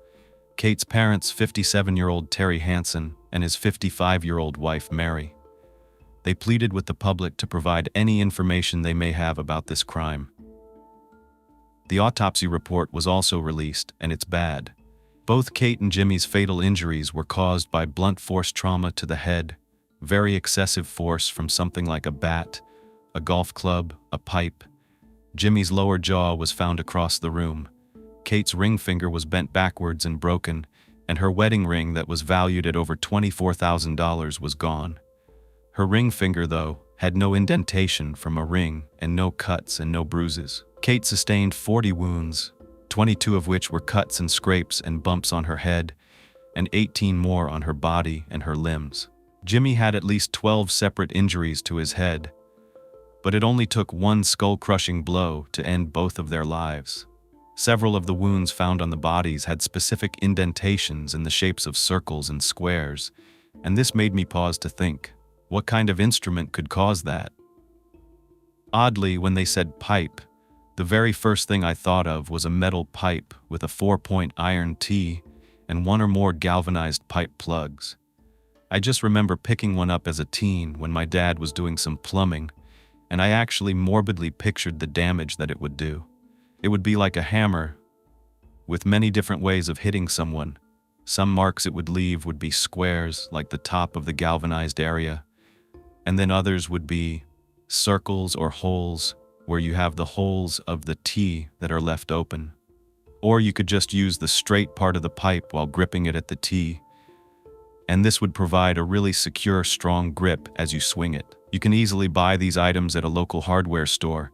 Kate's parents 57-year-old Terry Hansen, and his 55-year-old wife Mary. They pleaded with the public to provide any information they may have about this crime. The autopsy report was also released, and it's bad. Both Kate and Jimmy's fatal injuries were caused by blunt force trauma to the head, very excessive force from something like a bat, a golf club, a pipe. Jimmy's lower jaw was found across the room. Kate's ring finger was bent backwards and broken, and her wedding ring that was valued at over $24,000 was gone. Her ring finger, though, had no indentation from a ring and no cuts and no bruises. Kate sustained 40 wounds, 22 of which were cuts and scrapes and bumps on her head, and 18 more on her body and her limbs. Jimmy had at least 12 separate injuries to his head, but it only took one skull-crushing blow to end both of their lives. Several of the wounds found on the bodies had specific indentations in the shapes of circles and squares, and this made me pause to think, what kind of instrument could cause that? Oddly, when they said pipe, the very first thing I thought of was a metal pipe with a 4-point iron T and 1 or more galvanized pipe plugs. I just remember picking one up as a teen when my dad was doing some plumbing, and I actually morbidly pictured the damage that it would do. It would be like a hammer, with many different ways of hitting someone. Some marks it would leave would be squares, like the top of the galvanized area, and then others would be circles or holes, where you have the holes of the T that are left open. Or you could just use the straight part of the pipe while gripping it at the T, and this would provide a really secure, strong grip as you swing it. You can easily buy these items at a local hardware store,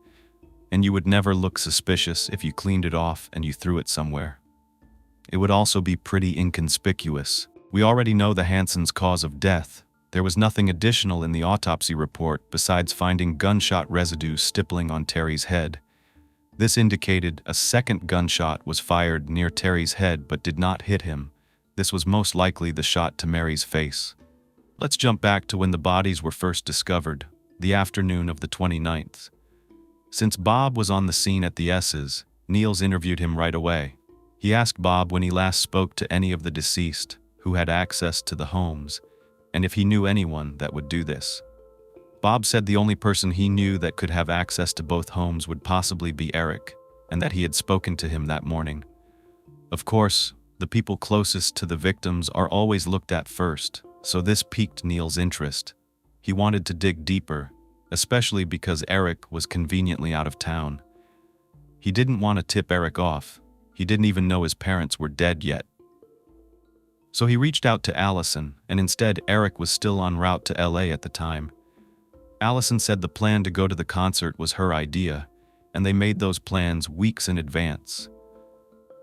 and you would never look suspicious if you cleaned it off and you threw it somewhere. It would also be pretty inconspicuous. We already know the Hansens' cause of death. There was nothing additional in the autopsy report besides finding gunshot residue stippling on Terry's head. This indicated a second gunshot was fired near Terry's head but did not hit him. This was most likely the shot to Mary's face. Let's jump back to when the bodies were first discovered, the afternoon of the 29th. Since Bob was on the scene at the S's, Niels interviewed him right away. He asked Bob when he last spoke to any of the deceased who had access to the homes, and if he knew anyone that would do this. Bob said the only person he knew that could have access to both homes would possibly be Eric, and that he had spoken to him that morning. Of course, the people closest to the victims are always looked at first, so this piqued Niels' interest. He wanted to dig deeper, especially because Eric was conveniently out of town. He didn't want to tip Eric off. He didn't even know his parents were dead yet. So he reached out to Allison, and instead Eric was still en route to LA at the time. Allison said the plan to go to the concert was her idea, and they made those plans weeks in advance.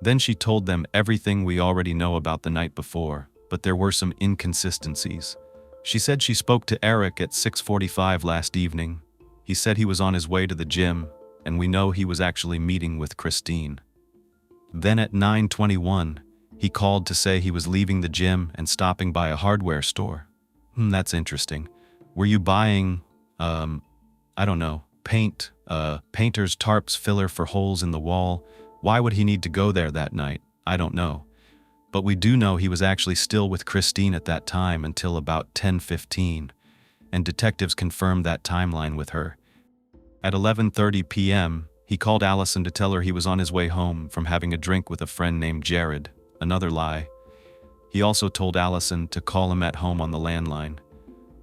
Then she told them everything we already know about the night before, but there were some inconsistencies. She said she spoke to Eric at 6:45 last evening. He said he was on his way to the gym, and we know he was actually meeting with Christine. Then at 9:21, he called to say he was leaving the gym and stopping by a hardware store. That's interesting. Were you buying, I don't know, paint, painter's tarps filler for holes in the wall? Why would he need to go there that night? I don't know. But we do know he was actually still with Christine at that time until about 10:15, and detectives confirmed that timeline with her. At 11:30 p.m., he called Allison to tell her he was on his way home from having a drink with a friend named Jared, another lie. He also told Allison to call him at home on the landline.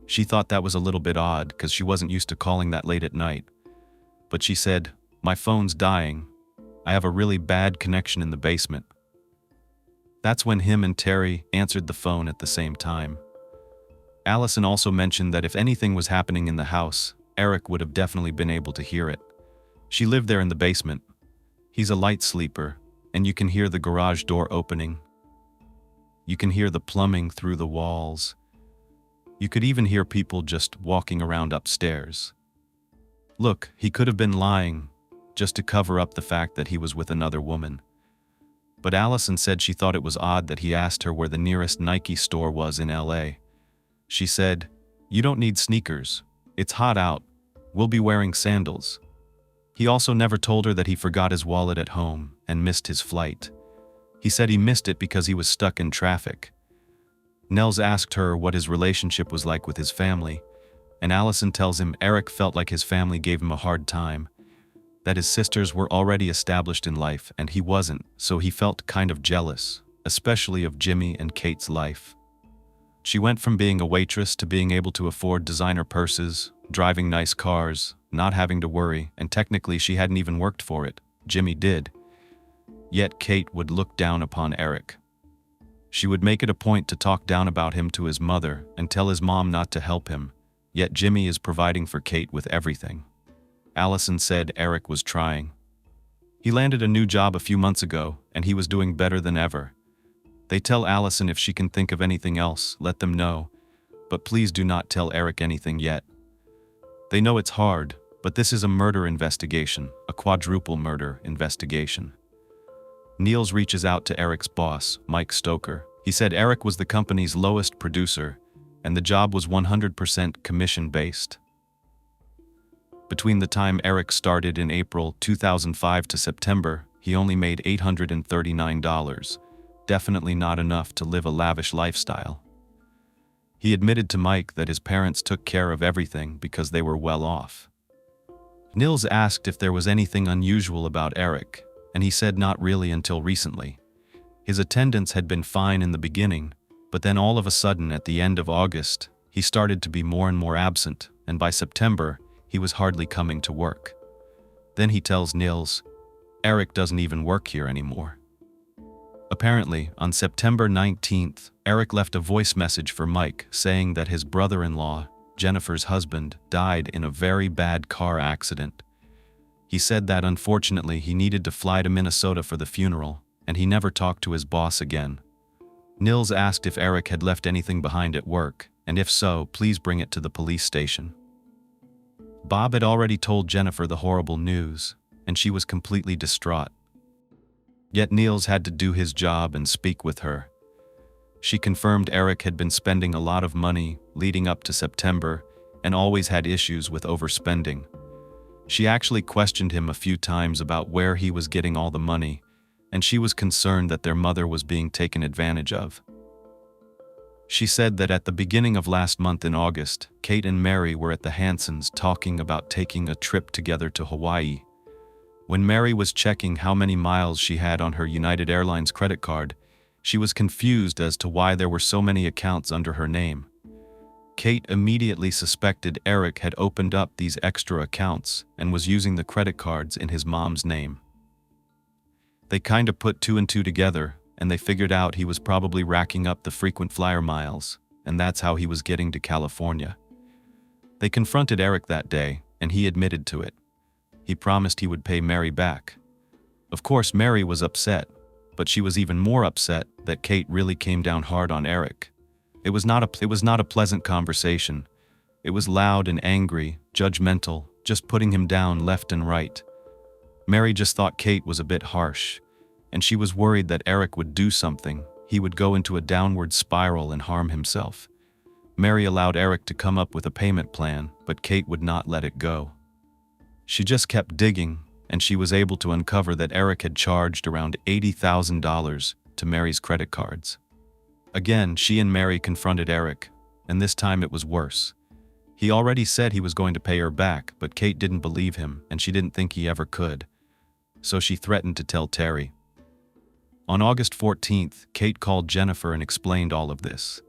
She thought that was a little bit odd because she wasn't used to calling that late at night. But she said, "My phone's dying. I have a really bad connection in the basement." That's when him and Terry answered the phone at the same time. Allison also mentioned that if anything was happening in the house, Eric would have definitely been able to hear it. She lived there in the basement. He's a light sleeper, and you can hear the garage door opening. You can hear the plumbing through the walls. You could even hear people just walking around upstairs. Look, he could have been lying, just to cover up the fact that he was with another woman. But Allison said she thought it was odd that he asked her where the nearest Nike store was in LA. She said, "You don't need sneakers. It's hot out. We'll be wearing sandals." He also never told her that he forgot his wallet at home and missed his flight. He said he missed it because he was stuck in traffic. Nels asked her what his relationship was like with his family, and Allison tells him Eric felt like his family gave him a hard time, that his sisters were already established in life and he wasn't, so he felt kind of jealous, especially of Jimmy and Kate's life. She went from being a waitress to being able to afford designer purses, driving nice cars, not having to worry, and technically she hadn't even worked for it. Jimmy did. Yet Kate would look down upon Eric. She would make it a point to talk down about him to his mother and tell his mom not to help him, yet Jimmy is providing for Kate with everything. Allison said Eric was trying. He landed a new job a few months ago, and he was doing better than ever. They tell Allison if she can think of anything else, let them know, but please do not tell Eric anything yet. They know it's hard, but this is a murder investigation, a quadruple murder investigation. Niels reaches out to Eric's boss, Mike Stoker. He said Eric was the company's lowest producer, and the job was 100% commission-based. Between the time Eric started in April 2005 to September, he only made $839, definitely not enough to live a lavish lifestyle. He admitted to Mike that his parents took care of everything because they were well off. Niels asked if there was anything unusual about Eric, and he said not really until recently. His attendance had been fine in the beginning, but then all of a sudden at the end of August, he started to be more and more absent, and by September, he was hardly coming to work. Then he tells Niels, Eric doesn't even work here anymore. Apparently, on September 19th, Eric left a voice message for Mike saying that his brother-in-law, Jennifer's husband, died in a very bad car accident. He said that unfortunately he needed to fly to Minnesota for the funeral, and he never talked to his boss again. Niels asked if Eric had left anything behind at work, and if so, please bring it to the police station. Bob had already told Jennifer the horrible news, and she was completely distraught. Yet Niels had to do his job and speak with her. She confirmed Eric had been spending a lot of money leading up to September and always had issues with overspending. She actually questioned him a few times about where he was getting all the money, and she was concerned that their mother was being taken advantage of. She said that at the beginning of last month in August, Kate and Mary were at the Hansons talking about taking a trip together to Hawaii. When Mary was checking how many miles she had on her United Airlines credit card, she was confused as to why there were so many accounts under her name. Kate immediately suspected Eric had opened up these extra accounts and was using the credit cards in his mom's name. They kinda put two and two together, and they figured out he was probably racking up the frequent flyer miles, and that's how he was getting to California. They confronted Eric that day, and he admitted to it. He promised he would pay Mary back. Of course, Mary was upset, but she was even more upset that Kate really came down hard on Eric. It was not a pleasant conversation. It was loud and angry, judgmental, just putting him down left and right. Mary just thought Kate was a bit harsh, and she was worried that Eric would do something. He would go into a downward spiral and harm himself. Mary allowed Eric to come up with a payment plan, but Kate would not let it go. She just kept digging, and she was able to uncover that Eric had charged around $80,000 to Mary's credit cards. Again, she and Mary confronted Eric, and this time it was worse. He already said he was going to pay her back, but Kate didn't believe him, and she didn't think he ever could. So she threatened to tell Terry. On August 14th, Kate called Jennifer and explained all of this.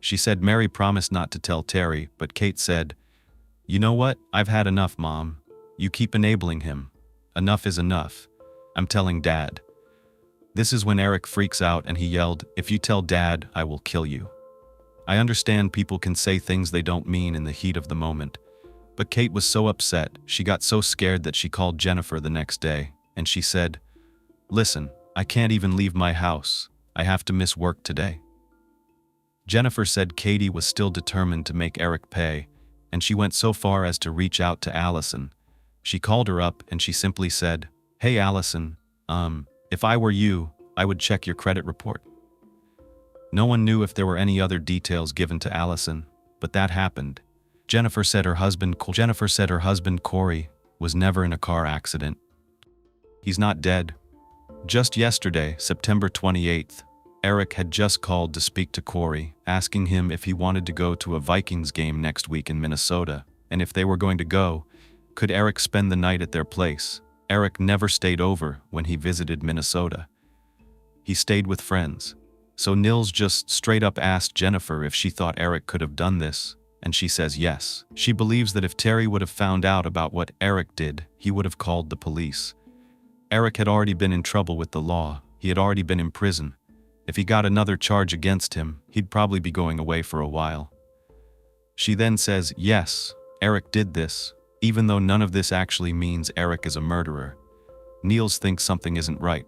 She said Mary promised not to tell Terry, but Kate said, "You know what? I've had enough, Mom. You keep enabling him. Enough is enough. I'm telling Dad." This is when Eric freaks out and he yelled, "If you tell Dad, I will kill you." I understand people can say things they don't mean in the heat of the moment, but Kate was so upset, she got so scared that she called Jennifer the next day, and she said, "Listen, I can't even leave my house. I have to miss work today." Jennifer said Katie was still determined to make Eric pay, and she went so far as to reach out to Allison. She called her up and she simply said, "Hey Allison, if I were you, I would check your credit report." No one knew if there were any other details given to Allison, but that happened. Jennifer said her husband Corey was never in a car accident. He's not dead. Just yesterday, September 28th, Eric had just called to speak to Corey, asking him if he wanted to go to a Vikings game next week in Minnesota, and if they were going to go, could Eric spend the night at their place. Eric never stayed over when he visited Minnesota. He stayed with friends. So Nils just straight up asked Jennifer if she thought Eric could have done this, and she says yes. She believes that if Terry would have found out about what Eric did, he would have called the police. Eric had already been in trouble with the law. He had already been in prison. If he got another charge against him, he'd probably be going away for a while. She then says, yes, Eric did this, even though none of this actually means Eric is a murderer. Nils thinks something isn't right.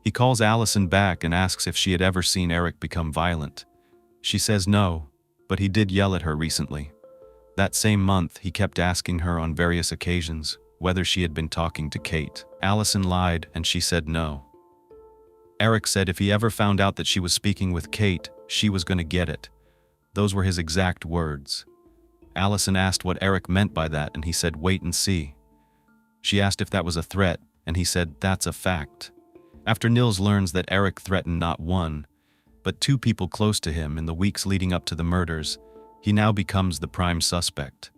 He calls Allison back and asks if she had ever seen Eric become violent. She says no, but he did yell at her recently. That same month, he kept asking her on various occasions whether she had been talking to Kate. Allison lied and she said no. Eric said if he ever found out that she was speaking with Kate, she was going to get it. Those were his exact words. Allison asked what Eric meant by that and he said wait and see. She asked if that was a threat and he said that's a fact. After Nils learns that Eric threatened not one, but two people close to him in the weeks leading up to the murders, he now becomes the prime suspect.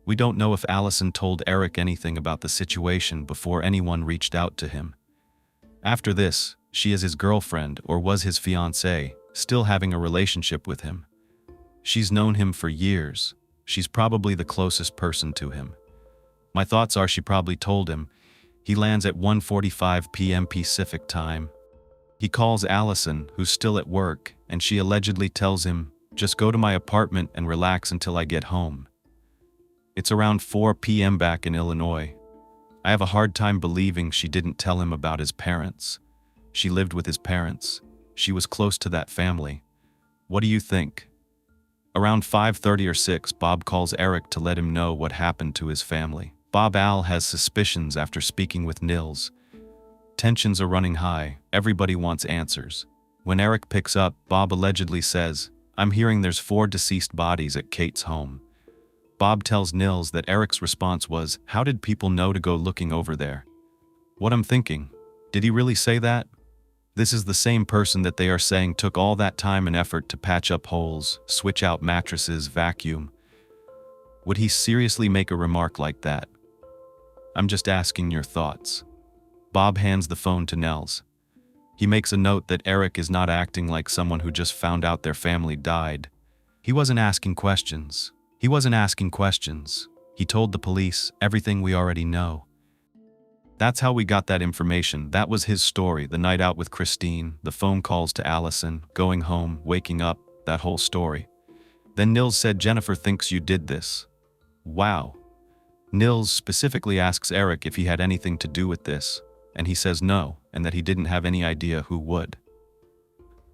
We don't know if Allison told Eric anything about the situation before anyone reached out to him. After this, she is his girlfriend or was his fiancée, still having a relationship with him. She's known him for years. She's probably the closest person to him. My thoughts are she probably told him. He lands at 1:45 p.m. Pacific time. He calls Allison, who's still at work, and she allegedly tells him, just go to my apartment and relax until I get home. It's around 4 p.m. back in Illinois. I have a hard time believing she didn't tell him about his parents. She lived with his parents. She was close to that family. What do you think? Around 5:30 or 6, Bob calls Eric to let him know what happened to his family. Bob Al has suspicions after speaking with Nils. Tensions are running high. Everybody wants answers. When Eric picks up, Bob allegedly says, I'm hearing there's 4 deceased bodies at Kate's home. Bob tells Nils that Eric's response was, how did people know to go looking over there? What I'm thinking, did he really say that? This is the same person that they are saying took all that time and effort to patch up holes, switch out mattresses, vacuum. Would he seriously make a remark like that? I'm just asking your thoughts. Bob hands the phone to Nels. He makes a note that Eric is not acting like someone who just found out their family died. He wasn't asking questions. He told the police everything we already know. That's how we got that information. That was his story, the night out with Christine, the phone calls to Allison, going home, waking up, that whole story. Then Nils said Jennifer thinks you did this. Wow. Nils specifically asks Eric if he had anything to do with this, and he says no, and that he didn't have any idea who would.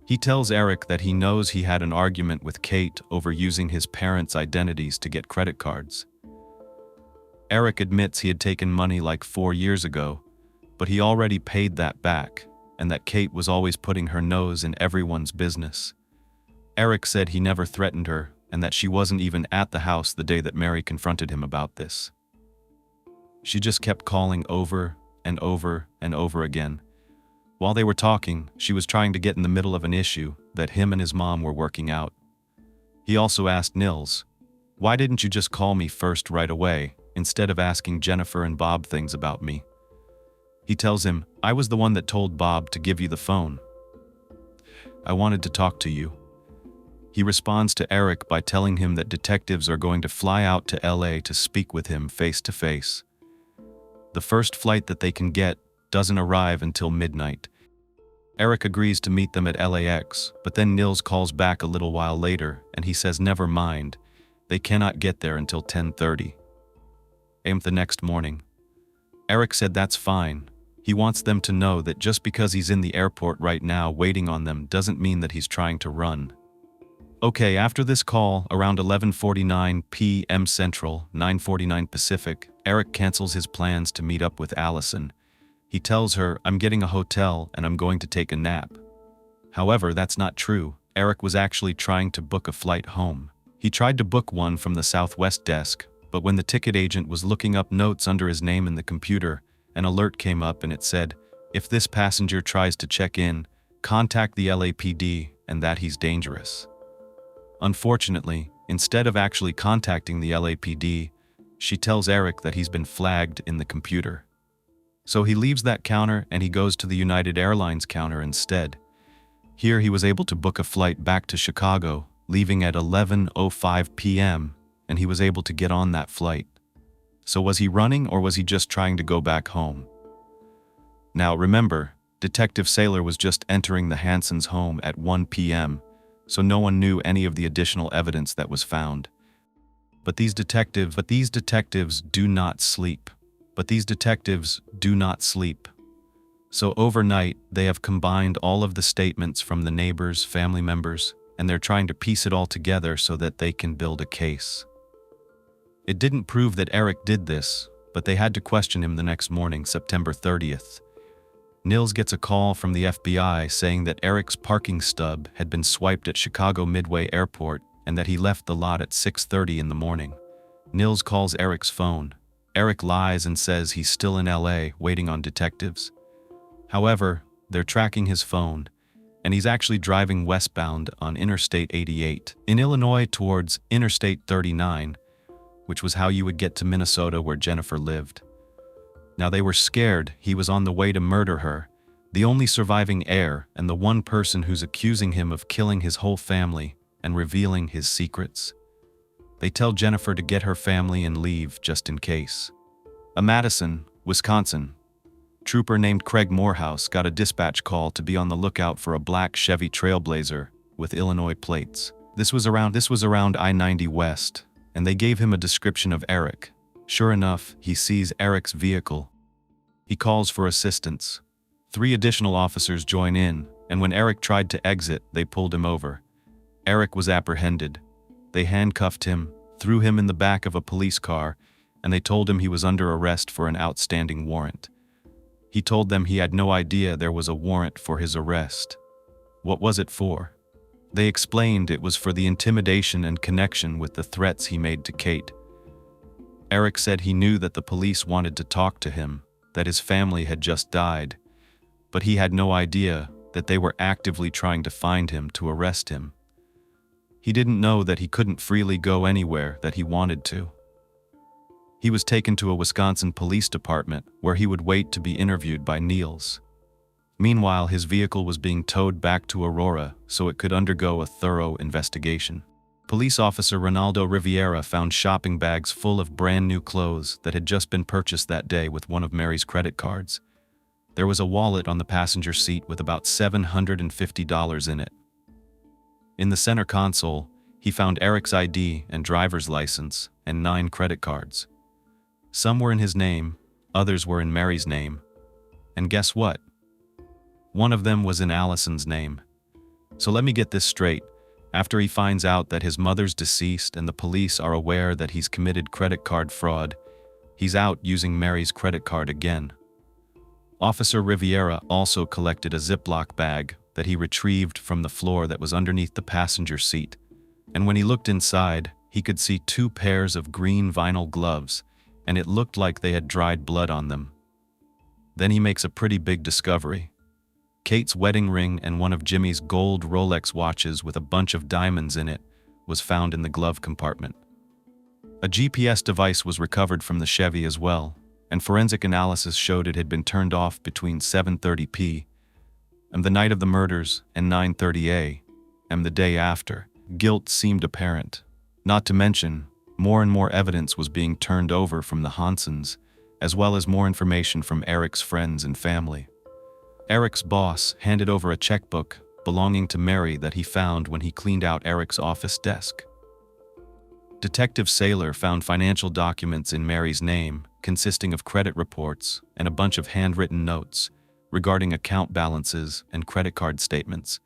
He tells Eric that he knows he had an argument with Kate over using his parents' identities to get credit cards. Eric admits he had taken money like 4 years ago, but he already paid that back, and that Kate was always putting her nose in everyone's business. Eric said he never threatened her, and that she wasn't even at the house the day that Mary confronted him about this. She just kept calling over and over and over again. While they were talking, she was trying to get in the middle of an issue that him and his mom were working out. He also asked Nils, "Why didn't you just call me first right away, instead of asking Jennifer and Bob things about me?" He tells him, "I was the one that told Bob to give you the phone. I wanted to talk to you." He responds to Eric by telling him that detectives are going to fly out to LA to speak with him face to face. The first flight that they can get doesn't arrive until midnight. Eric agrees to meet them at LAX, but then Nils calls back a little while later and he says never mind, they cannot get there until 10:30 a.m. the next morning. Eric said that's fine. He wants them to know that just because he's in the airport right now waiting on them doesn't mean that he's trying to run. Okay, after this call, around 11:49 p.m. Central, 9:49 Pacific, Eric cancels his plans to meet up with Allison. He tells her, "I'm getting a hotel and I'm going to take a nap." However, that's not true. Eric was actually trying to book a flight home. He tried to book one from the Southwest desk, but when the ticket agent was looking up notes under his name in the computer, an alert came up and it said, "If this passenger tries to check in, contact the LAPD and that he's dangerous." Unfortunately, instead of actually contacting the LAPD, she tells Eric that he's been flagged in the computer. So he leaves that counter and he goes to the United Airlines counter instead. Here he was able to book a flight back to Chicago, leaving at 11:05 p.m., and he was able to get on that flight. So was he running or was he just trying to go back home? Now remember, Detective Saylor was just entering the Hansons' home at 1 p.m., so no one knew any of the additional evidence that was found. But these detectives do not sleep. So overnight, they have combined all of the statements from the neighbors, family members, and they're trying to piece it all together so that they can build a case. It didn't prove that Eric did this, but they had to question him the next morning, September 30th. Nils gets a call from the FBI saying that Eric's parking stub had been swiped at Chicago Midway Airport and that he left the lot at 6:30 in the morning. Nils calls Eric's phone. Eric lies and says he's still in LA waiting on detectives. However, they're tracking his phone, and he's actually driving westbound on Interstate 88 in Illinois towards Interstate 39, which was how you would get to Minnesota where Jennifer lived. Now they were scared he was on the way to murder her, the only surviving heir and the one person who's accusing him of killing his whole family and revealing his secrets. They tell Jennifer to get her family and leave just in case. A Madison, Wisconsin trooper named Craig Morehouse got a dispatch call to be on the lookout for a black Chevy Trailblazer with Illinois plates. This was around I-90 West, and they gave him a description of Eric. Sure enough, he sees Eric's vehicle. He calls for assistance. 3 additional officers join in, and when Eric tried to exit, they pulled him over. Eric was apprehended. They handcuffed him, threw him in the back of a police car, and they told him he was under arrest for an outstanding warrant. He told them he had no idea there was a warrant for his arrest. What was it for? They explained it was for the intimidation and connection with the threats he made to Kate. Eric said he knew that the police wanted to talk to him, that his family had just died, but he had no idea that they were actively trying to find him to arrest him. He didn't know that he couldn't freely go anywhere that he wanted to. He was taken to a Wisconsin police department where he would wait to be interviewed by Nils. Meanwhile, his vehicle was being towed back to Aurora so it could undergo a thorough investigation. Police officer Ronaldo Riviera found shopping bags full of brand new clothes that had just been purchased that day with one of Mary's credit cards. There was a wallet on the passenger seat with about $750 in it. In the center console, he found Eric's ID and driver's license and 9 credit cards. Some were in his name, others were in Mary's name. And guess what? One of them was in Allison's name. So let me get this straight. After he finds out that his mother's deceased and the police are aware that he's committed credit card fraud, he's out using Mary's credit card again. Officer Riviera also collected a Ziploc bag that he retrieved from the floor that was underneath the passenger seat. And when he looked inside, he could see 2 pairs of green vinyl gloves, and it looked like they had dried blood on them. Then he makes a pretty big discovery. Kate's wedding ring and one of Jimmy's gold Rolex watches with a bunch of diamonds in it was found in the glove compartment. A GPS device was recovered from the Chevy as well, and forensic analysis showed it had been turned off between 7:30 p.m. the night of the murders and 9:30 a.m. the day after. Guilt seemed apparent. Not to mention, more and more evidence was being turned over from the Hansens, as well as more information from Eric's friends and family. Eric's boss handed over a checkbook belonging to Mary that he found when he cleaned out Eric's office desk. Detective Saylor found financial documents in Mary's name consisting of credit reports and a bunch of handwritten notes regarding account balances and credit card statements,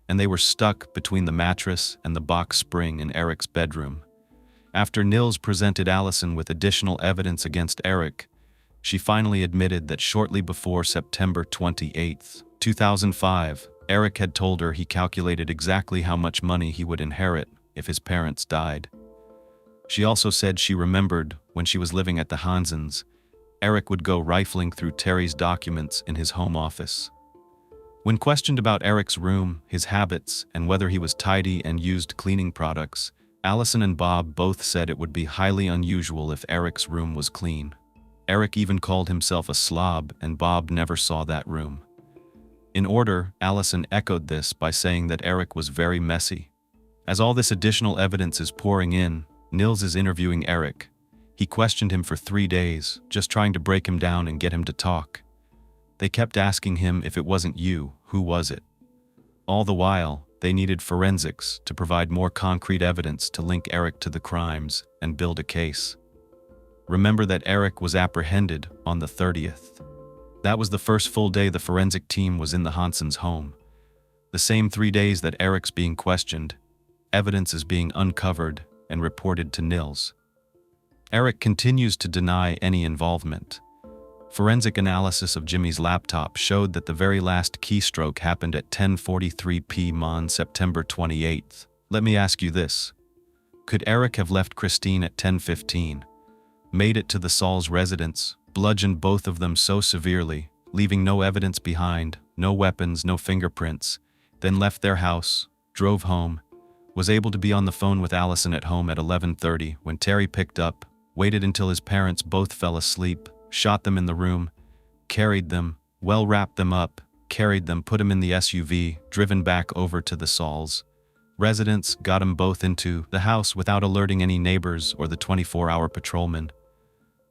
and they were stuck between the mattress and the box spring in Eric's bedroom. After Nils presented Allison with additional evidence against Eric, she finally admitted that shortly before September 28, 2005, Eric had told her he calculated exactly how much money he would inherit if his parents died. She also said she remembered when she was living at the Hansens, Eric would go rifling through Terry's documents in his home office. When questioned about Eric's room, his habits, and whether he was tidy and used cleaning products, Allison and Bob both said it would be highly unusual if Eric's room was clean. Eric even called himself a slob, and Bob never saw that room. In order, Allison echoed this by saying that Eric was very messy. As all this additional evidence is pouring in, Nils is interviewing Eric. He questioned him for 3 days, just trying to break him down and get him to talk. They kept asking him, if it wasn't you, who was it? All the while, they needed forensics to provide more concrete evidence to link Eric to the crimes and build a case. Remember that Eric was apprehended on the 30th. That was the first full day the forensic team was in the Hansens' home. The same 3 days that Eric's being questioned, evidence is being uncovered and reported to Nils. Eric continues to deny any involvement. Forensic analysis of Jimmy's laptop showed that the very last keystroke happened at 10:43 p.m. on September 28th. Let me ask you this. Could Eric have left Christine at 10:15, made it to the Saul's residence, bludgeoned both of them so severely, leaving no evidence behind, no weapons, no fingerprints, then left their house, drove home, was able to be on the phone with Allison at home at 11:30 when Terry picked up, waited until his parents both fell asleep, shot them in the room, carried them, wrapped them up, carried them, put them in the SUV, driven back over to the Saul's residence, got them both into the house without alerting any neighbors or the 24-hour patrolman,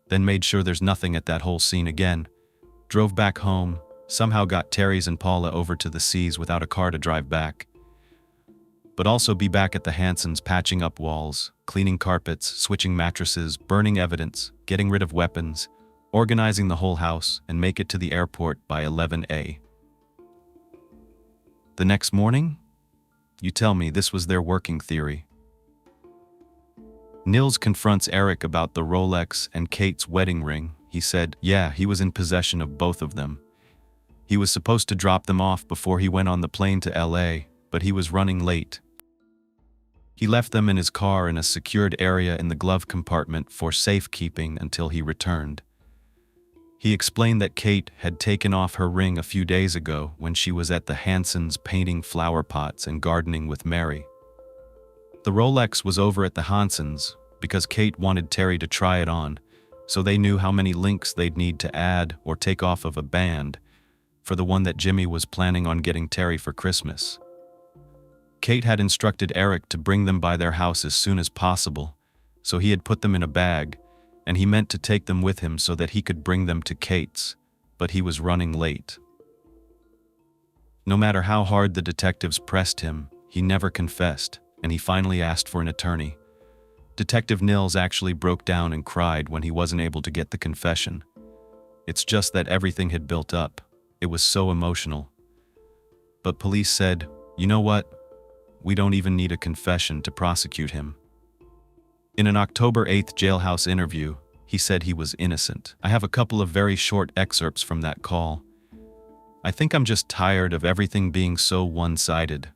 then made sure there's nothing at that whole scene again, drove back home, somehow got Terry's and Paula over to the C's without a car to drive back, but also be back at the Hansens patching up walls, cleaning carpets, switching mattresses, burning evidence, getting rid of weapons, organizing the whole house, and make it to the airport by 11 a.m. The next morning? You tell me this was their working theory. Nils confronts Eric about the Rolex and Kate's wedding ring. He said, yeah, he was in possession of both of them. He was supposed to drop them off before he went on the plane to LA, but he was running late. He left them in his car in a secured area in the glove compartment for safekeeping until he returned. He explained that Kate had taken off her ring a few days ago when she was at the Hansens painting flower pots and gardening with Mary. The Rolex was over at the Hansens because Kate wanted Terry to try it on, so they knew how many links they'd need to add or take off of a band for the one that Jimmy was planning on getting Terry for Christmas. Kate had instructed Eric to bring them by their house as soon as possible, so he had put them in a bag, and he meant to take them with him so that he could bring them to Kate's, but he was running late. No matter how hard the detectives pressed him, he never confessed, and he finally asked for an attorney. Detective Nils actually broke down and cried when he wasn't able to get the confession. It's just that everything had built up. It was so emotional. But police said, you know what? We don't even need a confession to prosecute him. In an October 8th jailhouse interview, he said he was innocent. I have a couple of very short excerpts from that call. I think I'm just tired of everything being so one-sided.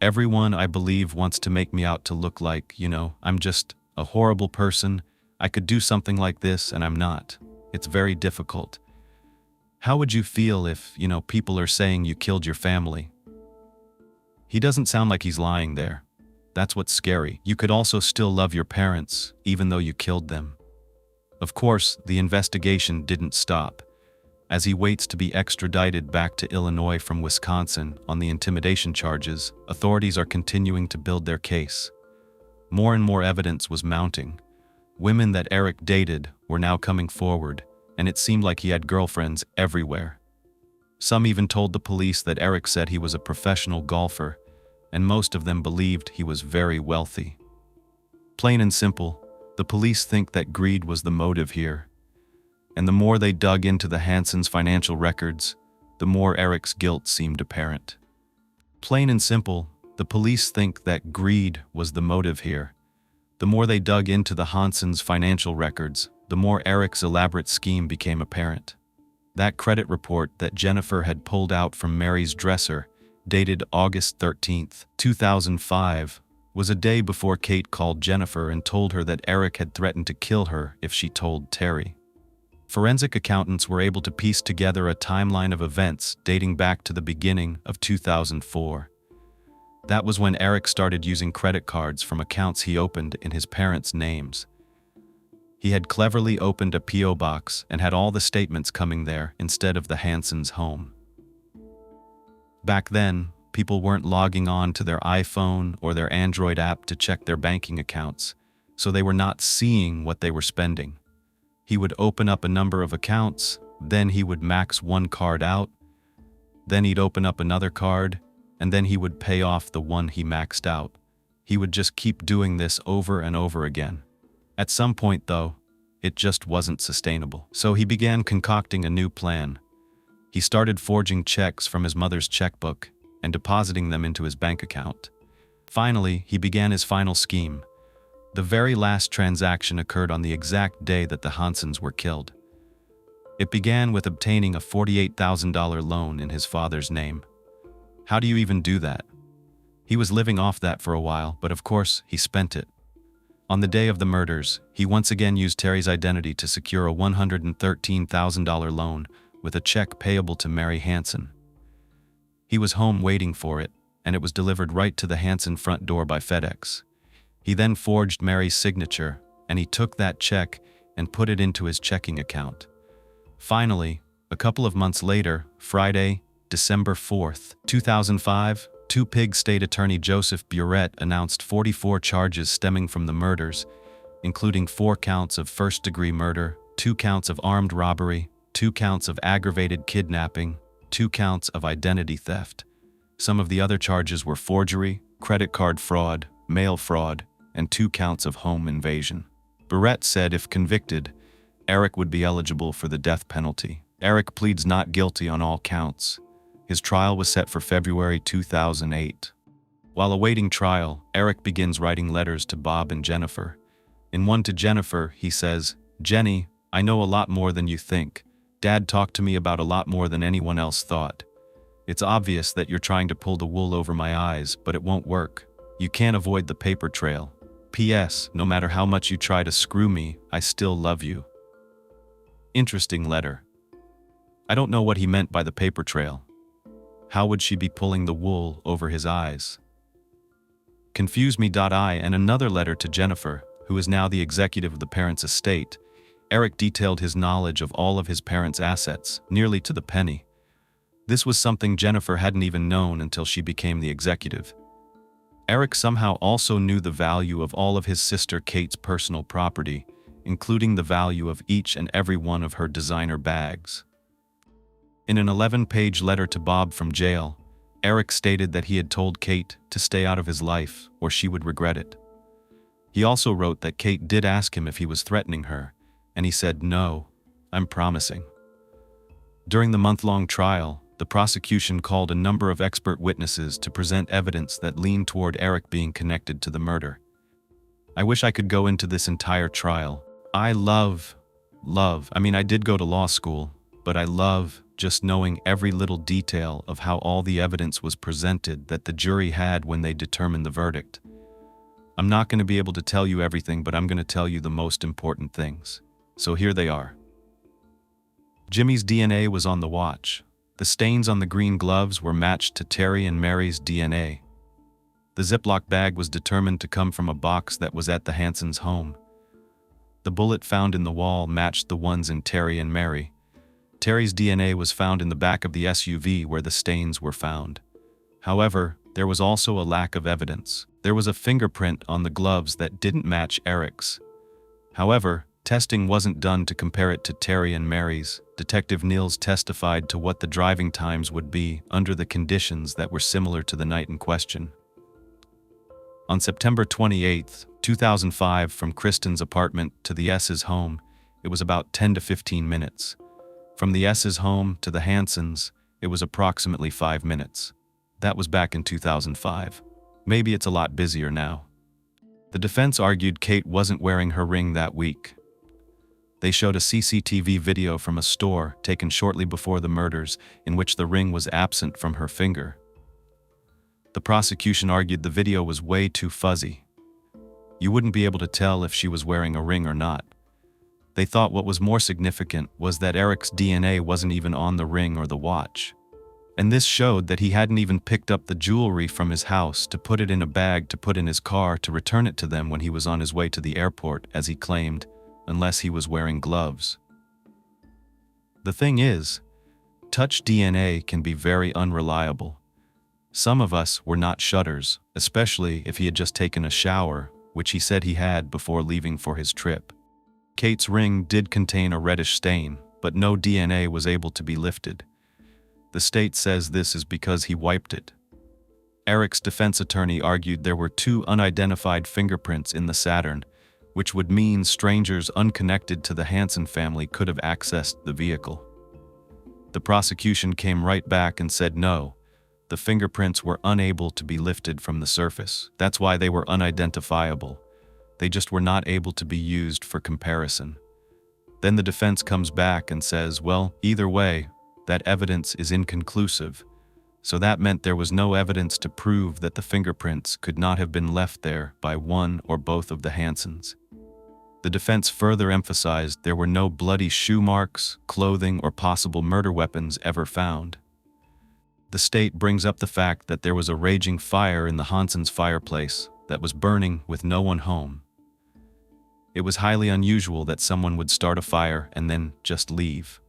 Everyone, I believe, wants to make me out to look like, I'm just a horrible person. I could do something like this and I'm not. It's very difficult. How would you feel if, people are saying you killed your family? He doesn't sound like he's lying there. That's what's scary. You could also still love your parents, even though you killed them. Of course, the investigation didn't stop. As he waits to be extradited back to Illinois from Wisconsin on the intimidation charges, authorities are continuing to build their case. More and more evidence was mounting. Women that Eric dated were now coming forward, and it seemed like he had girlfriends everywhere. Some even told the police that Eric said he was a professional golfer, and most of them believed he was very wealthy. Plain and simple, the police think that greed was the motive here. And the more they dug into the Hansons' financial records, the more Eric's guilt seemed apparent. Plain and simple, the police think that greed was the motive here. The more they dug into the Hansons' financial records, the more Eric's elaborate scheme became apparent. That credit report that Jennifer had pulled out from Mary's dresser, dated August 13, 2005, was a day before Kate called Jennifer and told her that Eric had threatened to kill her if she told Terry. Forensic accountants were able to piece together a timeline of events dating back to the beginning of 2004. That was when Eric started using credit cards from accounts he opened in his parents' names. He had cleverly opened a P.O. box and had all the statements coming there instead of the Hansons' home. Back then, people weren't logging on to their iPhone or their Android app to check their banking accounts, so they were not seeing what they were spending. He would open up a number of accounts, then he would max one card out, then he'd open up another card, and then he would pay off the one he maxed out. He would just keep doing this over and over again. At some point, though, it just wasn't sustainable. So he began concocting a new plan. He started forging checks from his mother's checkbook and depositing them into his bank account. Finally, he began his final scheme. The very last transaction occurred on the exact day that the Hansons were killed. It began with obtaining a $48,000 loan in his father's name. How do you even do that? He was living off that for a while, but of course, he spent it. On the day of the murders, he once again used Terry's identity to secure a $113,000 loan with a check payable to Mary Hanson. He was home waiting for it, and it was delivered right to the Hanson front door by FedEx. He then forged Mary's signature, and he took that check and put it into his checking account. Finally, a couple of months later, Friday, December 4th, 2005, Two-Pig State Attorney Joseph Burette announced 44 charges stemming from the murders, including 4 counts of first-degree murder, 2 counts of armed robbery, 2 counts of aggravated kidnapping, 2 counts of identity theft. Some of the other charges were forgery, credit card fraud, mail fraud, and 2 counts of home invasion. Burette said if convicted, Eric would be eligible for the death penalty. Eric pleads not guilty on all counts. His trial was set for February 2008. While awaiting trial, Eric begins writing letters to Bob and Jennifer. In one to Jennifer, he says, "Jenny, I know a lot more than you think. Dad talked to me about a lot more than anyone else thought. It's obvious that you're trying to pull the wool over my eyes, but it won't work. You can't avoid the paper trail. P.S. No matter how much you try to screw me, I still love you." Interesting letter. I don't know what he meant by the paper trail. How would she be pulling the wool over his eyes? Confuse me.I and another letter to Jennifer, who is now the executive of the parents' estate. Eric detailed his knowledge of all of his parents' assets, nearly to the penny. This was something Jennifer hadn't even known until she became the executive. Eric somehow also knew the value of all of his sister Kate's personal property, including the value of each and every one of her designer bags. In an 11-page letter to Bob from jail, Eric stated that he had told Kate to stay out of his life or she would regret it. He also wrote that Kate did ask him if he was threatening her, and he said, "No, I'm promising." During the month-long trial, the prosecution called a number of expert witnesses to present evidence that leaned toward Eric being connected to the murder. I wish I could go into this entire trial. I I did go to law school, but I love just knowing every little detail of how all the evidence was presented that the jury had when they determined the verdict. I'm not going to be able to tell you everything, but I'm going to tell you the most important things. So here they are. Jimmy's DNA was on the watch. The stains on the green gloves were matched to Terry and Mary's DNA. The Ziploc bag was determined to come from a box that was at the Hansons' home. The bullet found in the wall matched the ones in Terry and Mary. Terry's DNA was found in the back of the SUV where the stains were found. However, there was also a lack of evidence. There was a fingerprint on the gloves that didn't match Eric's. However, testing wasn't done to compare it to Terry and Mary's. Detective Niels testified to what the driving times would be under the conditions that were similar to the night in question. On September 28, 2005, from Kristen's apartment to the S's home, it was about 10 to 15 minutes. From the S's home to the Hansons, it was approximately 5 minutes. That was back in 2005. Maybe it's a lot busier now. The defense argued Kate wasn't wearing her ring that week. They showed a CCTV video from a store taken shortly before the murders in which the ring was absent from her finger. The prosecution argued the video was way too fuzzy. You wouldn't be able to tell if she was wearing a ring or not. They thought what was more significant was that Eric's DNA wasn't even on the ring or the watch. And this showed that he hadn't even picked up the jewelry from his house to put it in a bag to put in his car to return it to them when he was on his way to the airport, as he claimed, unless he was wearing gloves. The thing is, touch DNA can be very unreliable. Some of us were not shutters, especially if he had just taken a shower, which he said he had before leaving for his trip. Kate's ring did contain a reddish stain, but no DNA was able to be lifted. The state says this is because he wiped it. Eric's defense attorney argued there were 2 unidentified fingerprints in the Saturn, which would mean strangers unconnected to the Hanson family could have accessed the vehicle. The prosecution came right back and said no, the fingerprints were unable to be lifted from the surface. That's why they were unidentifiable. They just were not able to be used for comparison. Then the defense comes back and says, well, either way, that evidence is inconclusive. So that meant there was no evidence to prove that the fingerprints could not have been left there by one or both of the Hansons. The defense further emphasized there were no bloody shoe marks, clothing, or possible murder weapons ever found. The state brings up the fact that there was a raging fire in the Hansons' fireplace that was burning with no one home. It was highly unusual that someone would start a fire and then just leave.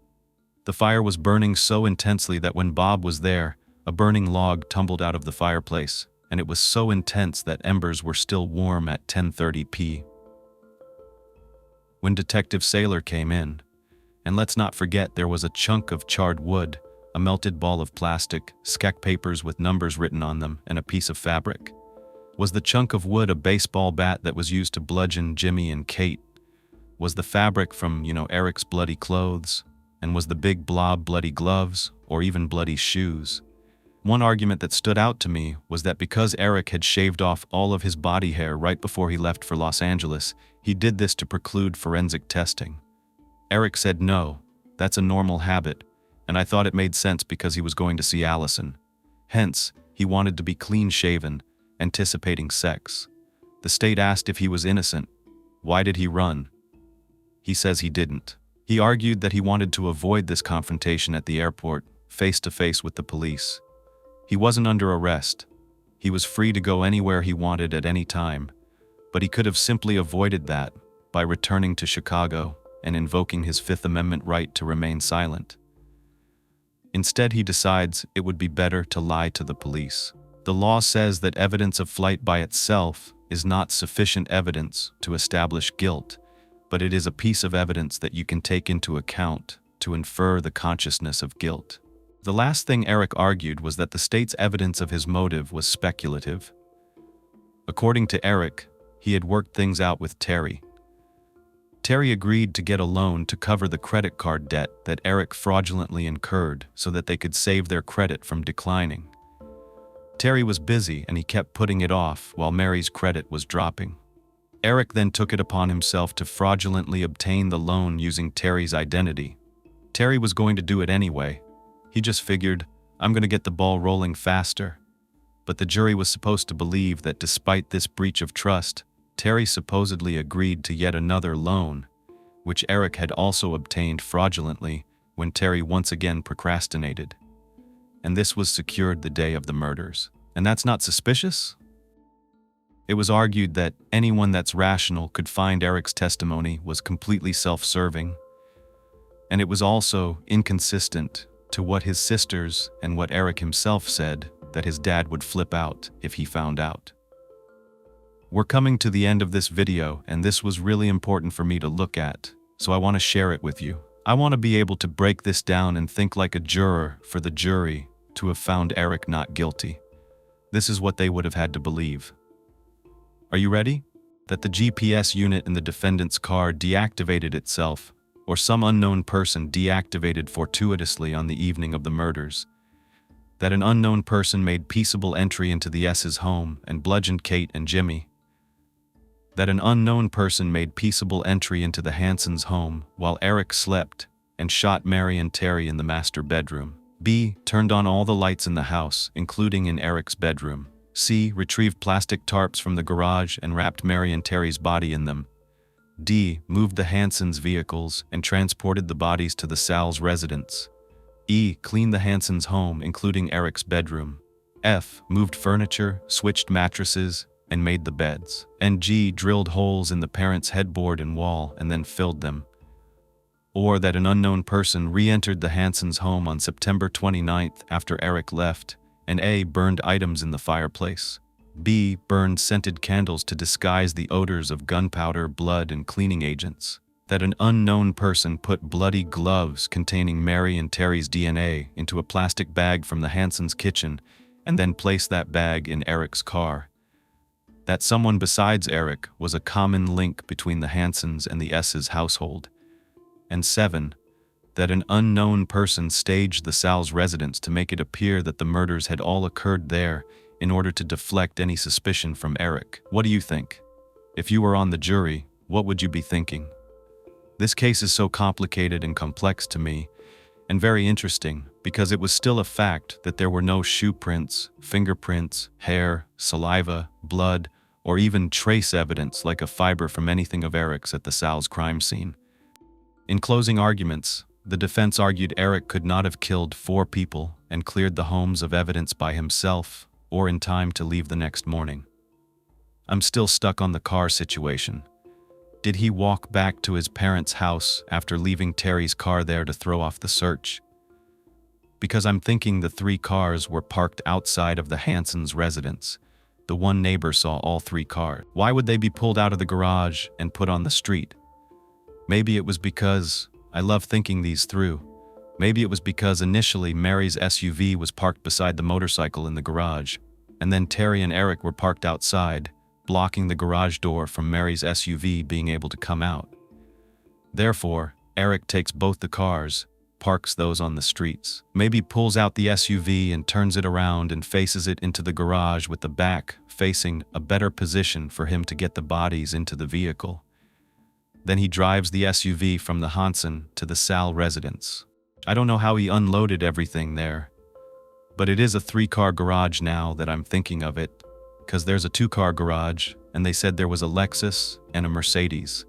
The fire was burning so intensely that when Bob was there, a burning log tumbled out of the fireplace, and it was so intense that embers were still warm at 10:30 p.m. When Detective Saylor came in, and let's not forget there was a chunk of charred wood, a melted ball of plastic, skek papers with numbers written on them, and a piece of fabric. Was the chunk of wood a baseball bat that was used to bludgeon Jimmy and Kate? Was the fabric from, Eric's bloody clothes? And was the big blob bloody gloves, or even bloody shoes? One argument that stood out to me was that because Eric had shaved off all of his body hair right before he left for Los Angeles, he did this to preclude forensic testing. Eric said no, that's a normal habit, and I thought it made sense because he was going to see Allison. Hence, he wanted to be clean-shaven, anticipating sex. The state asked if he was innocent. Why did he run? He says he didn't. He argued that he wanted to avoid this confrontation at the airport, face-to-face with the police. He wasn't under arrest. He was free to go anywhere he wanted at any time, but he could have simply avoided that by returning to Chicago and invoking his Fifth Amendment right to remain silent. Instead, he decides it would be better to lie to the police. The law says that evidence of flight by itself is not sufficient evidence to establish guilt, but it is a piece of evidence that you can take into account to infer the consciousness of guilt. The last thing Eric argued was that the state's evidence of his motive was speculative. According to Eric, he had worked things out with Terry. Terry agreed to get a loan to cover the credit card debt that Eric fraudulently incurred so that they could save their credit from declining. Terry was busy and he kept putting it off while Mary's credit was dropping. Eric then took it upon himself to fraudulently obtain the loan using Terry's identity. Terry was going to do it anyway. He just figured, I'm going to get the ball rolling faster. But the jury was supposed to believe that despite this breach of trust, Terry supposedly agreed to yet another loan, which Eric had also obtained fraudulently, when Terry once again procrastinated. And this was secured the day of the murders. And that's not suspicious? It was argued that anyone that's rational could find Eric's testimony was completely self-serving, and it was also inconsistent to what his sisters and what Eric himself said that his dad would flip out if he found out. We're coming to the end of this video, and this was really important for me to look at, so I want to share it with you. I want to be able to break this down and think like a juror for the jury to have found Eric not guilty. This is what they would have had to believe. Are you ready? That the GPS unit in the defendant's car deactivated itself, or some unknown person deactivated fortuitously on the evening of the murders. That an unknown person made peaceable entry into the S's home and bludgeoned Kate and Jimmy. That an unknown person made peaceable entry into the Hansons' home while Eric slept and shot Mary and Terry in the master bedroom. B. Turned on all the lights in the house, including in Eric's bedroom. C. Retrieved plastic tarps from the garage and wrapped Mary and Terry's body in them. D. Moved the Hansons' vehicles and transported the bodies to the Sal's residence. E. Cleaned the Hansons' home, including Eric's bedroom. F. Moved furniture, switched mattresses, and made the beds. And G. Drilled holes in the parents' headboard and wall and then filled them. Or that an unknown person re-entered the Hansons' home on September 29th after Eric left, and A. Burned items in the fireplace. B. Burned scented candles to disguise the odors of gunpowder, blood, and cleaning agents. That an unknown person put bloody gloves containing Mary and Terry's DNA into a plastic bag from the Hansons' kitchen and then placed that bag in Eric's car. That someone besides Eric was a common link between the Hansons and the S's household. And 7. That an unknown person staged the Sal's residence to make it appear that the murders had all occurred there in order to deflect any suspicion from Eric. What do you think? If you were on the jury, what would you be thinking? This case is so complicated and complex to me, and very interesting, because it was still a fact that there were no shoe prints, fingerprints, hair, saliva, blood, or even trace evidence like a fiber from anything of Eric's at the Sal's crime scene. In closing arguments, the defense argued Eric could not have killed 4 people and cleared the homes of evidence by himself or in time to leave the next morning. I'm still stuck on the car situation. Did he walk back to his parents' house after leaving Terry's car there to throw off the search? Because I'm thinking the 3 cars were parked outside of the Hansons' residence. The one neighbor saw all 3 cars. Why would they be pulled out of the garage and put on the street? Maybe it was because, I love thinking these through, maybe it was because initially Mary's SUV was parked beside the motorcycle in the garage, and then Terry and Eric were parked outside, blocking the garage door from Mary's SUV being able to come out. Therefore, Eric takes both the cars, parks those on the streets, maybe pulls out the SUV and turns it around and faces it into the garage with the back facing a better position for him to get the bodies into the vehicle. Then he drives the SUV from the Hanson to the Sal residence. I don't know how he unloaded everything there, but it is a 3-car garage now that I'm thinking of it, because there's a 2-car garage, and they said there was a Lexus and a Mercedes.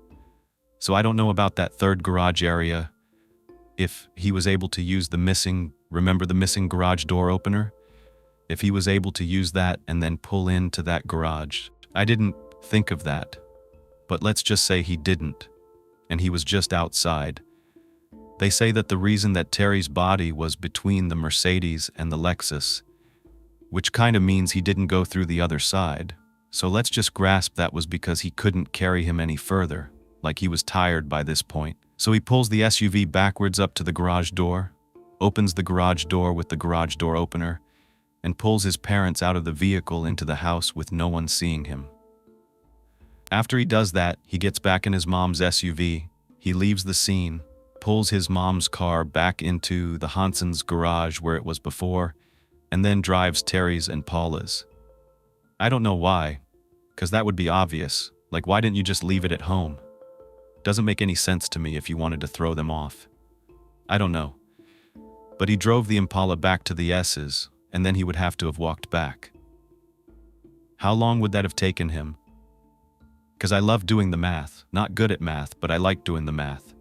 So I don't know about that 3rd garage area, if he was able to use the missing garage door opener? If he was able to use that and then pull into that garage. I didn't think of that. But let's just say he didn't, and he was just outside. They say that the reason that Terry's body was between the Mercedes and the Lexus, which kind of means he didn't go through the other side. So let's just grasp that was because he couldn't carry him any further, like he was tired by this point. So he pulls the SUV backwards up to the garage door, opens the garage door with the garage door opener, and pulls his parents out of the vehicle into the house with no one seeing him. After he does that, he gets back in his mom's SUV, he leaves the scene, pulls his mom's car back into the Hansons' garage where it was before, and then drives Terry's and Paula's. I don't know why, because that would be obvious. Like, why didn't you just leave it at home? Doesn't make any sense to me if you wanted to throw them off. I don't know. But he drove the Impala back to the S's, and then he would have to have walked back. How long would that have taken him? Because I love doing the math. Not good at math, but I like doing the math.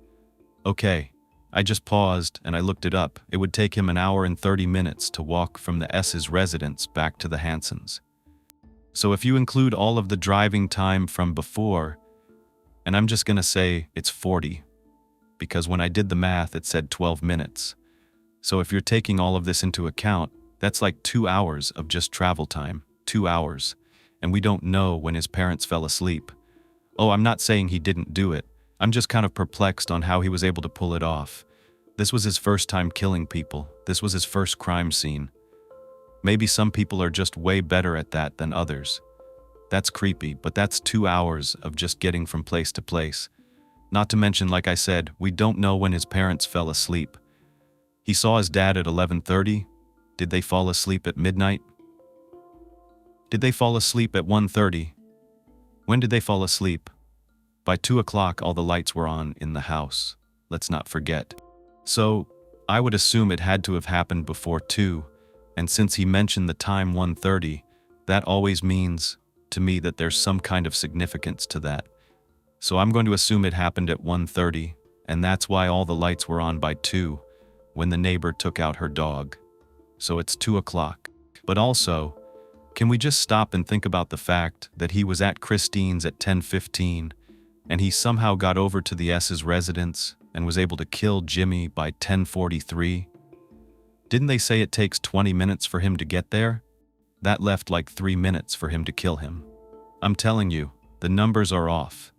Okay, I just paused and I looked it up. It would take him an hour and 30 minutes to walk from the S's residence back to the Hansons. So if you include all of the driving time from before, and I'm just gonna say it's 40, because when I did the math it said 12 minutes. So if you're taking all of this into account, that's like 2 hours of just travel time, 2 hours, and we don't know when his parents fell asleep. Oh, I'm not saying he didn't do it. I'm just kind of perplexed on how he was able to pull it off. This was his first time killing people. This was his first crime scene. Maybe some people are just way better at that than others. That's creepy, but that's 2 hours of just getting from place to place. Not to mention, like I said, we don't know when his parents fell asleep. He saw his dad at 11:30. Did they fall asleep at midnight? Did they fall asleep at 1:30? When did they fall asleep? By 2 o'clock, all the lights were on in the house. Let's not forget. So, I would assume it had to have happened before 2, and since he mentioned the time 1:30, that always means to me that there's some kind of significance to that. So I'm going to assume it happened at 1:30, and that's why all the lights were on by 2, when the neighbor took out her dog. So it's 2 o'clock. But also, can we just stop and think about the fact that he was at Christine's at 10:15, and he somehow got over to the S's residence and was able to kill Jimmy by 10:43? Didn't they say it takes 20 minutes for him to get there? That left like 3 minutes for him to kill him. I'm telling you, the numbers are off.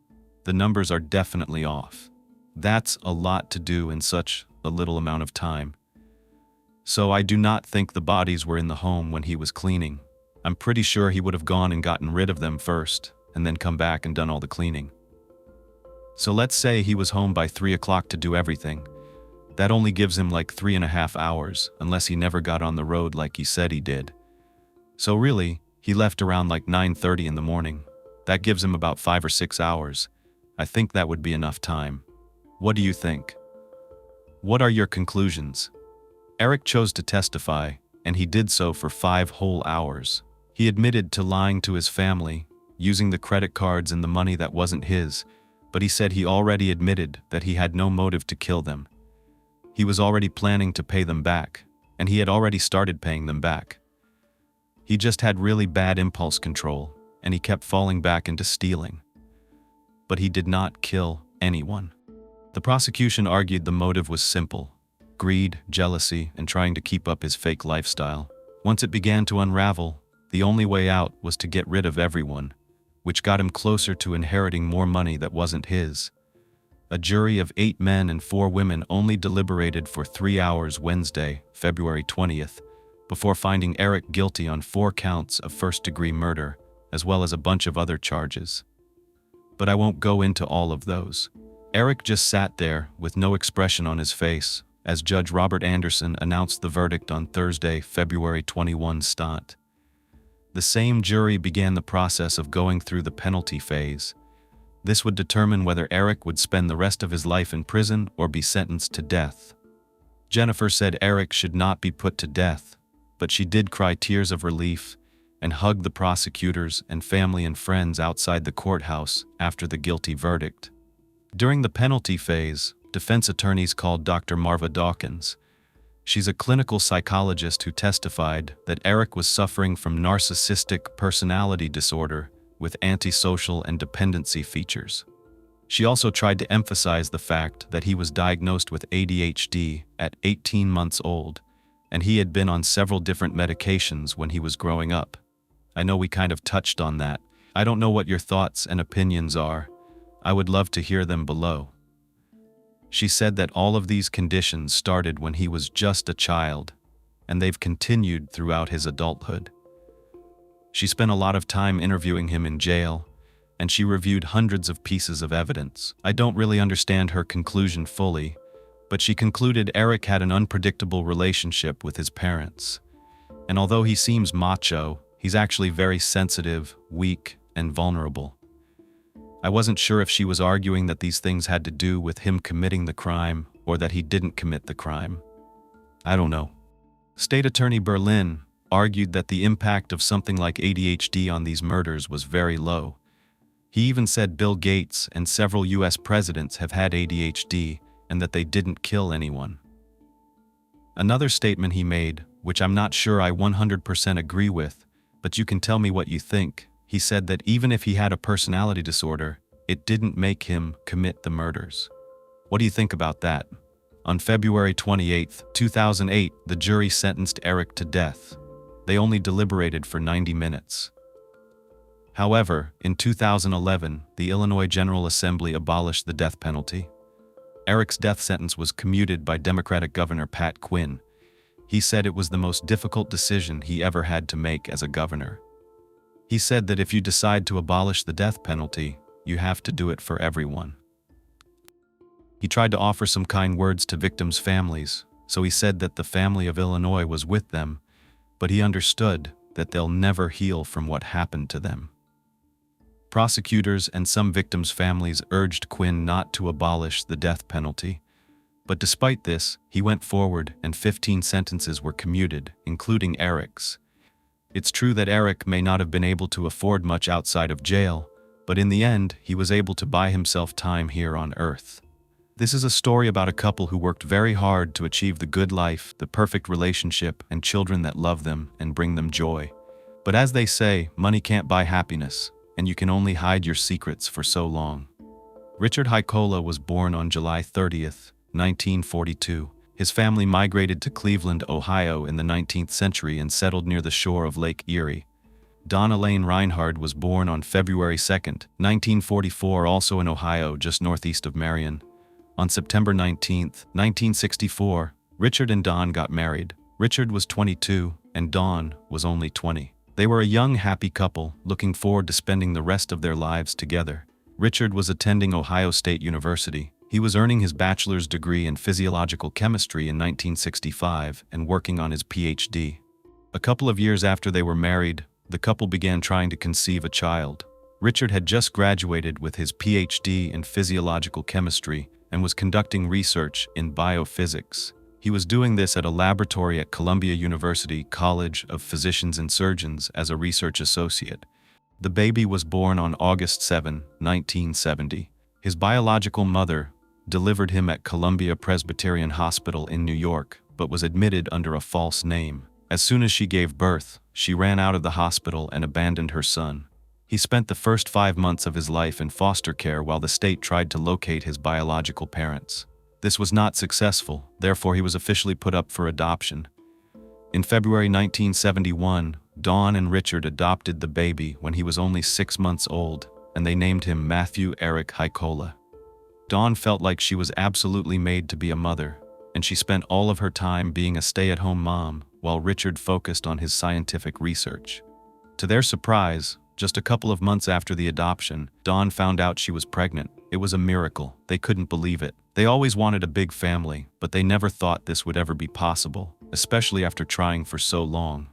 The numbers are definitely off. That's a lot to do in such a little amount of time. So I do not think the bodies were in the home when he was cleaning. I'm pretty sure he would have gone and gotten rid of them first, and then come back and done all the cleaning. So let's say he was home by 3 o'clock to do everything. That only gives him like 3.5 hours, unless he never got on the road like he said he did. So really, he left around like 9:30 in the morning. That gives him about 5 or 6 hours. I think that would be enough time. What do you think? What are your conclusions? Eric chose to testify, and he did so for 5 whole hours. He admitted to lying to his family, using the credit cards and the money that wasn't his, but he said he already admitted that he had no motive to kill them. He was already planning to pay them back, and he had already started paying them back. He just had really bad impulse control, and he kept falling back into stealing. But he did not kill anyone. The prosecution argued the motive was simple: greed, jealousy, and trying to keep up his fake lifestyle. Once it began to unravel, the only way out was to get rid of everyone, which got him closer to inheriting more money that wasn't his. A jury of 8 men and 4 women only deliberated for 3 hours Wednesday, February 20th, before finding Eric guilty on 4 counts of first-degree murder, as well as a bunch of other charges. But I won't go into all of those. Eric just sat there with no expression on his face as Judge Robert Anderson announced the verdict on Thursday, February 21 stant. The same jury began the process of going through the penalty phase. This would determine whether Eric would spend the rest of his life in prison or be sentenced to death. Jennifer said Eric should not be put to death, but she did cry tears of relief and hugged the prosecutors and family and friends outside the courthouse after the guilty verdict. During the penalty phase, defense attorneys called Dr. Marva Dawkins. She's a clinical psychologist who testified that Eric was suffering from narcissistic personality disorder with antisocial and dependency features. She also tried to emphasize the fact that he was diagnosed with ADHD at 18 months old, and he had been on several different medications when he was growing up. I know we kind of touched on that. I don't know what your thoughts and opinions are. I would love to hear them below. She said that all of these conditions started when he was just a child, and they've continued throughout his adulthood. She spent a lot of time interviewing him in jail, and she reviewed hundreds of pieces of evidence. I don't really understand her conclusion fully, but she concluded Eric had an unpredictable relationship with his parents. And although he seems macho, he's actually very sensitive, weak, and vulnerable. I wasn't sure if she was arguing that these things had to do with him committing the crime or that he didn't commit the crime. I don't know. State Attorney Berlin argued that the impact of something like ADHD on these murders was very low. He even said Bill Gates and several US presidents have had ADHD, and that they didn't kill anyone. Another statement he made, which I'm not sure I 100% agree with, but you can tell me what you think. He said that even if he had a personality disorder, it didn't make him commit the murders. What do you think about that? On February 28, 2008, the jury sentenced Eric to death. They only deliberated for 90 minutes. However, in 2011, the Illinois General Assembly abolished the death penalty. Eric's death sentence was commuted by Democratic Governor Pat Quinn. He said it was the most difficult decision he ever had to make as a governor. He said that if you decide to abolish the death penalty, you have to do it for everyone. He tried to offer some kind words to victims' families, so he said that the family of Illinois was with them, but he understood that they'll never heal from what happened to them. Prosecutors and some victims' families urged Quinn not to abolish the death penalty, but despite this, he went forward and 15 sentences were commuted, including Eric's. It's true that Eric may not have been able to afford much outside of jail, but in the end, he was able to buy himself time here on Earth. This is a story about a couple who worked very hard to achieve the good life, the perfect relationship, and children that love them and bring them joy. But as they say, money can't buy happiness, and you can only hide your secrets for so long. Richard Hicola was born on July 30th, 1942. His family migrated to Cleveland, Ohio in the 19th century and settled near the shore of Lake Erie. Dawn Elaine Reinhard was born on February 2nd, 1944, also in Ohio, just northeast of Marion. On September 19, 1964, Richard and Dawn got married. Richard was 22, and Dawn was only 20. They were a young, happy couple, looking forward to spending the rest of their lives together. Richard was attending Ohio State University. He was earning his bachelor's degree in physiological chemistry in 1965 and working on his PhD. A couple of years after they were married, the couple began trying to conceive a child. Richard had just graduated with his PhD in physiological chemistry and was conducting research in biophysics. He was doing this at a laboratory at Columbia University College of Physicians and Surgeons as a research associate. The baby was born on August 7, 1970. His biological mother delivered him at Columbia Presbyterian Hospital in New York, but was admitted under a false name. As soon as she gave birth, she ran out of the hospital and abandoned her son. He spent the first 5 months of his life in foster care while the state tried to locate his biological parents. This was not successful, therefore he was officially put up for adoption. In February 1971, Dawn and Richard adopted the baby when he was only 6 months old, and they named him Matthew Eric Hicola. Dawn felt like she was absolutely made to be a mother, and she spent all of her time being a stay-at-home mom while Richard focused on his scientific research. To their surprise, just a couple of months after the adoption, Dawn found out she was pregnant. It was a miracle. They couldn't believe it. They always wanted a big family, but they never thought this would ever be possible, especially after trying for so long.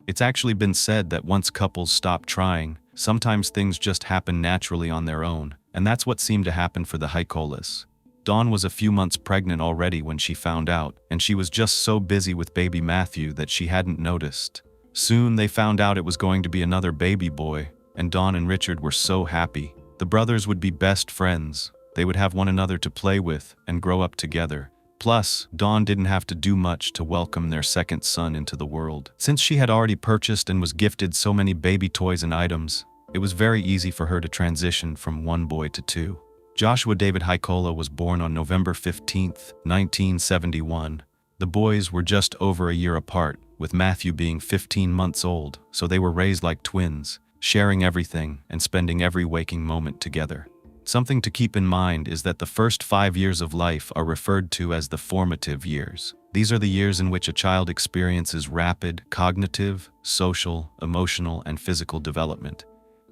It's actually been said that once couples stop trying, sometimes things just happen naturally on their own, and that's what seemed to happen for the Hicolas. Dawn was a few months pregnant already when she found out, and she was just so busy with baby Matthew that she hadn't noticed. Soon they found out it was going to be another baby boy, and Dawn and Richard were so happy. The brothers would be best friends. They would have one another to play with and grow up together. Plus, Dawn didn't have to do much to welcome their second son into the world. Since she had already purchased and was gifted so many baby toys and items, it was very easy for her to transition from one boy to two. Joshua David Hicola was born on November 15, 1971. The boys were just over a year apart, with Matthew being 15 months old, so they were raised like twins, sharing everything and spending every waking moment together. Something to keep in mind is that the first 5 years of life are referred to as the formative years. These are the years in which a child experiences rapid cognitive, social, emotional, and physical development.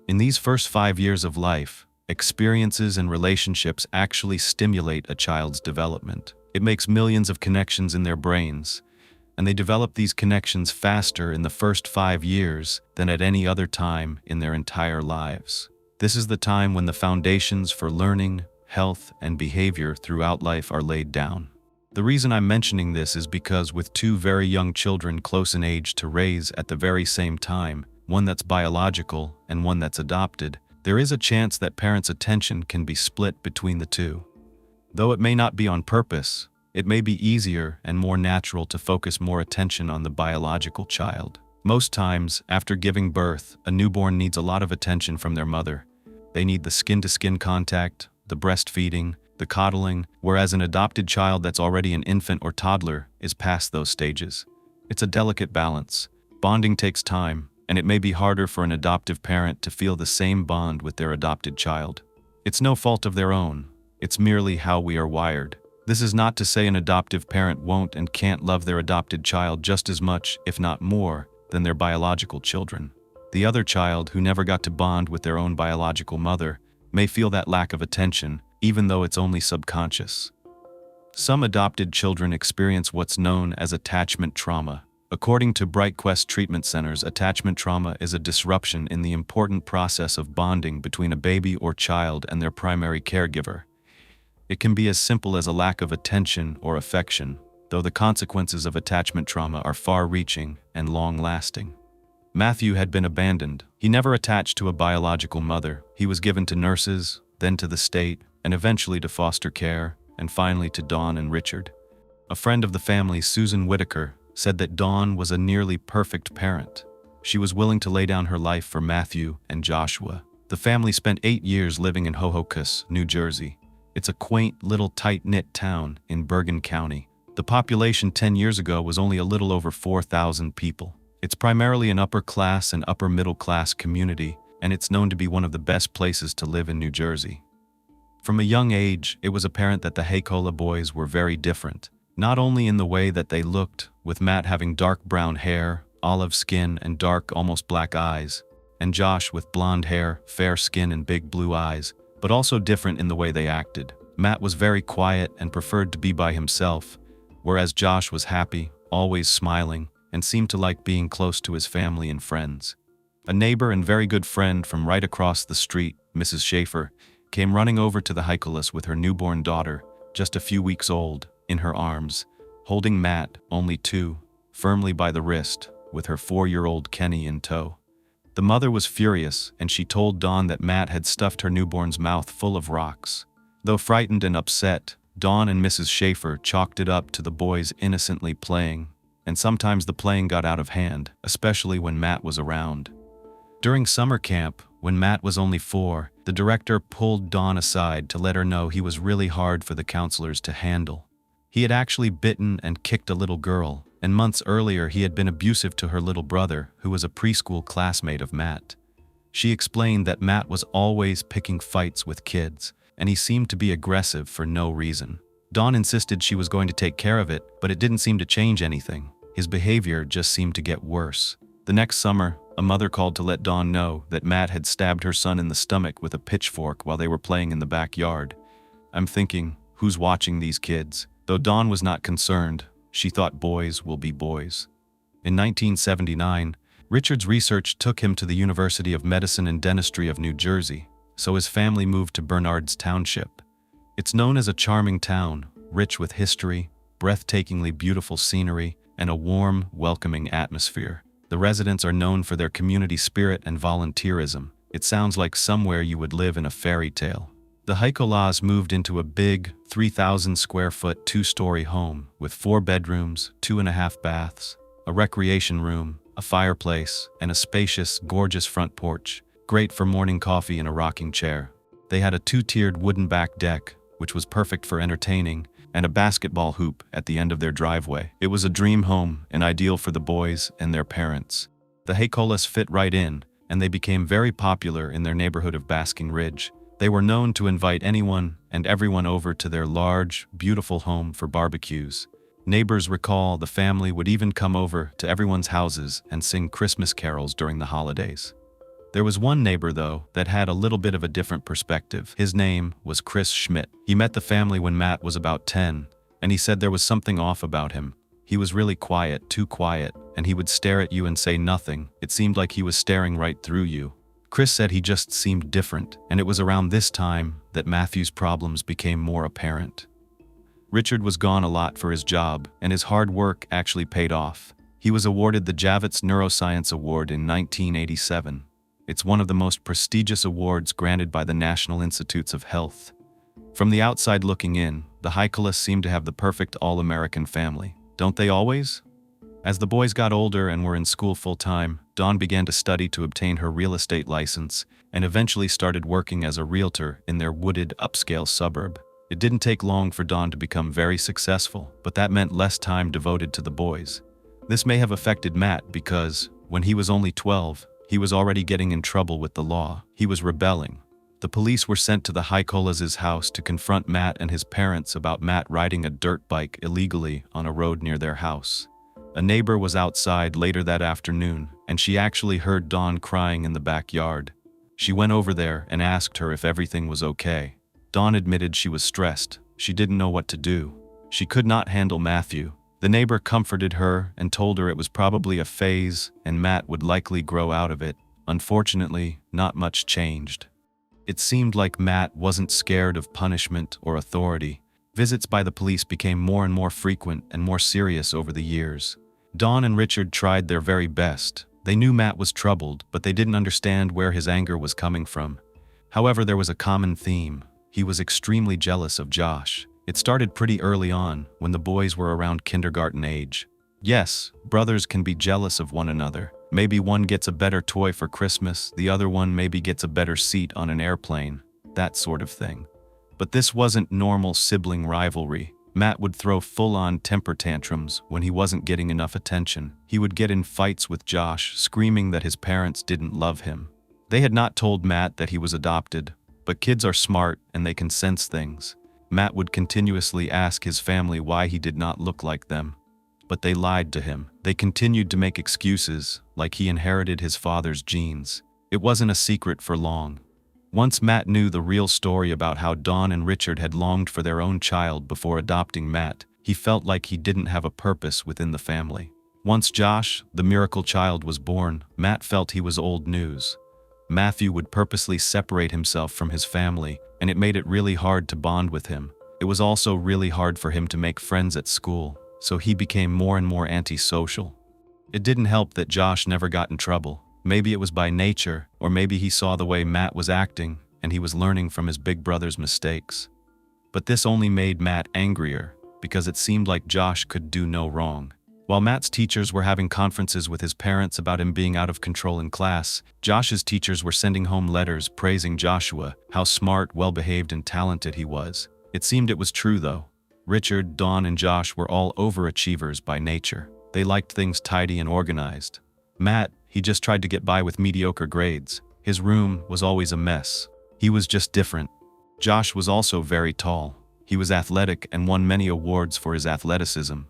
In these first 5 years of life, experiences and relationships actually stimulate a child's development. It makes millions of connections in their brains, and they develop these connections faster in the first 5 years than at any other time in their entire lives. This is the time when the foundations for learning, health, and behavior throughout life are laid down. The reason I'm mentioning this is because with two very young children close in age to raise at the very same time, one that's biological and one that's adopted, there is a chance that parents' attention can be split between the two. Though it may not be on purpose, it may be easier and more natural to focus more attention on the biological child. Most times, after giving birth, a newborn needs a lot of attention from their mother. They need the skin-to-skin contact, the breastfeeding, the coddling, whereas an adopted child that's already an infant or toddler is past those stages. It's a delicate balance. Bonding takes time, and it may be harder for an adoptive parent to feel the same bond with their adopted child. It's no fault of their own. It's merely how we are wired. This is not to say an adoptive parent won't and can't love their adopted child just as much, if not more, than their biological children. The other child who never got to bond with their own biological mother may feel that lack of attention, even though it's only subconscious. Some adopted children experience what's known as attachment trauma. According to BrightQuest treatment centers, attachment trauma is a disruption in the important process of bonding between a baby or child and their primary caregiver. It can be as simple as a lack of attention or affection, though the consequences of attachment trauma are far-reaching and long-lasting. Matthew had been abandoned. He never attached to a biological mother. He was given to nurses, then to the state, and eventually to foster care, and finally to Dawn and Richard. A friend of the family, Susan Whitaker, said that Dawn was a nearly perfect parent. She was willing to lay down her life for Matthew and Joshua. The family spent 8 years living in Hohokus, New Jersey. It's a quaint little tight-knit town in Bergen County. The population 10 years ago was only a little over 4,000 people. It's primarily an upper-class and upper-middle-class community, and it's known to be one of the best places to live in New Jersey. From a young age, it was apparent that the Haykola boys were very different, not only in the way that they looked, with Matt having dark brown hair, olive skin, and dark, almost black eyes, and Josh with blonde hair, fair skin, and big blue eyes, but also different in the way they acted. Matt was very quiet and preferred to be by himself, whereas Josh was happy, always smiling, and seemed to like being close to his family and friends. A neighbor and very good friend from right across the street, Mrs. Schaefer, came running over to the Haykolas with her newborn daughter, just a few weeks old, in her arms, holding Matt, only 2, firmly by the wrist, with her 4-year-old Kenny in tow. The mother was furious, and she told Dawn that Matt had stuffed her newborn's mouth full of rocks. Though frightened and upset, Dawn and Mrs. Schaefer chalked it up to the boys innocently playing, and sometimes the playing got out of hand, especially when Matt was around. During summer camp, when Matt was only 4, the director pulled Dawn aside to let her know he was really hard for the counselors to handle. He had actually bitten and kicked a little girl, and months earlier he had been abusive to her little brother, who was a preschool classmate of Matt. She explained that Matt was always picking fights with kids, and he seemed to be aggressive for no reason. Dawn insisted she was going to take care of it, but it didn't seem to change anything. His behavior just seemed to get worse. The next summer, a mother called to let Dawn know that Matt had stabbed her son in the stomach with a pitchfork while they were playing in the backyard. I'm thinking, who's watching these kids? Though Dawn was not concerned, she thought boys will be boys. In 1979, Richard's research took him to the University of Medicine and Dentistry of New Jersey, so his family moved to Bernards Township. It's known as a charming town, rich with history, breathtakingly beautiful scenery, and a warm, welcoming atmosphere. The residents are known for their community spirit and volunteerism. It sounds like somewhere you would live in a fairy tale. The Haykolas moved into a big, 3,000-square-foot, 2-story home with 4 bedrooms, 2.5 baths, a recreation room, a fireplace, and a spacious, gorgeous front porch, great for morning coffee in a rocking chair. They had a 2-tiered wooden back deck, which was perfect for entertaining, and a basketball hoop at the end of their driveway. It was a dream home and ideal for the boys and their parents. The Haykolas fit right in, and they became very popular in their neighborhood of Basking Ridge. They were known to invite anyone and everyone over to their large, beautiful home for barbecues. Neighbors recall the family would even come over to everyone's houses and sing Christmas carols during the holidays. There was one neighbor, though, that had a little bit of a different perspective. His name was Chris Schmidt. He met the family when Matt was about 10, and he said there was something off about him. He was really quiet, too quiet, and he would stare at you and say nothing. It seemed like he was staring right through you. Chris said he just seemed different, and it was around this time that Matthew's problems became more apparent. Richard was gone a lot for his job, and his hard work actually paid off. He was awarded the Javits Neuroscience Award in 1987. It's one of the most prestigious awards granted by the National Institutes of Health. From the outside looking in, the Heikolas seemed to have the perfect all-American family. Don't they always? As the boys got older and were in school full-time, Dawn began to study to obtain her real estate license and eventually started working as a realtor in their wooded, upscale suburb. It didn't take long for Dawn to become very successful, but that meant less time devoted to the boys. This may have affected Matt because, when he was only 12, he was already getting in trouble with the law. He was rebelling. The police were sent to the Heikolas' house to confront Matt and his parents about Matt riding a dirt bike illegally on a road near their house. A neighbor was outside later that afternoon, and she actually heard Dawn crying in the backyard. She went over there and asked her if everything was okay. Dawn admitted she was stressed. She didn't know what to do. She could not handle Matthew. The neighbor comforted her and told her it was probably a phase and Matt would likely grow out of it. Unfortunately, not much changed. It seemed like Matt wasn't scared of punishment or authority. Visits by the police became more and more frequent and more serious over the years. Dawn and Richard tried their very best. They knew Matt was troubled, but they didn't understand where his anger was coming from. However, there was a common theme. He was extremely jealous of Josh. It started pretty early on, when the boys were around kindergarten age. Yes, brothers can be jealous of one another. Maybe one gets a better toy for Christmas, the other one maybe gets a better seat on an airplane, that sort of thing. But this wasn't normal sibling rivalry. Matt would throw full-on temper tantrums when he wasn't getting enough attention. He would get in fights with Josh, screaming that his parents didn't love him. They had not told Matt that he was adopted, but kids are smart and they can sense things. Matt would continuously ask his family why he did not look like them. But they lied to him. They continued to make excuses, like he inherited his father's genes. It wasn't a secret for long. Once Matt knew the real story about how Dawn and Richard had longed for their own child before adopting Matt, he felt like he didn't have a purpose within the family. Once Josh, the miracle child, was born, Matt felt he was old news. Matthew would purposely separate himself from his family, and it made it really hard to bond with him. It was also really hard for him to make friends at school, so he became more and more antisocial. It didn't help that Josh never got in trouble. Maybe it was by nature, or maybe he saw the way Matt was acting, and he was learning from his big brother's mistakes. But this only made Matt angrier, because it seemed like Josh could do no wrong. While Matt's teachers were having conferences with his parents about him being out of control in class, Josh's teachers were sending home letters praising Joshua, how smart, well-behaved, and talented he was. It seemed it was true though. Richard, Dawn, and Josh were all overachievers by nature. They liked things tidy and organized. Matt, he just tried to get by with mediocre grades. His room was always a mess. He was just different. Josh was also very tall. He was athletic and won many awards for his athleticism.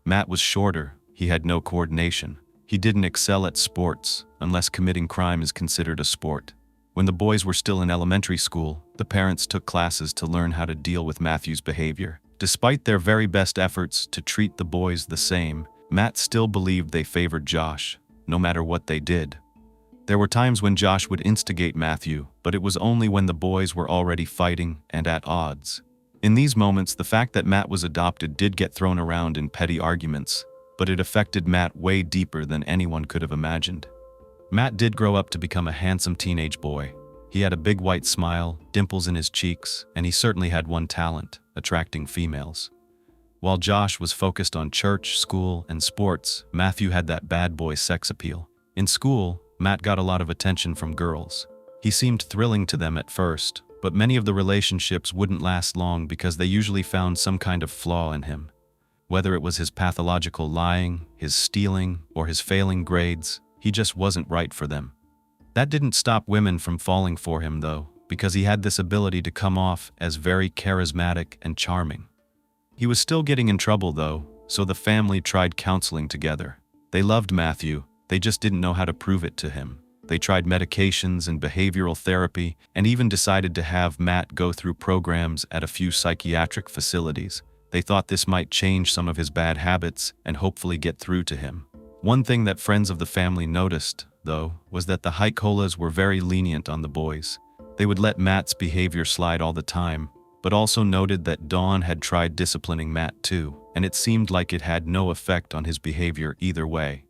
Matt was shorter. He had no coordination. He didn't excel at sports, unless committing crime is considered a sport. When the boys were still in elementary school, the parents took classes to learn how to deal with Matthew's behavior. Despite their very best efforts to treat the boys the same, Matt still believed they favored Josh, no matter what they did. There were times when Josh would instigate Matthew, but it was only when the boys were already fighting and at odds. In these moments, the fact that Matt was adopted did get thrown around in petty arguments, but it affected Matt way deeper than anyone could have imagined. Matt did grow up to become a handsome teenage boy. He had a big white smile, dimples in his cheeks, and he certainly had one talent, attracting females. While Josh was focused on church, school, and sports, Matthew had that bad boy sex appeal. In school, Matt got a lot of attention from girls. He seemed thrilling to them at first, but many of the relationships wouldn't last long because they usually found some kind of flaw in him. Whether it was his pathological lying, his stealing, or his failing grades, he just wasn't right for them. That didn't stop women from falling for him though, because he had this ability to come off as very charismatic and charming. He was still getting in trouble though, so the family tried counseling together. They loved Matthew, they just didn't know how to prove it to him. They tried medications and behavioral therapy, and even decided to have Matt go through programs at a few psychiatric facilities. They thought this might change some of his bad habits and hopefully get through to him. One thing that friends of the family noticed, though, was that the Heikolas were very lenient on the boys. They would let Matt's behavior slide all the time, but also noted that Dawn had tried disciplining Matt too, and it seemed like it had no effect on his behavior either way.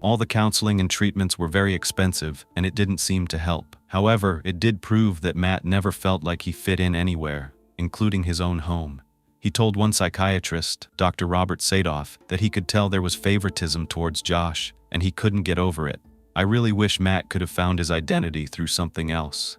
All the counseling and treatments were very expensive, and it didn't seem to help. However, it did prove that Matt never felt like he fit in anywhere. including his own home. He told one psychiatrist, Dr. Robert Sadoff, that he could tell there was favoritism towards Josh, and he couldn't get over it. I really wish Matt could have found his identity through something else.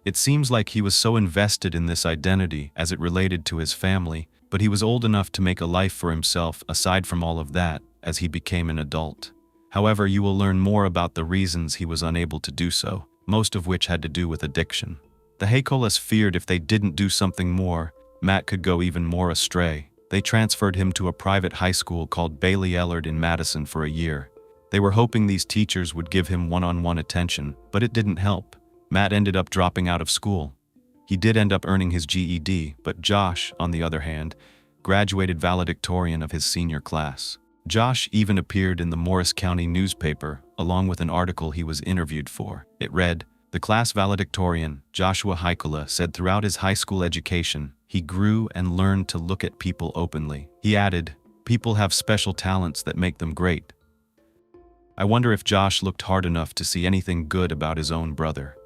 It seems like he was so invested in this identity as it related to his family, but he was old enough to make a life for himself aside from all of that as he became an adult. However, you will learn more about the reasons he was unable to do so, most of which had to do with addiction. The Hakolas feared if they didn't do something more, Matt could go even more astray. They transferred him to a private high school called Bailey Ellard in Madison for a year. They were hoping these teachers would give him one-on-one attention, but it didn't help. Matt ended up dropping out of school. He did end up earning his GED, but Josh, on the other hand, graduated valedictorian of his senior class. Josh even appeared in the Morris County newspaper, along with an article he was interviewed for. It read, "The class valedictorian, Joshua Haikola, said throughout his high school education, he grew and learned to look at people openly. He added, people have special talents that make them great." I wonder if Josh looked hard enough to see anything good about his own brother.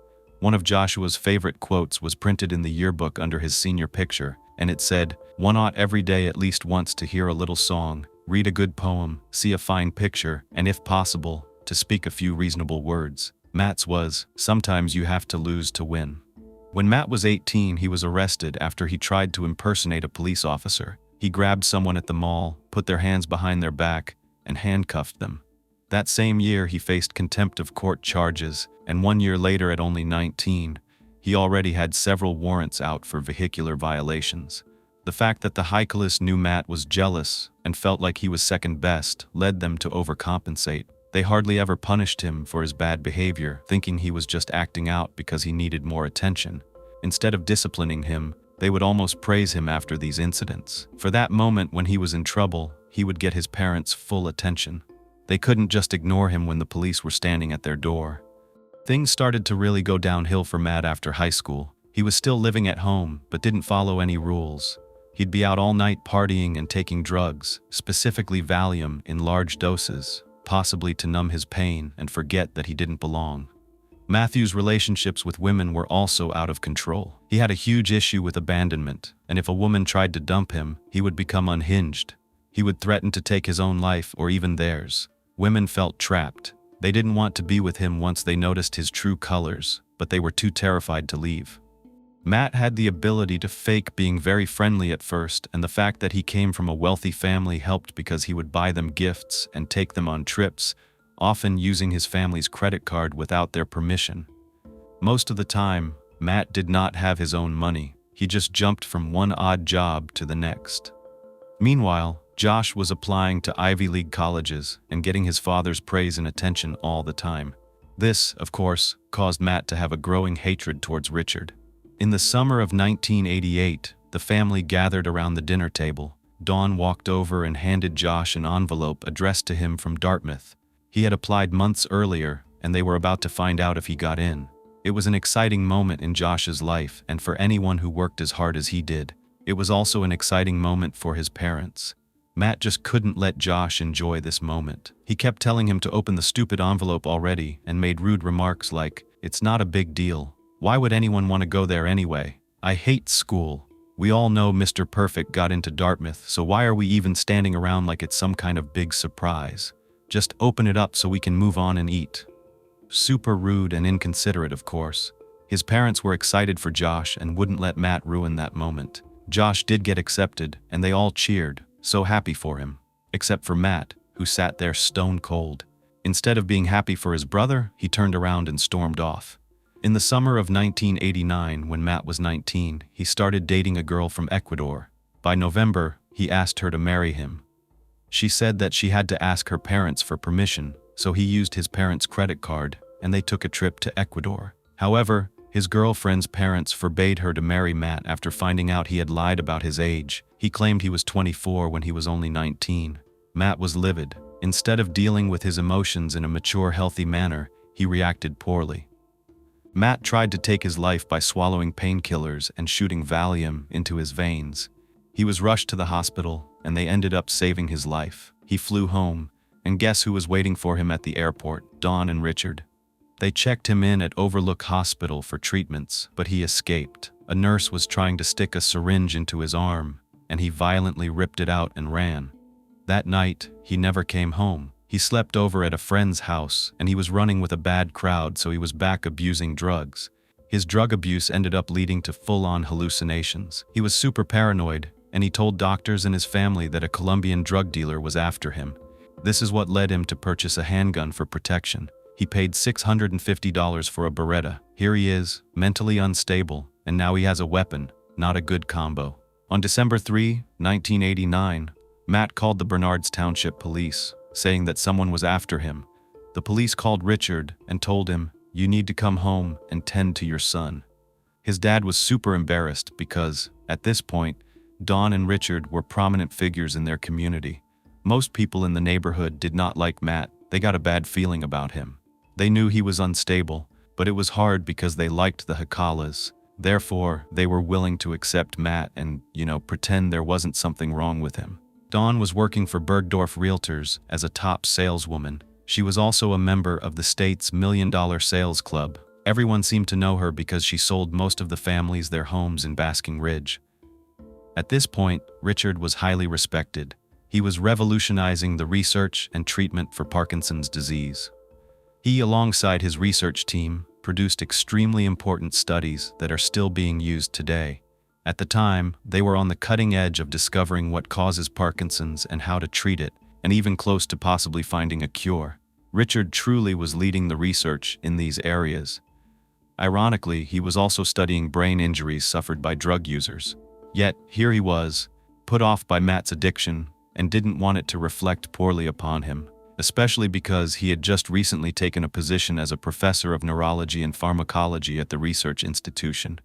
One of Joshua's favorite quotes was printed in the yearbook under his senior picture, and it said, "One ought every day at least once to hear a little song, read a good poem, see a fine picture, and if possible, to speak a few reasonable words." Matt's was, "Sometimes you have to lose to win." When Matt was 18, he was arrested after he tried to impersonate a police officer. He grabbed someone at the mall, put their hands behind their back, and handcuffed them. That same year, he faced contempt of court charges, and 1 year later at only 19, he already had several warrants out for vehicular violations. The fact that the Haikolas knew Matt was jealous and felt like he was second best led them to overcompensate. They hardly ever punished him for his bad behavior, thinking he was just acting out because he needed more attention. Instead of disciplining him, they would almost praise him after these incidents. For that moment when he was in trouble, he would get his parents' full attention. They couldn't just ignore him when the police were standing at their door. Things started to really go downhill for Matt after high school. He was still living at home, but didn't follow any rules. He'd be out all night partying and taking drugs, specifically Valium in large doses, possibly to numb his pain and forget that he didn't belong. Matthew's relationships with women were also out of control. He had a huge issue with abandonment, and if a woman tried to dump him, he would become unhinged. He would threaten to take his own life or even theirs. Women felt trapped. They didn't want to be with him once they noticed his true colors, but they were too terrified to leave. Matt had the ability to fake being very friendly at first, and the fact that he came from a wealthy family helped because he would buy them gifts and take them on trips, often using his family's credit card without their permission. Most of the time, Matt did not have his own money. He just jumped from one odd job to the next. Meanwhile, Josh was applying to Ivy League colleges and getting his father's praise and attention all the time. This, of course, caused Matt to have a growing hatred towards Richard. In the summer of 1988, the family gathered around the dinner table. Dawn walked over and handed Josh an envelope addressed to him from Dartmouth. He had applied months earlier, and they were about to find out if he got in. It was an exciting moment in Josh's life, and for anyone who worked as hard as he did. It was also an exciting moment for his parents. Matt just couldn't let Josh enjoy this moment. He kept telling him to open the stupid envelope already and made rude remarks like, "It's not a big deal. Why would anyone want to go there anyway? I hate school. We all know Mr. Perfect got into Dartmouth, so why are we even standing around like it's some kind of big surprise? Just open it up so we can move on and eat." Super rude and inconsiderate, of course. His parents were excited for Josh and wouldn't let Matt ruin that moment. Josh did get accepted, and they all cheered, so happy for him. Except for Matt, who sat there stone cold. Instead of being happy for his brother, he turned around and stormed off. In the summer of 1989, when Matt was 19, he started dating a girl from Ecuador. By November, he asked her to marry him. She said that she had to ask her parents for permission, so he used his parents' credit card, and they took a trip to Ecuador. However, his girlfriend's parents forbade her to marry Matt after finding out he had lied about his age. He claimed he was 24 when he was only 19. Matt was livid. Instead of dealing with his emotions in a mature, healthy manner, he reacted poorly. Matt tried to take his life by swallowing painkillers and shooting Valium into his veins. He was rushed to the hospital, and they ended up saving his life. He flew home, and guess who was waiting for him at the airport? Dawn and Richard. They checked him in at Overlook Hospital for treatments, but he escaped. A nurse was trying to stick a syringe into his arm, and he violently ripped it out and ran. That night, he never came home. He slept over at a friend's house, and he was running with a bad crowd, so he was back abusing drugs. His drug abuse ended up leading to full-on hallucinations. He was super paranoid, and he told doctors and his family that a Colombian drug dealer was after him. This is what led him to purchase a handgun for protection. He paid $650 for a Beretta. Here he is, mentally unstable, and now he has a weapon. Not a good combo. On December 3, 1989, Matt called the Bernards Township Police, saying that someone was after him. The police called Richard and told him, "You need to come home and tend to your son." His dad was super embarrassed because, at this point, Dawn and Richard were prominent figures in their community. Most people in the neighborhood did not like Matt. They got a bad feeling about him. They knew he was unstable, but it was hard because they liked the Hakalas. Therefore, they were willing to accept Matt and, pretend there wasn't something wrong with him. Dawn was working for Bergdorf Realtors as a top saleswoman. She was also a member of the state's $1 Million Sales Club. Everyone seemed to know her because she sold most of the families their homes in Basking Ridge. At this point, Richard was highly respected. He was revolutionizing the research and treatment for Parkinson's disease. He, alongside his research team, produced extremely important studies that are still being used today. At the time, they were on the cutting edge of discovering what causes Parkinson's and how to treat it, and even close to possibly finding a cure. Richard truly was leading the research in these areas. Ironically, he was also studying brain injuries suffered by drug users. Yet, here he was, put off by Matt's addiction, and didn't want it to reflect poorly upon him, especially because he had just recently taken a position as a professor of neurology and pharmacology at the research institution.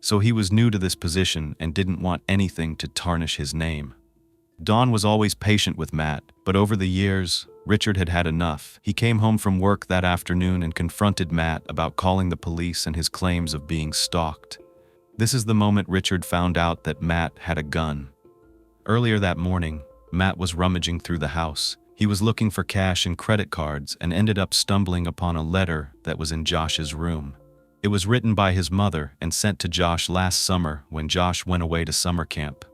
So he was new to this position and didn't want anything to tarnish his name. Dawn was always patient with Matt, but over the years, Richard had had enough. He came home from work that afternoon and confronted Matt about calling the police and his claims of being stalked. This is the moment Richard found out that Matt had a gun. Earlier that morning, Matt was rummaging through the house. He was looking for cash and credit cards and ended up stumbling upon a letter that was in Josh's room. It was written by his mother and sent to Josh last summer when Josh went away to summer camp.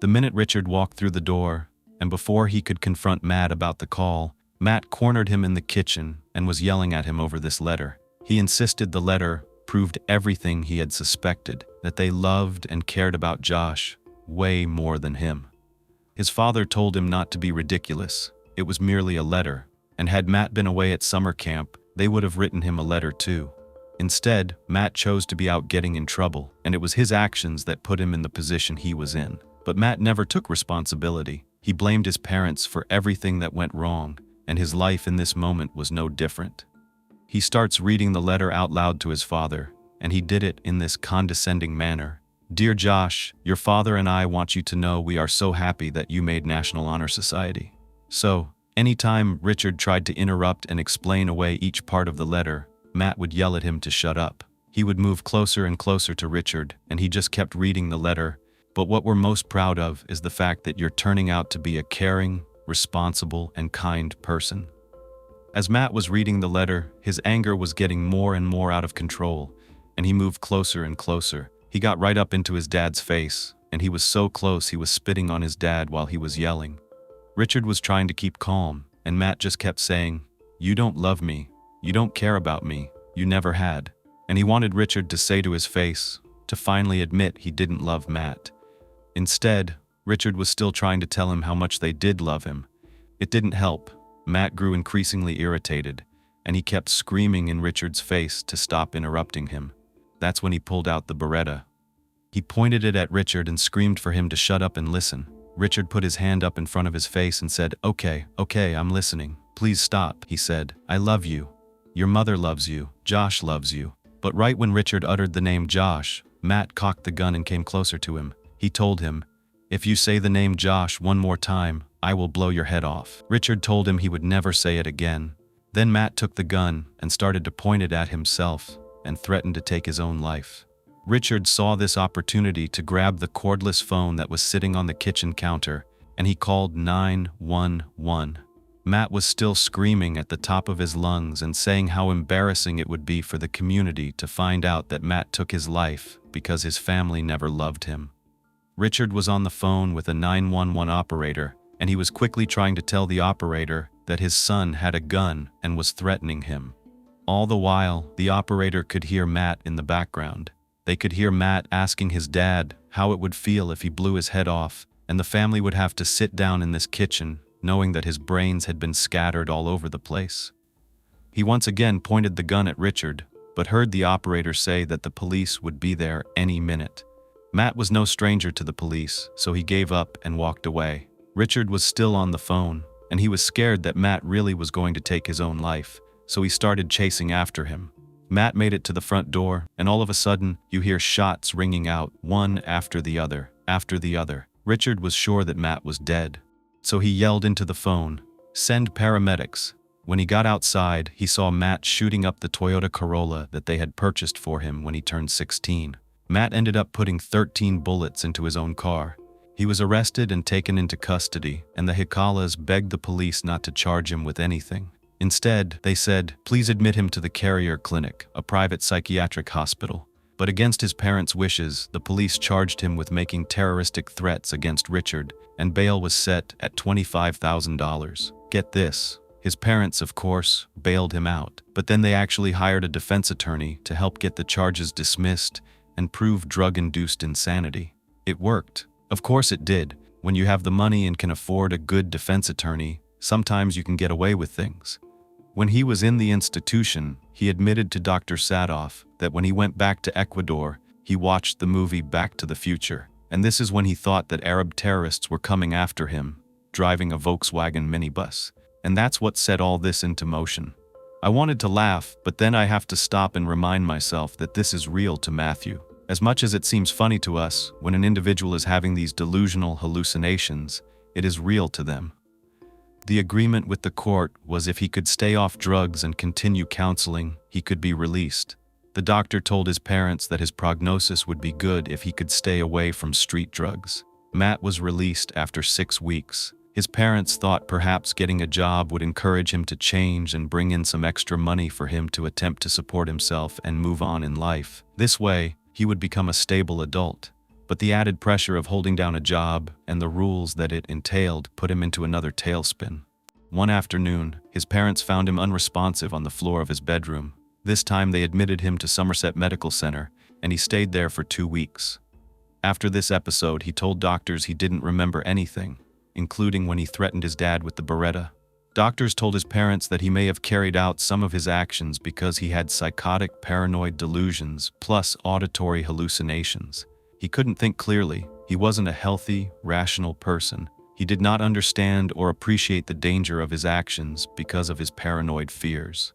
The minute Richard walked through the door, and before he could confront Matt about the call, Matt cornered him in the kitchen and was yelling at him over this letter. He insisted the letter proved everything he had suspected, that they loved and cared about Josh way more than him. His father told him not to be ridiculous. It was merely a letter, and had Matt been away at summer camp, they would have written him a letter too. Instead, Matt chose to be out getting in trouble, and it was his actions that put him in the position he was in. But Matt never took responsibility. He blamed his parents for everything that went wrong, and his life in this moment was no different. He starts reading the letter out loud to his father, and he did it in this condescending manner. "Dear Josh, your father and I want you to know we are so happy that you made National Honor Society." So, anytime Richard tried to interrupt and explain away each part of the letter, Matt would yell at him to shut up. He would move closer and closer to Richard, and he just kept reading the letter. "But what we're most proud of is the fact that you're turning out to be a caring, responsible, and kind person." As Matt was reading the letter, his anger was getting more and more out of control, and he moved closer and closer. He got right up into his dad's face, and he was so close he was spitting on his dad while he was yelling. Richard was trying to keep calm, and Matt just kept saying, "You don't love me. You don't care about me. You never had." And he wanted Richard to say to his face, to finally admit he didn't love Matt. Instead, Richard was still trying to tell him how much they did love him. It didn't help. Matt grew increasingly irritated, and he kept screaming in Richard's face to stop interrupting him. That's when he pulled out the Beretta. He pointed it at Richard and screamed for him to shut up and listen. Richard put his hand up in front of his face and said, Okay, I'm listening. Please stop," he said. "I love you. Your mother loves you. Josh loves you." But right when Richard uttered the name Josh, Matt cocked the gun and came closer to him. He told him, "If you say the name Josh one more time, I will blow your head off." Richard told him he would never say it again. Then Matt took the gun and started to point it at himself and threatened to take his own life. Richard saw this opportunity to grab the cordless phone that was sitting on the kitchen counter, and he called 911. Matt was still screaming at the top of his lungs and saying how embarrassing it would be for the community to find out that Matt took his life because his family never loved him. Richard was on the phone with a 911 operator, and he was quickly trying to tell the operator that his son had a gun and was threatening him. All the while, the operator could hear Matt in the background. They could hear Matt asking his dad how it would feel if he blew his head off, and the family would have to sit down in this kitchen, knowing that his brains had been scattered all over the place. He once again pointed the gun at Richard, but heard the operator say that the police would be there any minute. Matt was no stranger to the police, so he gave up and walked away. Richard was still on the phone, and he was scared that Matt really was going to take his own life, so he started chasing after him. Matt made it to the front door, and all of a sudden, you hear shots ringing out, one after the other, after the other. Richard was sure that Matt was dead, so he yelled into the phone, "Send paramedics." When he got outside, he saw Matt shooting up the Toyota Corolla that they had purchased for him when he turned 16. Matt ended up putting 13 bullets into his own car. He was arrested and taken into custody, and the Hikalas begged the police not to charge him with anything. Instead, they said, please admit him to the Carrier Clinic, a private psychiatric hospital. But against his parents' wishes, the police charged him with making terroristic threats against Richard, and bail was set at $25,000. Get this. His parents, of course, bailed him out, but then they actually hired a defense attorney to help get the charges dismissed and prove drug-induced insanity. It worked. Of course it did. When you have the money and can afford a good defense attorney, sometimes you can get away with things. When he was in the institution, he admitted to Dr. Sadoff that when he went back to Ecuador, he watched the movie Back to the Future, and this is when he thought that Arab terrorists were coming after him, driving a Volkswagen minibus. And that's what set all this into motion. I wanted to laugh, but then I have to stop and remind myself that this is real to Matthew. As much as it seems funny to us, when an individual is having these delusional hallucinations, it is real to them. The agreement with the court was if he could stay off drugs and continue counseling, he could be released. The doctor told his parents that his prognosis would be good if he could stay away from street drugs. Matt was released after 6 weeks. His parents thought perhaps getting a job would encourage him to change and bring in some extra money for him to attempt to support himself and move on in life. This way, he would become a stable adult. But the added pressure of holding down a job and the rules that it entailed put him into another tailspin. One afternoon, his parents found him unresponsive on the floor of his bedroom. This time they admitted him to Somerset Medical Center, and he stayed there for 2 weeks. After this episode, he told doctors he didn't remember anything, including when he threatened his dad with the Beretta. Doctors told his parents that he may have carried out some of his actions because he had psychotic paranoid delusions plus auditory hallucinations. He couldn't think clearly. He wasn't a healthy, rational person. He did not understand or appreciate the danger of his actions because of his paranoid fears.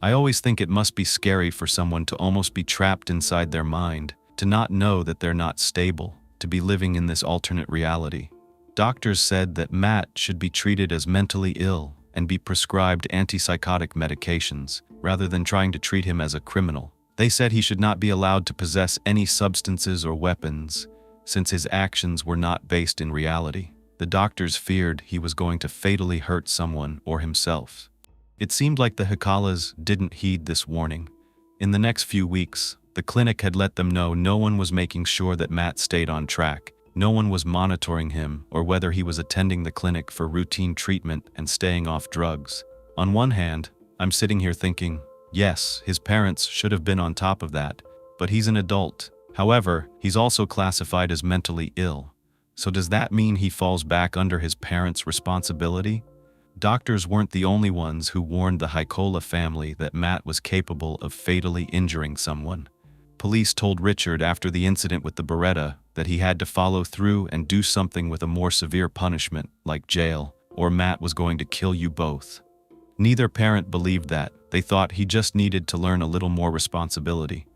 I always think it must be scary for someone to almost be trapped inside their mind, to not know that they're not stable, to be living in this alternate reality. Doctors said that Matt should be treated as mentally ill and be prescribed antipsychotic medications, rather than trying to treat him as a criminal. They said he should not be allowed to possess any substances or weapons, since his actions were not based in reality. The doctors feared he was going to fatally hurt someone or himself. It seemed like the Hikalas didn't heed this warning. In the next few weeks, the clinic had let them know no one was making sure that Matt stayed on track. No one was monitoring him or whether he was attending the clinic for routine treatment and staying off drugs. On one hand, I'm sitting here thinking, yes, his parents should have been on top of that, but he's an adult. However, he's also classified as mentally ill. So does that mean he falls back under his parents' responsibility? Doctors weren't the only ones who warned the Hikola family that Matt was capable of fatally injuring someone. Police told Richard after the incident with the Beretta that he had to follow through and do something with a more severe punishment, like jail, or Matt was going to kill you both. Neither parent believed that. They thought he just needed to learn a little more responsibility.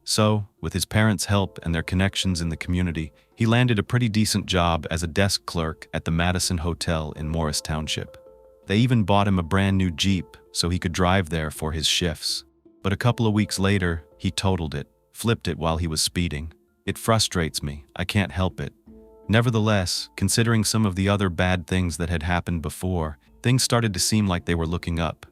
So, with his parents' help and their connections in the community, he landed a pretty decent job as a desk clerk at the Madison Hotel in Morris Township. They even bought him a brand new Jeep so he could drive there for his shifts. But a couple of weeks later, he totaled it, flipped it while he was speeding. It frustrates me. I can't help it. Nevertheless, considering some of the other bad things that had happened before, Things started to seem like they were looking up.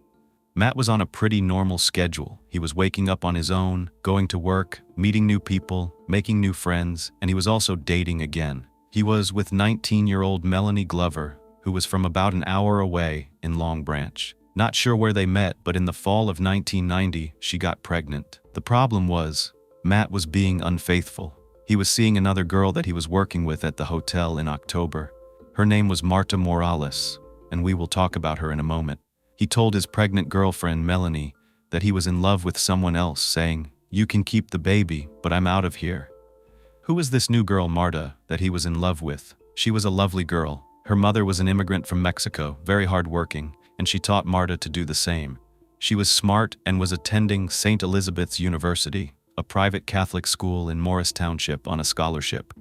Matt was on a pretty normal schedule. He was waking up on his own, going to work, meeting new people, making new friends, and he was also dating again. He was with 19-year-old Melanie Glover, who was from about an hour away in Long Branch. Not sure where they met, but in the fall of 1990, she got pregnant. The problem was, Matt was being unfaithful. He was seeing another girl that he was working with at the hotel in October. Her name was Marta Morales, and we will talk about her in a moment. He told his pregnant girlfriend, Melanie, that he was in love with someone else, saying, "You can keep the baby, but I'm out of here." Who was this new girl, Marta, that he was in love with? She was a lovely girl. Her mother was an immigrant from Mexico, very hardworking, and she taught Marta to do the same. She was smart and was attending St. Elizabeth's University, a private Catholic school in Morris Township, on a scholarship.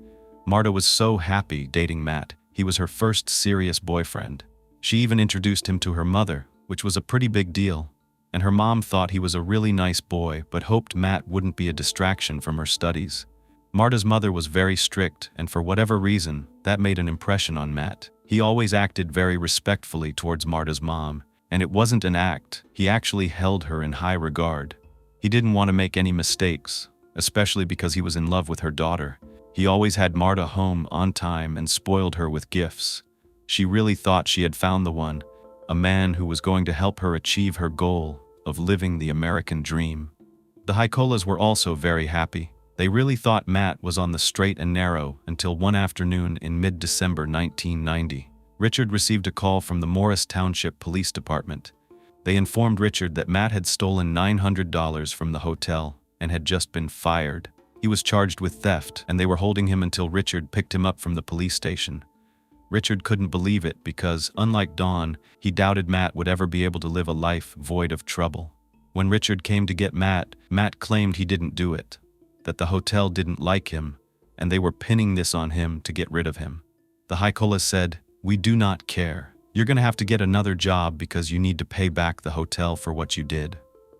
Marta was so happy dating Matt. He was her first serious boyfriend. She even introduced him to her mother, which was a pretty big deal, and her mom thought he was a really nice boy but hoped Matt wouldn't be a distraction from her studies. Marta's mother was very strict, and for whatever reason, that made an impression on Matt. He always acted very respectfully towards Marta's mom, and it wasn't an act. He actually held her in high regard. He didn't want to make any mistakes, especially because he was in love with her daughter. He always had Marta home on time and spoiled her with gifts. She really thought she had found the one, a man who was going to help her achieve her goal of living the American dream. The Hicolas were also very happy. They really thought Matt was on the straight and narrow until one afternoon in mid-December 1990. Richard received a call from the Morris Township Police Department. They informed Richard that Matt had stolen $900 from the hotel and had just been fired. He was charged with theft, and they were holding him until Richard picked him up from the police station. Richard couldn't believe it because, unlike Dawn, he doubted Matt would ever be able to live a life void of trouble. When Richard came to get Matt, Matt claimed he didn't do it, that the hotel didn't like him, and they were pinning this on him to get rid of him. The Hicolas said, "We do not care. You're going to have to get another job because you need to pay back the hotel for what you did."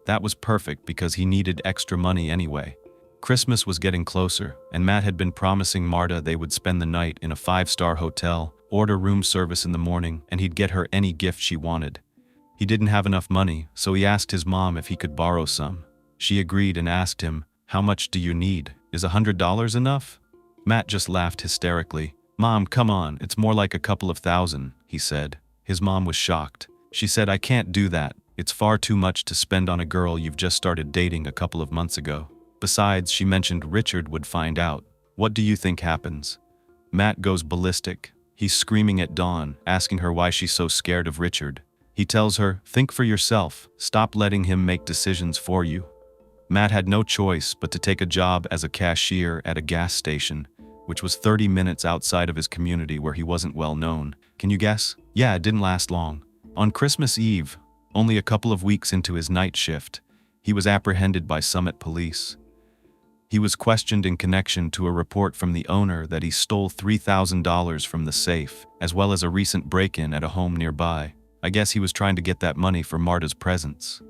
That was perfect because he needed extra money anyway. Christmas was getting closer, and Matt had been promising Marta they would spend the night in a 5-star hotel, order room service in the morning, and he'd get her any gift she wanted. He didn't have enough money, so he asked his mom if he could borrow some. She agreed and asked him, "How much do you need? Is $100 enough?" Matt just laughed hysterically. "Mom, come on, it's more like a couple of thousand," he said. His mom was shocked. She said, "I can't do that. It's far too much to spend on a girl you've just started dating a couple of months ago." Besides, she mentioned Richard would find out. What do you think happens? Matt goes ballistic. He's screaming at Dawn, asking her why she's so scared of Richard. He tells her, "Think for yourself. Stop letting him make decisions for you." Matt had no choice but to take a job as a cashier at a gas station, which was 30 minutes outside of his community where he wasn't well known. Can you guess? Yeah, it didn't last long. On Christmas Eve, only a couple of weeks into his night shift, he was apprehended by Summit Police. He was questioned in connection to a report from the owner that he stole $3,000 from the safe, as well as a recent break-in at a home nearby. I guess he was trying to get that money for Marta's presents.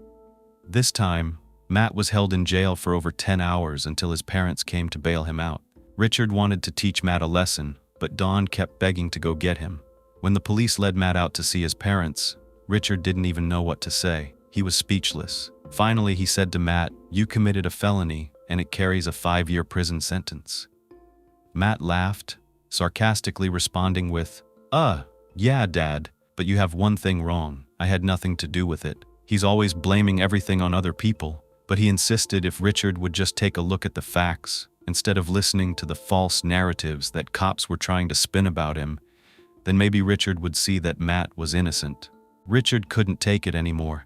This time, Matt was held in jail for over 10 hours until his parents came to bail him out. Richard wanted to teach Matt a lesson, but Dawn kept begging to go get him. When the police led Matt out to see his parents, Richard didn't even know what to say. He was speechless. Finally, he said to Matt, "You committed a felony, and it carries a 5-year prison sentence." Matt laughed, sarcastically responding with, Yeah, Dad, but you have one thing wrong. I had nothing to do with it." He's always blaming everything on other people, but he insisted if Richard would just take a look at the facts, instead of listening to the false narratives that cops were trying to spin about him, then maybe Richard would see that Matt was innocent. Richard couldn't take it anymore.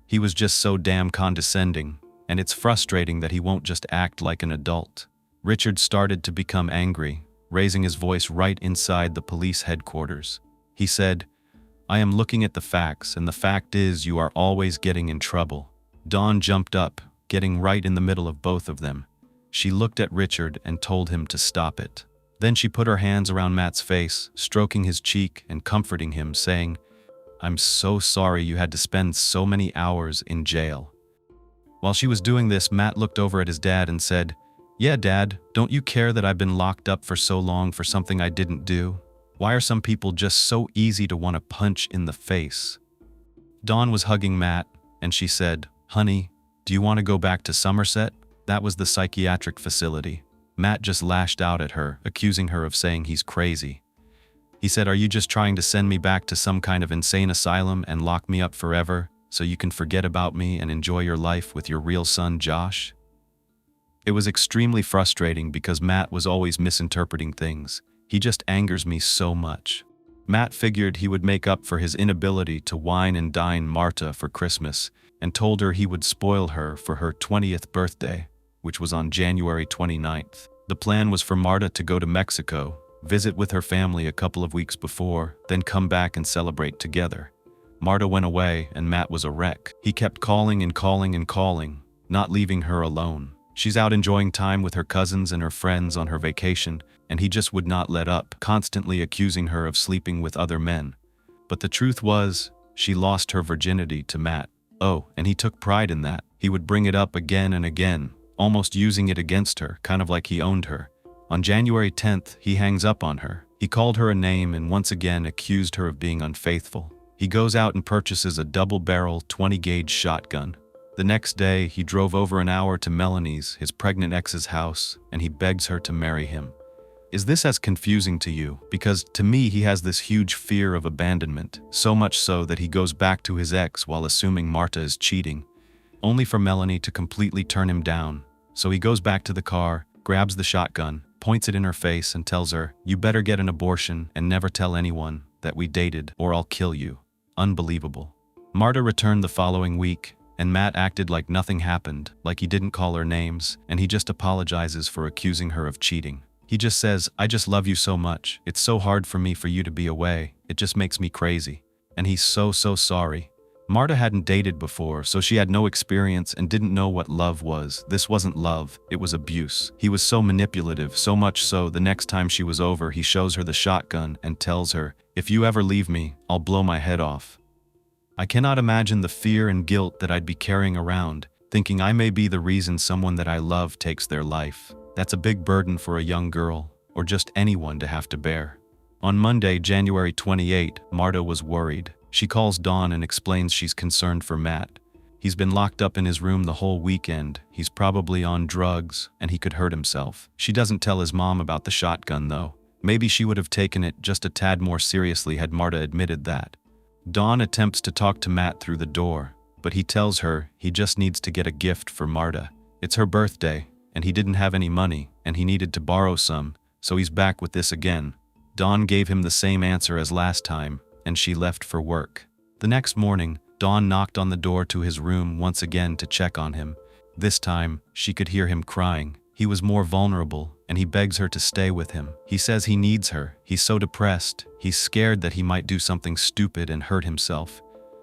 He was just so damn condescending, and it's frustrating that he won't just act like an adult. Richard started to become angry, raising his voice right inside the police headquarters. He said, "I am looking at the facts, and the fact is you are always getting in trouble." Dawn jumped up, getting right in the middle of both of them. She looked at Richard and told him to stop it. Then she put her hands around Matt's face, stroking his cheek and comforting him, saying, "I'm so sorry you had to spend so many hours in jail." While she was doing this, Matt looked over at his dad and said, "Yeah, Dad, don't you care that I've been locked up for so long for something I didn't do?" Why are some people just so easy to want to punch in the face? Dawn was hugging Matt, and she said, "Honey, do you want to go back to Somerset?" That was the psychiatric facility. Matt just lashed out at her, accusing her of saying he's crazy. He said, "Are you just trying to send me back to some kind of insane asylum and lock me up forever so you can forget about me and enjoy your life with your real son, Josh?" It was extremely frustrating because Matt was always misinterpreting things. He just angers me so much. Matt figured he would make up for his inability to wine and dine Marta for Christmas and told her he would spoil her for her 20th birthday, which was on January 29th. The plan was for Marta to go to Mexico, visit with her family a couple of weeks before, then come back and celebrate together. Marta went away and Matt was a wreck. He kept calling and calling and calling, not leaving her alone. She's out enjoying time with her cousins and her friends on her vacation, and he just would not let up, constantly accusing her of sleeping with other men. But the truth was, she lost her virginity to Matt. Oh, and he took pride in that. He would bring it up again and again, almost using it against her, kind of like he owned her. On January 10th, he hangs up on her. He called her a name and once again accused her of being unfaithful. He goes out and purchases a double-barrel 20-gauge shotgun. The next day, he drove over an hour to Melanie's, his pregnant ex's house, and he begs her to marry him. Is this as confusing to you? Because to me, he has this huge fear of abandonment, so much so that he goes back to his ex while assuming Marta is cheating, only for Melanie to completely turn him down. So he goes back to the car, grabs the shotgun, points it in her face and tells her, "You better get an abortion and never tell anyone that we dated or I'll kill you." Unbelievable. Marta returned the following week, and Matt acted like nothing happened, like he didn't call her names, and he just apologizes for accusing her of cheating. He just says, "I just love you so much. It's so hard for me for you to be away. It just makes me crazy." And he's so sorry. Marta hadn't dated before, so she had no experience and didn't know what love was. This wasn't love, it was abuse. He was so manipulative, so much so the next time she was over, he shows her the shotgun and tells her, "If you ever leave me, I'll blow my head off." I cannot imagine the fear and guilt that I'd be carrying around, thinking I may be the reason someone that I love takes their life. That's a big burden for a young girl, or just anyone to have to bear. On Monday, January 28, Marta was worried. She calls Dawn and explains she's concerned for Matt. He's been locked up in his room the whole weekend, he's probably on drugs, and he could hurt himself. She doesn't tell his mom about the shotgun though. Maybe she would have taken it just a tad more seriously had Marta admitted that. Dawn attempts to talk to Matt through the door, but he tells her he just needs to get a gift for Marta. It's her birthday, and he didn't have any money, and he needed to borrow some, so he's back with this again. Dawn gave him the same answer as last time, and she left for work. The next morning, Dawn knocked on the door to his room once again to check on him. This time, she could hear him crying. He was more vulnerable, and he begs her to stay with him. He says he needs her. He's so depressed. He's scared that he might do something stupid and hurt himself.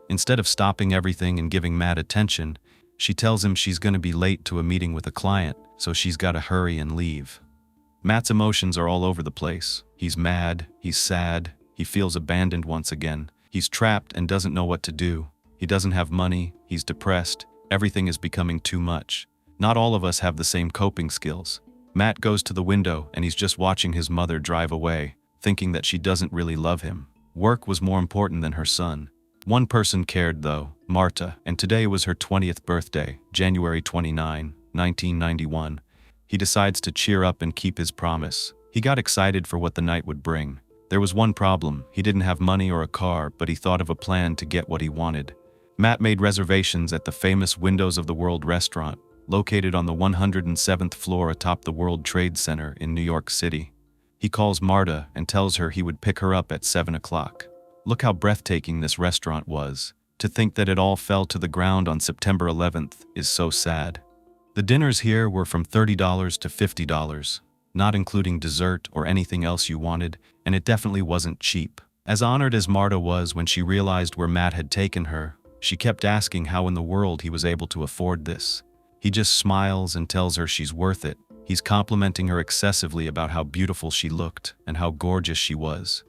Instead of stopping everything and giving Matt attention, she tells him she's going to be late to a meeting with a client, so she's got to hurry and leave. Matt's emotions are all over the place. He's mad, he's sad, he feels abandoned once again. He's trapped and doesn't know what to do. He doesn't have money, he's depressed, everything is becoming too much. Not all of us have the same coping skills. Matt goes to the window and he's just watching his mother drive away, thinking that she doesn't really love him. Work was more important than her son. One person cared though, Marta, and today was her 20th birthday, January 29, 1991. He decides to cheer up and keep his promise. He got excited for what the night would bring. There was one problem. He didn't have money or a car, but he thought of a plan to get what he wanted. Matt made reservations at the famous Windows of the World restaurant, located on the 107th floor atop the World Trade Center in New York City. He calls Marta and tells her he would pick her up at 7 o'clock. Look how breathtaking this restaurant was. To think that it all fell to the ground on September 11th is so sad. The dinners here were from $30 to $50, not including dessert or anything else you wanted, and it definitely wasn't cheap. As honored as Marta was when she realized where Matt had taken her, she kept asking how in the world he was able to afford this. He just smiles and tells her she's worth it. He's complimenting her excessively about how beautiful she looked and how gorgeous she was.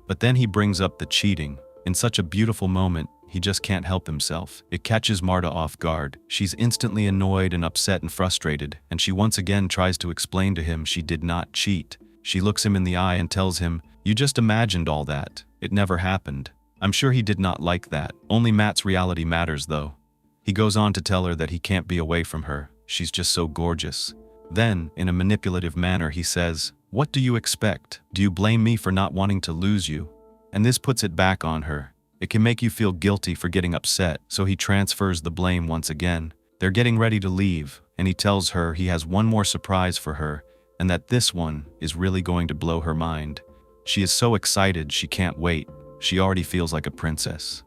But then he brings up the cheating. In such a beautiful moment, he just can't help himself. It catches Marta off guard. She's instantly annoyed and upset and frustrated, and she once again tries to explain to him she did not cheat. She looks him in the eye and tells him, "You just imagined all that. It never happened." I'm sure he did not like that. Only Matt's reality matters though. He goes on to tell her that he can't be away from her. She's just so gorgeous. Then, in a manipulative manner, he says, "What do you expect? Do you blame me for not wanting to lose you?" And this puts it back on her. It can make you feel guilty for getting upset, so he transfers the blame once again. They're getting ready to leave, and he tells her he has one more surprise for her, and that this one is really going to blow her mind. She is so excited she can't wait. She already feels like a princess.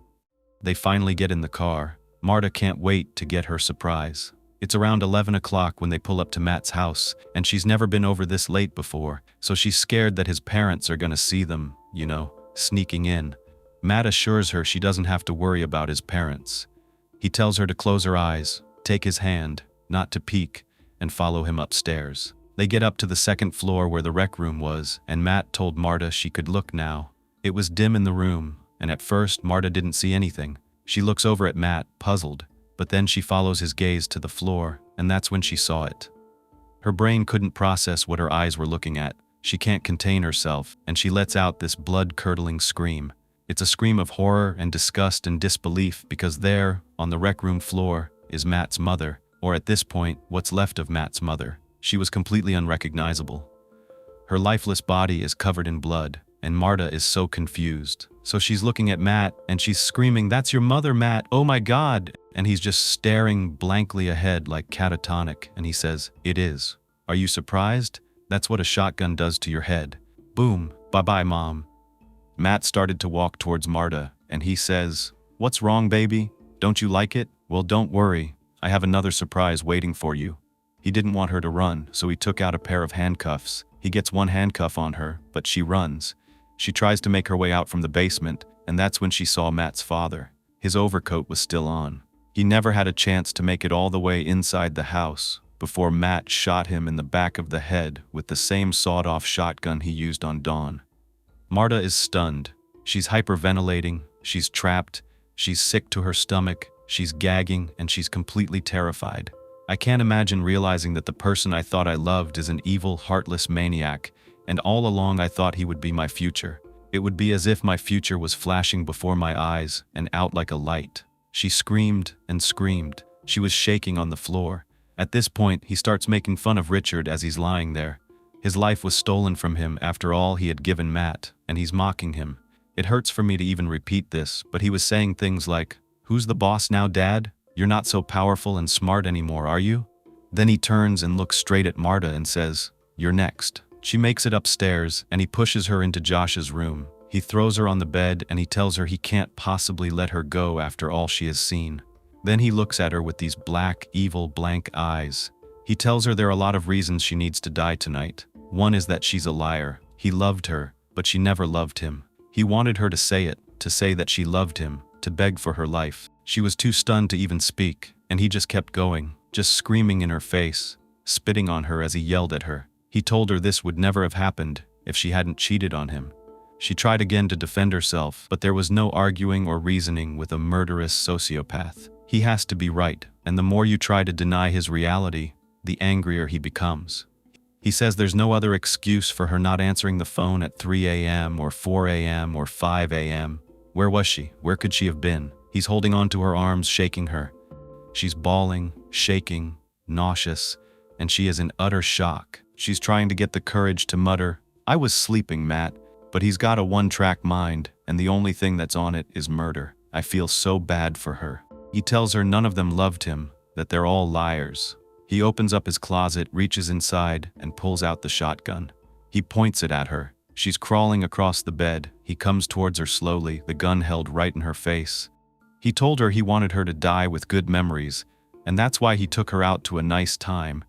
They finally get in the car. Marta can't wait to get her surprise. It's around 11 o'clock when they pull up to Matt's house, and she's never been over this late before, so she's scared that his parents are gonna see them, sneaking in. Matt assures her she doesn't have to worry about his parents. He tells her to close her eyes, take his hand, not to peek, and follow him upstairs. They get up to the second floor where the rec room was, and Matt told Marta she could look now. It was dim in the room, and at first Marta didn't see anything. She looks over at Matt, puzzled, but then she follows his gaze to the floor, and that's when she saw it. Her brain couldn't process what her eyes were looking at. She can't contain herself, and she lets out this blood-curdling scream. It's a scream of horror and disgust and disbelief because there, on the rec room floor, is Matt's mother, or at this point, what's left of Matt's mother. She was completely unrecognizable. Her lifeless body is covered in blood, and Marta is so confused. So she's looking at Matt, and she's screaming, "That's your mother, Matt! Oh my God!" And he's just staring blankly ahead like catatonic, and he says, "It is. Are you surprised? That's what a shotgun does to your head. Boom. Bye-bye, Mom." Matt started to walk towards Marta, and he says, "What's wrong, baby? Don't you like it? Well, don't worry. I have another surprise waiting for you." He didn't want her to run, so he took out a pair of handcuffs. He gets one handcuff on her, but she runs. She tries to make her way out from the basement, and that's when she saw Matt's father. His overcoat was still on. He never had a chance to make it all the way inside the house before Matt shot him in the back of the head with the same sawed-off shotgun he used on Dawn. Marta is stunned. She's hyperventilating, she's trapped, she's sick to her stomach, she's gagging, and she's completely terrified. I can't imagine realizing that the person I thought I loved is an evil, heartless maniac, and all along I thought he would be my future. It would be as if my future was flashing before my eyes and out like a light. She screamed and screamed. She was shaking on the floor. At this point, he starts making fun of Richard as he's lying there. His life was stolen from him after all he had given Matt, and he's mocking him. It hurts for me to even repeat this, but he was saying things like, "Who's the boss now, Dad? You're not so powerful and smart anymore, are you?" Then he turns and looks straight at Marta and says, "You're next." She makes it upstairs, and he pushes her into Josh's room. He throws her on the bed, and he tells her he can't possibly let her go after all she has seen. Then he looks at her with these black, evil, blank eyes. He tells her there are a lot of reasons she needs to die tonight. One is that she's a liar. He loved her, but she never loved him. He wanted her to say it, to say that she loved him, to beg for her life. She was too stunned to even speak, and he just kept going, just screaming in her face, spitting on her as he yelled at her. He told her this would never have happened if she hadn't cheated on him. She tried again to defend herself, but there was no arguing or reasoning with a murderous sociopath. He has to be right, and the more you try to deny his reality, the angrier he becomes. He says there's no other excuse for her not answering the phone at 3 a.m. or 4 a.m. or 5 a.m. Where was she? Where could she have been? He's holding on to her arms, shaking her. She's bawling, shaking, nauseous, and she is in utter shock. She's trying to get the courage to mutter, "I was sleeping, Matt," but he's got a one-track mind, and the only thing that's on it is murder. I feel so bad for her. He tells her none of them loved him, that they're all liars. He opens up his closet, reaches inside, and pulls out the shotgun. He points it at her. She's crawling across the bed. He comes towards her slowly, the gun held right in her face. He told her he wanted her to die with good memories, and that's why he took her out to a nice time,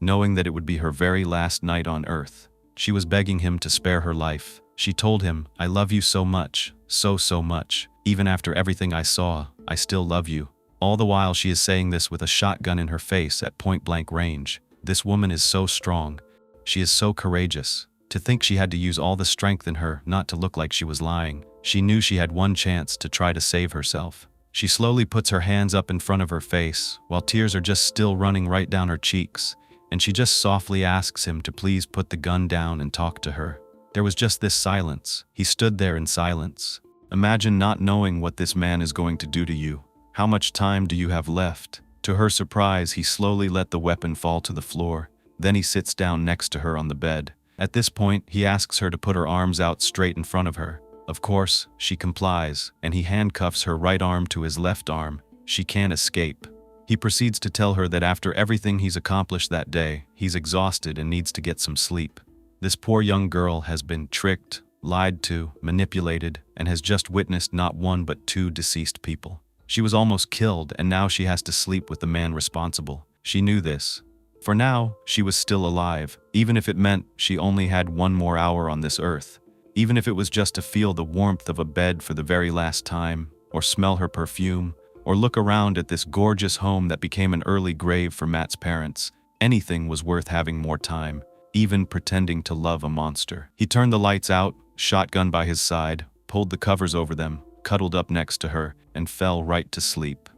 knowing that it would be her very last night on Earth. She was begging him to spare her life. She told him, "I love you so much, so much. Even after everything I saw, I still love you." All the while she is saying this with a shotgun in her face at point-blank range. This woman is so strong. She is so courageous. To think she had to use all the strength in her not to look like she was lying. She knew she had one chance to try to save herself. She slowly puts her hands up in front of her face, while tears are just still running right down her cheeks, and she just softly asks him to please put the gun down and talk to her. There was just this silence. He stood there in silence. Imagine not knowing what this man is going to do to you. How much time do you have left? To her surprise, he slowly let the weapon fall to the floor. Then he sits down next to her on the bed. At this point, he asks her to put her arms out straight in front of her. Of course, she complies, and he handcuffs her right arm to his left arm. She can't escape. He proceeds to tell her that after everything he's accomplished that day, he's exhausted and needs to get some sleep. This poor young girl has been tricked, lied to, manipulated, and has just witnessed not one but two deceased people. She was almost killed, and now she has to sleep with the man responsible. She knew this. For now, she was still alive, even if it meant she only had one more hour on this earth. Even if it was just to feel the warmth of a bed for the very last time, or smell her perfume, or look around at this gorgeous home that became an early grave for Matt's parents. Anything was worth having more time, even pretending to love a monster. He turned the lights out, shotgun by his side, pulled the covers over them, cuddled up next to her, and fell right to sleep.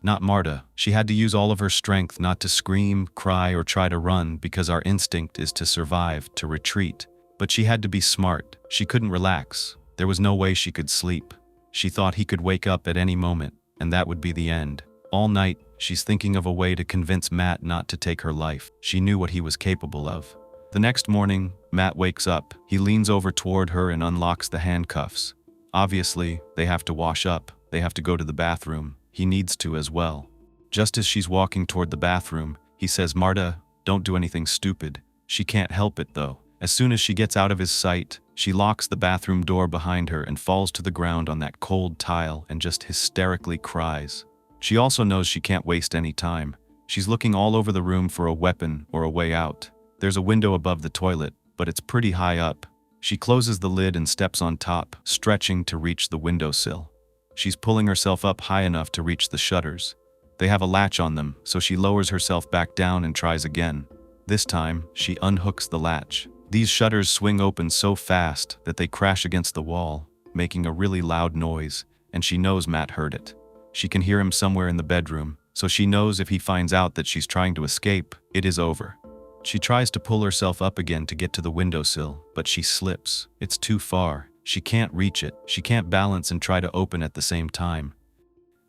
Not Marta. She had to use all of her strength not to scream, cry, or try to run because our instinct is to survive, to retreat. But she had to be smart. She couldn't relax. There was no way she could sleep. She thought he could wake up at any moment, and that would be the end. All night, she's thinking of a way to convince Matt not to take her life. She knew what he was capable of. The next morning, Matt wakes up. He leans over toward her and unlocks the handcuffs. Obviously, they have to wash up. They have to go to the bathroom. He needs to as well. Just as she's walking toward the bathroom, he says, "Marta, don't do anything stupid." She can't help it though. As soon as she gets out of his sight, she locks the bathroom door behind her and falls to the ground on that cold tile and just hysterically cries. She also knows she can't waste any time. She's looking all over the room for a weapon or a way out. There's a window above the toilet, but it's pretty high up. She closes the lid and steps on top, stretching to reach the windowsill. She's pulling herself up high enough to reach the shutters. They have a latch on them, so she lowers herself back down and tries again. This time, she unhooks the latch. These shutters swing open so fast that they crash against the wall, making a really loud noise, and she knows Matt heard it. She can hear him somewhere in the bedroom, so she knows if he finds out that she's trying to escape, it is over. She tries to pull herself up again to get to the windowsill, but she slips. It's too far. She can't reach it. She can't balance and try to open at the same time.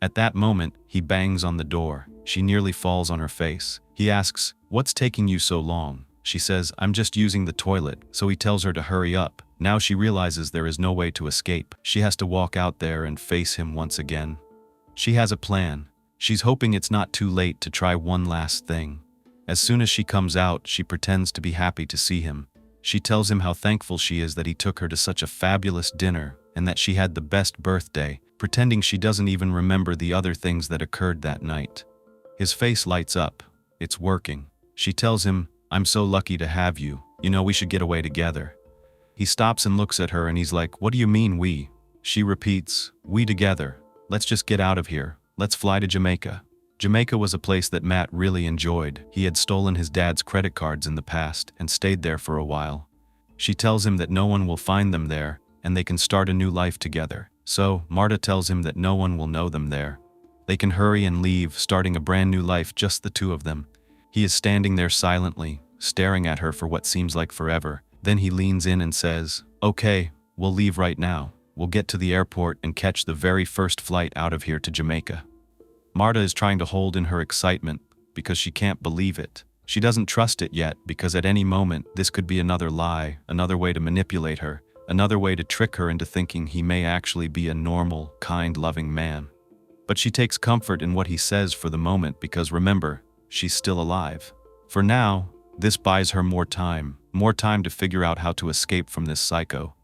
At that moment, he bangs on the door. She nearly falls on her face. He asks, "What's taking you so long?" She says, "I'm just using the toilet," so he tells her to hurry up. Now she realizes there is no way to escape. She has to walk out there and face him once again. She has a plan. She's hoping it's not too late to try one last thing. As soon as she comes out, she pretends to be happy to see him. She tells him how thankful she is that he took her to such a fabulous dinner and that she had the best birthday, pretending she doesn't even remember the other things that occurred that night. His face lights up. It's working. She tells him, "I'm so lucky to have you. You know, we should get away together." He stops and looks at her and he's like, "What do you mean we?" She repeats, "We together. Let's just get out of here. Let's fly to Jamaica." Jamaica was a place that Matt really enjoyed. He had stolen his dad's credit cards in the past and stayed there for a while. She tells him that no one will find them there and they can start a new life together. So, Marta tells him that no one will know them there. They can hurry and leave, starting a brand new life, just the two of them. He is standing there silently, staring at her for what seems like forever. Then he leans in and says, "Okay, we'll leave right now. We'll get to the airport and catch the very first flight out of here to Jamaica." Marta is trying to hold in her excitement because she can't believe it. She doesn't trust it yet because at any moment this could be another lie, another way to manipulate her, another way to trick her into thinking he may actually be a normal, kind, loving man. But she takes comfort in what he says for the moment because remember, she's still alive. For now, this buys her more time to figure out how to escape from this psycho.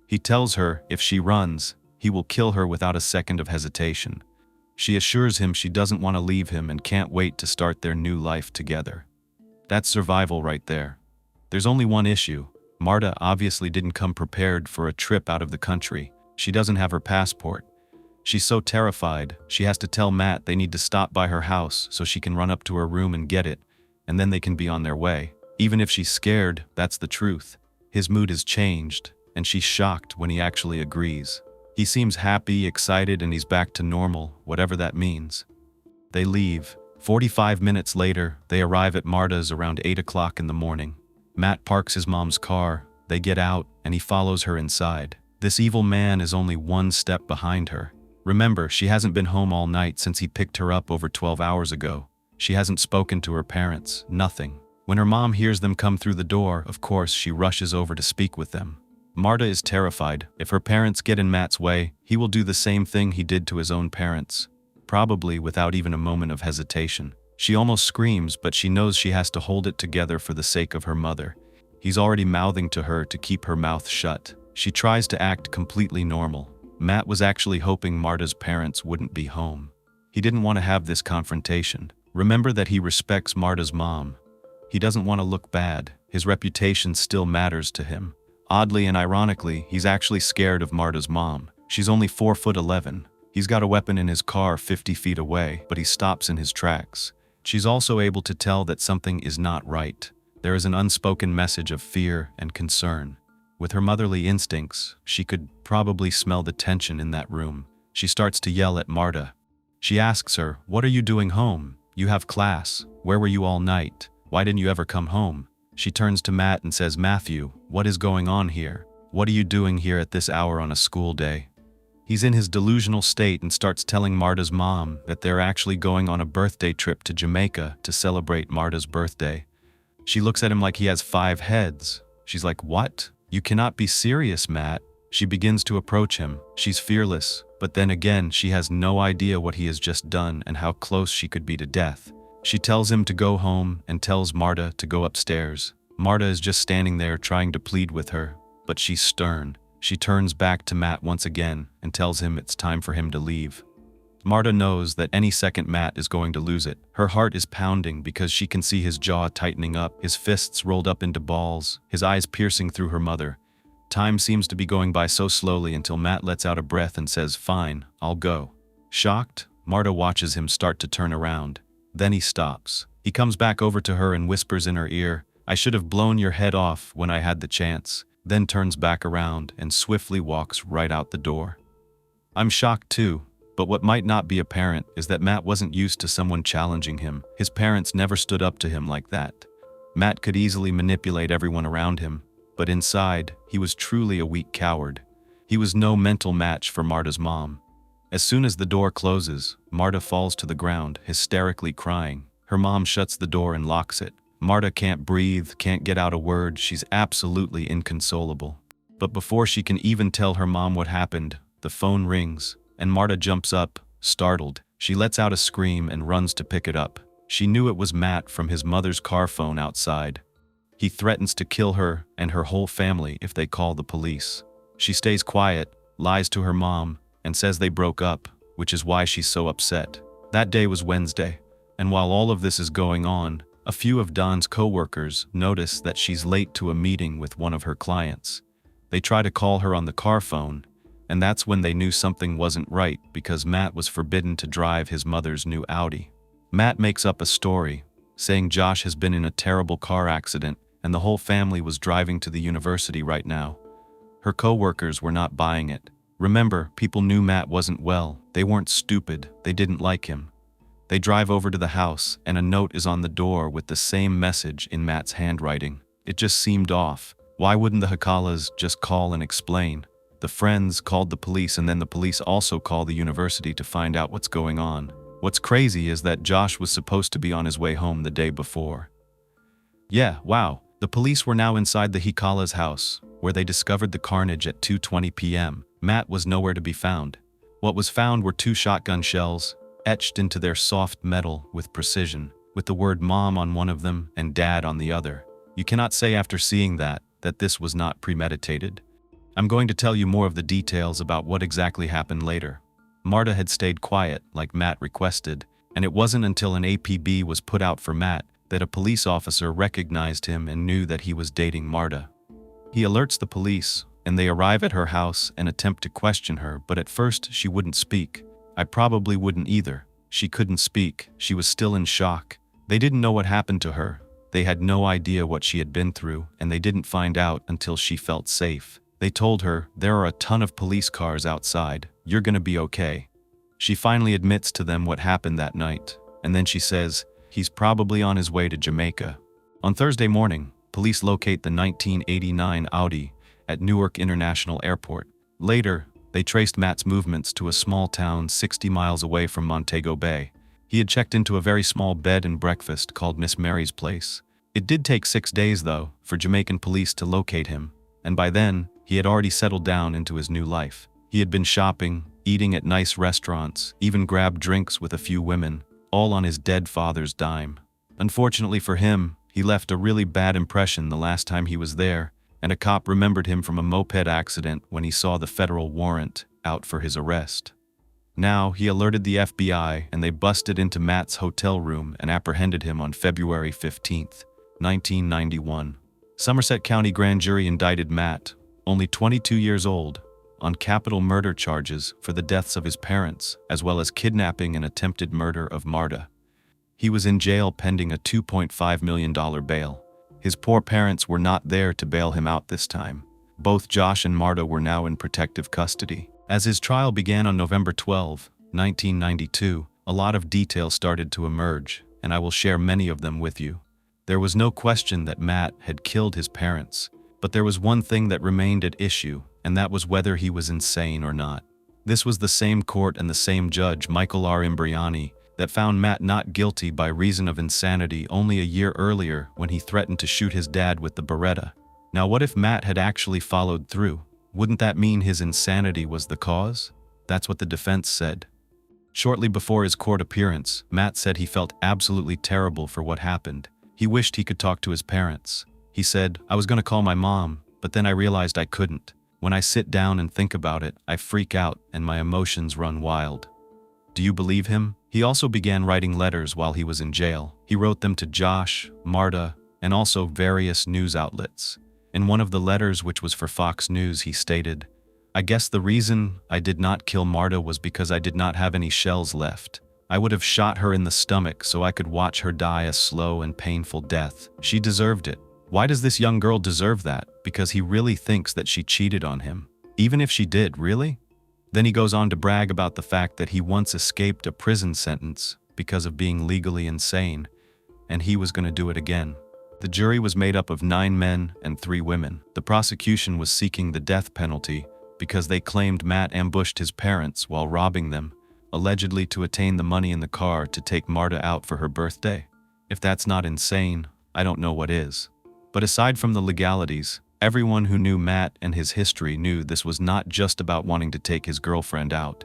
He tells her if she runs, he will kill her without a second of hesitation. She assures him she doesn't want to leave him and can't wait to start their new life together. That's survival right there. There's only one issue. Marta obviously didn't come prepared for a trip out of the country. She doesn't have her passport. She's so terrified, she has to tell Matt they need to stop by her house so she can run up to her room and get it, and then they can be on their way. Even if she's scared, that's the truth. His mood has changed, and she's shocked when he actually agrees. He seems happy, excited, and he's back to normal, whatever that means. They leave. 45 minutes later, they arrive at Marta's around 8 o'clock in the morning. Matt parks his mom's car, they get out, and he follows her inside. This evil man is only one step behind her. Remember, she hasn't been home all night since he picked her up over 12 hours ago. She hasn't spoken to her parents, nothing. When her mom hears them come through the door, of course, she rushes over to speak with them. Marta is terrified. If her parents get in Matt's way, he will do the same thing he did to his own parents, probably without even a moment of hesitation. She almost screams, but she knows she has to hold it together for the sake of her mother. He's already mouthing to her to keep her mouth shut. She tries to act completely normal. Matt was actually hoping Marta's parents wouldn't be home. He didn't want to have this confrontation. Remember that he respects Marta's mom. He doesn't want to look bad. His reputation still matters to him. Oddly and ironically, he's actually scared of Marta's mom. She's only 4'11". He's got a weapon in his car 50 feet away, but he stops in his tracks. She's also able to tell that something is not right. There is an unspoken message of fear and concern. With her motherly instincts, she could probably smell the tension in that room. She starts to yell at Marta. She asks her, "What are you doing home? You have class. Where were you all night? Why didn't you ever come home?" She turns to Matt and says, "Matthew, what is going on here? What are you doing here at this hour on a school day?" He's in his delusional state and starts telling Marta's mom that they're actually going on a birthday trip to Jamaica to celebrate Marta's birthday. She looks at him like he has 5 heads. She's like, "What? You cannot be serious, Matt." She begins to approach him. She's fearless, but then again, she has no idea what he has just done and how close she could be to death. She tells him to go home and tells Marta to go upstairs. Marta is just standing there trying to plead with her, but she's stern. She turns back to Matt once again and tells him it's time for him to leave. Marta knows that any second Matt is going to lose it. Her heart is pounding because she can see his jaw tightening up, his fists rolled up into balls, his eyes piercing through her mother. Time seems to be going by so slowly until Matt lets out a breath and says, "Fine, I'll go." Shocked, Marta watches him start to turn around. Then he stops. He comes back over to her and whispers in her ear, "I should have blown your head off when I had the chance," then turns back around and swiftly walks right out the door. I'm shocked too, but what might not be apparent is that Matt wasn't used to someone challenging him. His parents never stood up to him like that. Matt could easily manipulate everyone around him, but inside, he was truly a weak coward. He was no mental match for Marta's mom. As soon as the door closes, Marta falls to the ground, hysterically crying. Her mom shuts the door and locks it. Marta can't breathe, can't get out a word. She's absolutely inconsolable. But before she can even tell her mom what happened, the phone rings, and Marta jumps up, startled. She lets out a scream and runs to pick it up. She knew it was Matt from his mother's car phone outside. He threatens to kill her and her whole family if they call the police. She stays quiet, lies to her mom, and says they broke up, which is why she's so upset. That day was Wednesday, and while all of this is going on, a few of Dawn's co-workers notice that she's late to a meeting with one of her clients. They try to call her on the car phone, and that's when they knew something wasn't right because Matt was forbidden to drive his mother's new Audi. Matt makes up a story, saying Josh has been in a terrible car accident and the whole family was driving to the university right now. Her co-workers were not buying it. Remember, people knew Matt wasn't well. They weren't stupid. They didn't like him. They drive over to the house, and a note is on the door with the same message in Matt's handwriting. It just seemed off. Why wouldn't the Hakalas just call and explain? The friends called the police, and then the police also called the university to find out what's going on. What's crazy is that Josh was supposed to be on his way home the day before. Yeah, wow. The police were now inside the Hikala's house, where they discovered the carnage at 2:20 p.m. Matt was nowhere to be found. What was found were 2 shotgun shells, etched into their soft metal with precision, with the word Mom on one of them and Dad on the other. You cannot say after seeing that this was not premeditated. I'm going to tell you more of the details about what exactly happened later. Marta had stayed quiet, like Matt requested, and it wasn't until an APB was put out for Matt that a police officer recognized him and knew that he was dating Marta. He alerts the police, and they arrive at her house and attempt to question her, but at first she wouldn't speak. I probably wouldn't either. She couldn't speak. She was still in shock. They didn't know what happened to her. They had no idea what she had been through, and they didn't find out until she felt safe. They told her, "There are a ton of police cars outside. You're gonna be okay." She finally admits to them what happened that night. and then she says, he's probably on his way to Jamaica. On Thursday morning, police locate the 1989 Audi at Newark International Airport. Later, they traced Matt's movements to a small town 60 miles away from Montego Bay. He had checked into a very small bed and breakfast called Miss Mary's Place. It did take 6 days, though, for Jamaican police to locate him, and by then, he had already settled down into his new life. He had been shopping, eating at nice restaurants, even grabbed drinks with a few women, all on his dead father's dime. Unfortunately for him, he left a really bad impression the last time he was there, and a cop remembered him from a moped accident when he saw the federal warrant out for his arrest. Now, he alerted the FBI, and they busted into Matt's hotel room and apprehended him on February 15, 1991. Somerset County Grand Jury indicted Matt, only 22 years old, on capital murder charges for the deaths of his parents, as well as kidnapping and attempted murder of Marta. He was in jail pending a $2.5 million bail. His poor parents were not there to bail him out this time. Both Josh and Marta were now in protective custody. As his trial began on November 12, 1992, a lot of details started to emerge, and I will share many of them with you. There was no question that Matt had killed his parents, but there was one thing that remained at issue, and that was whether he was insane or not. This was the same court and the same judge, Michael R. Imbriani, that found Matt not guilty by reason of insanity only a year earlier when he threatened to shoot his dad with the Beretta. Now, what if Matt had actually followed through? Wouldn't that mean his insanity was the cause? That's what the defense said. Shortly before his court appearance, Matt said he felt absolutely terrible for what happened. He wished he could talk to his parents. He said, "I was going to call my mom, but then I realized I couldn't. When I sit down and think about it, I freak out and my emotions run wild." Do you believe him? He also began writing letters while he was in jail. He wrote them to Josh, Marta, and also various news outlets. In one of the letters, which was for Fox News, he stated, "I guess the reason I did not kill Marta was because I did not have any shells left. I would have shot her in the stomach so I could watch her die a slow and painful death. She deserved it." Why does this young girl deserve that? Because he really thinks that she cheated on him. Even if she did, really? Then he goes on to brag about the fact that he once escaped a prison sentence because of being legally insane, and he was going to do it again. The jury was made up of 9 men and 3 women. The prosecution was seeking the death penalty because they claimed Matt ambushed his parents while robbing them, allegedly to attain the money in the car to take Marta out for her birthday. If that's not insane, I don't know what is. But aside from the legalities, everyone who knew Matt and his history knew this was not just about wanting to take his girlfriend out.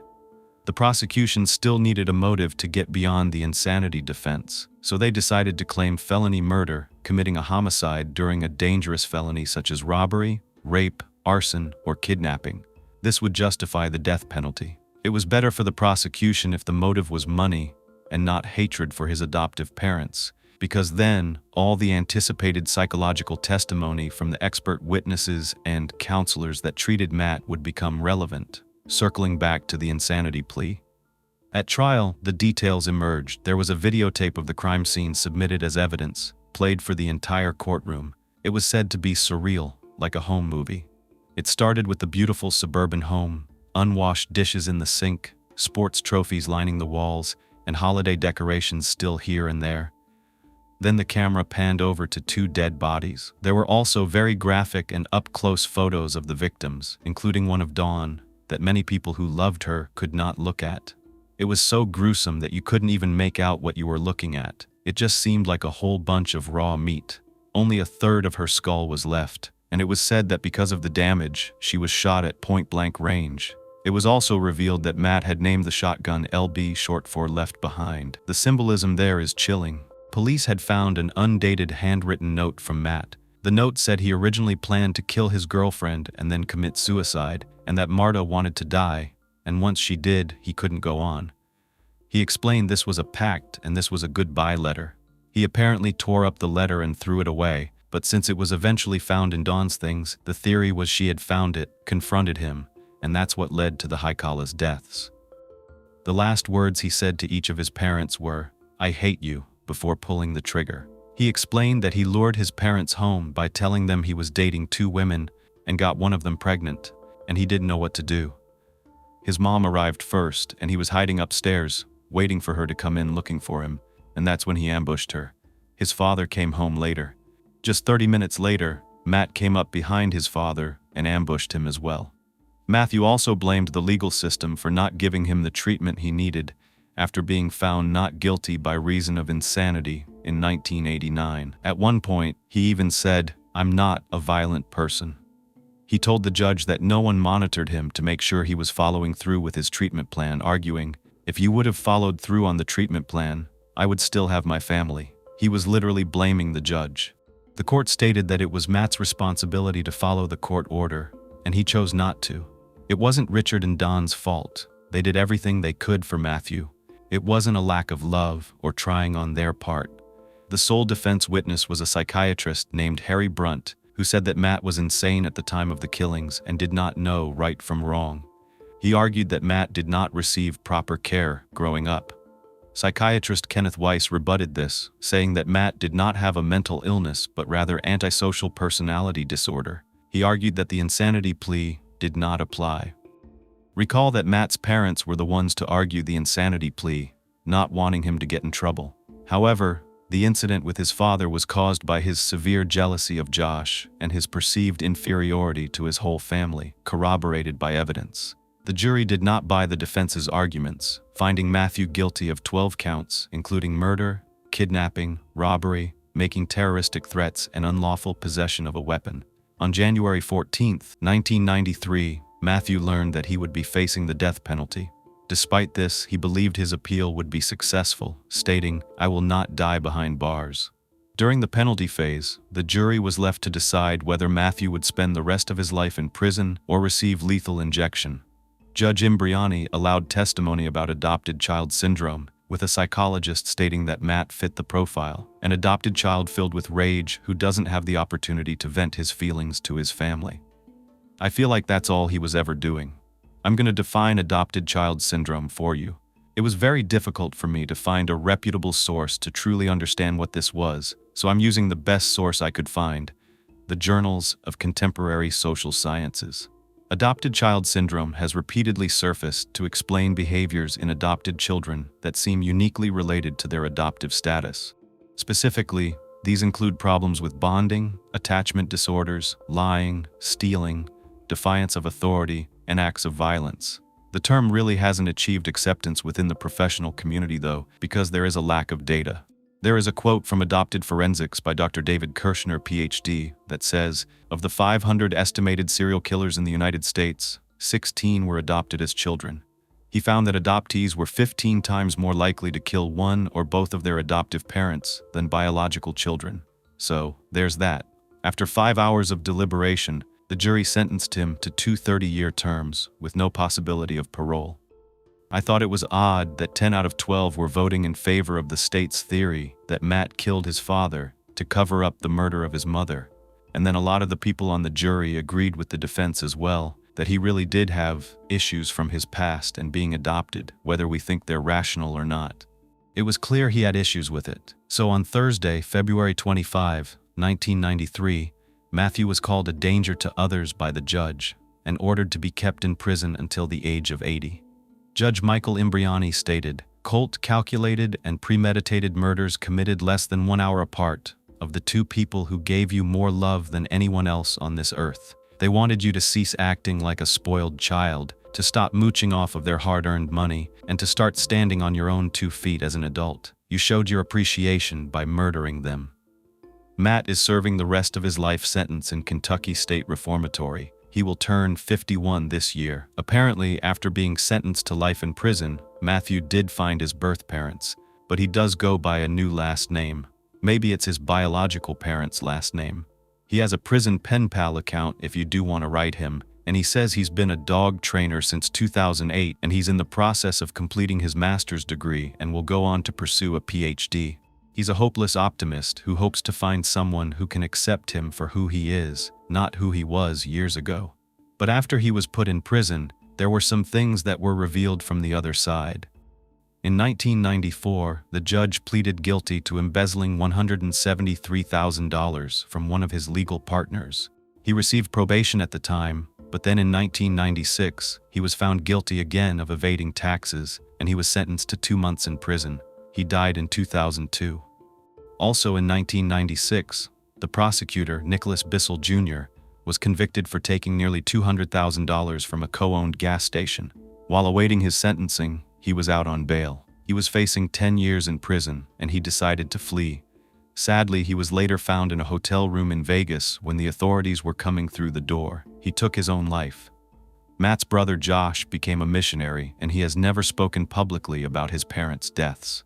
The prosecution still needed a motive to get beyond the insanity defense, so they decided to claim felony murder, committing a homicide during a dangerous felony such as robbery, rape, arson, or kidnapping. This would justify the death penalty. It was better for the prosecution if the motive was money and not hatred for his adoptive parents, because then all the anticipated psychological testimony from the expert witnesses and counselors that treated Matt would become relevant, circling back to the insanity plea. At trial, the details emerged. There was a videotape of the crime scene submitted as evidence, played for the entire courtroom. It was said to be surreal, like a home movie. It started with the beautiful suburban home, unwashed dishes in the sink, sports trophies lining the walls, and holiday decorations still here and there. Then the camera panned over to 2 dead bodies. There were also very graphic and up-close photos of the victims, including one of Dawn, that many people who loved her could not look at. It was so gruesome that you couldn't even make out what you were looking at. It just seemed like a whole bunch of raw meat. Only a third of her skull was left, and it was said that because of the damage, she was shot at point-blank range. It was also revealed that Matt had named the shotgun LB, short for Left Behind. The symbolism there is chilling. Police had found an undated handwritten note from Matt. The note said he originally planned to kill his girlfriend and then commit suicide, and that Marta wanted to die, and once she did, he couldn't go on. He explained this was a pact and this was a goodbye letter. He apparently tore up the letter and threw it away, but since it was eventually found in Dawn's things, the theory was she had found it, confronted him, and that's what led to the Haikala's deaths. The last words he said to each of his parents were, "I hate you," before pulling the trigger. He explained that he lured his parents home by telling them he was dating 2 women and got one of them pregnant, and he didn't know what to do. His mom arrived first, and he was hiding upstairs, waiting for her to come in looking for him. and that's when he ambushed her. His father came home later. Just 30 minutes later, Matt came up behind his father and ambushed him as well. Matthew also blamed the legal system for not giving him the treatment he needed after being found not guilty by reason of insanity in 1989. At one point, he even said, "I'm not a violent person." He told the judge that no one monitored him to make sure he was following through with his treatment plan, arguing, "If you would have followed through on the treatment plan, I would still have my family." He was literally blaming the judge. The court stated that it was Matt's responsibility to follow the court order, and he chose not to. It wasn't Richard and Don's fault. They did everything they could for Matthew. It wasn't a lack of love or trying on their part. The sole defense witness was a psychiatrist named Harry Brunt, who said that Matt was insane at the time of the killings and did not know right from wrong. He argued that Matt did not receive proper care growing up. Psychiatrist Kenneth Weiss rebutted this, saying that Matt did not have a mental illness but rather antisocial personality disorder. He argued that the insanity plea did not apply. Recall that Matt's parents were the ones to argue the insanity plea, not wanting him to get in trouble. However, the incident with his father was caused by his severe jealousy of Josh and his perceived inferiority to his whole family, corroborated by evidence. The jury did not buy the defense's arguments, finding Matthew guilty of 12 counts, including murder, kidnapping, robbery, making terroristic threats, and unlawful possession of a weapon. On January 14, 1993, Matthew learned that he would be facing the death penalty. Despite this, he believed his appeal would be successful, stating, "I will not die behind bars." During the penalty phase, the jury was left to decide whether Matthew would spend the rest of his life in prison or receive lethal injection. Judge Imbriani allowed testimony about adopted child syndrome, with a psychologist stating that Matt fit the profile, an adopted child filled with rage who doesn't have the opportunity to vent his feelings to his family. I feel like that's all he was ever doing. I'm going to define adopted child syndrome for you. It was very difficult for me to find a reputable source to truly understand what this was, so I'm using the best source I could find, the Journals of Contemporary Social Sciences. Adopted child syndrome has repeatedly surfaced to explain behaviors in adopted children that seem uniquely related to their adoptive status. Specifically, these include problems with bonding, attachment disorders, lying, stealing, defiance of authority, and acts of violence. The term really hasn't achieved acceptance within the professional community though, because there is a lack of data. There is a quote from Adopted Forensics by Dr. David Kirshner, PhD, that says, of the 500 estimated serial killers in the United States, 16 were adopted as children. He found that adoptees were 15 times more likely to kill one or both of their adoptive parents than biological children. So, there's that. After 5 hours of deliberation, the jury sentenced him to 2 30-year terms, with no possibility of parole. I thought it was odd that 10 out of 12 were voting in favor of the state's theory that Matt killed his father to cover up the murder of his mother. And then a lot of the people on the jury agreed with the defense as well, that he really did have issues from his past and being adopted, whether we think they're rational or not. It was clear he had issues with it. So on Thursday, February 25, 1993, Matthew was called a danger to others by the judge and ordered to be kept in prison until the age of 80. Judge Michael Imbriani stated, "Colt calculated and premeditated murders committed less than 1 hour apart of the two people who gave you more love than anyone else on this earth. They wanted you to cease acting like a spoiled child, to stop mooching off of their hard-earned money, and to start standing on your own 2 feet as an adult. You showed your appreciation by murdering them." Matt is serving the rest of his life sentence in Kentucky State Reformatory. He will turn 51 this year. Apparently, after being sentenced to life in prison, Matthew did find his birth parents, but he does go by a new last name. Maybe it's his biological parents' last name. He has a prison pen pal account if you do want to write him, and he says he's been a dog trainer since 2008 and he's in the process of completing his master's degree and will go on to pursue a PhD. He's a hopeless optimist who hopes to find someone who can accept him for who he is, not who he was years ago. But after he was put in prison, there were some things that were revealed from the other side. In 1994, the judge pleaded guilty to embezzling $173,000 from one of his legal partners. He received probation at the time, but then in 1996, he was found guilty again of evading taxes, and he was sentenced to 2 months in prison. He died in 2002. Also in 1996, the prosecutor, Nicholas Bissell Jr., was convicted for taking nearly $200,000 from a co-owned gas station. While awaiting his sentencing, he was out on bail. He was facing 10 years in prison, and he decided to flee. Sadly, he was later found in a hotel room in Vegas when the authorities were coming through the door. He took his own life. Matt's brother Josh became a missionary, and he has never spoken publicly about his parents' deaths.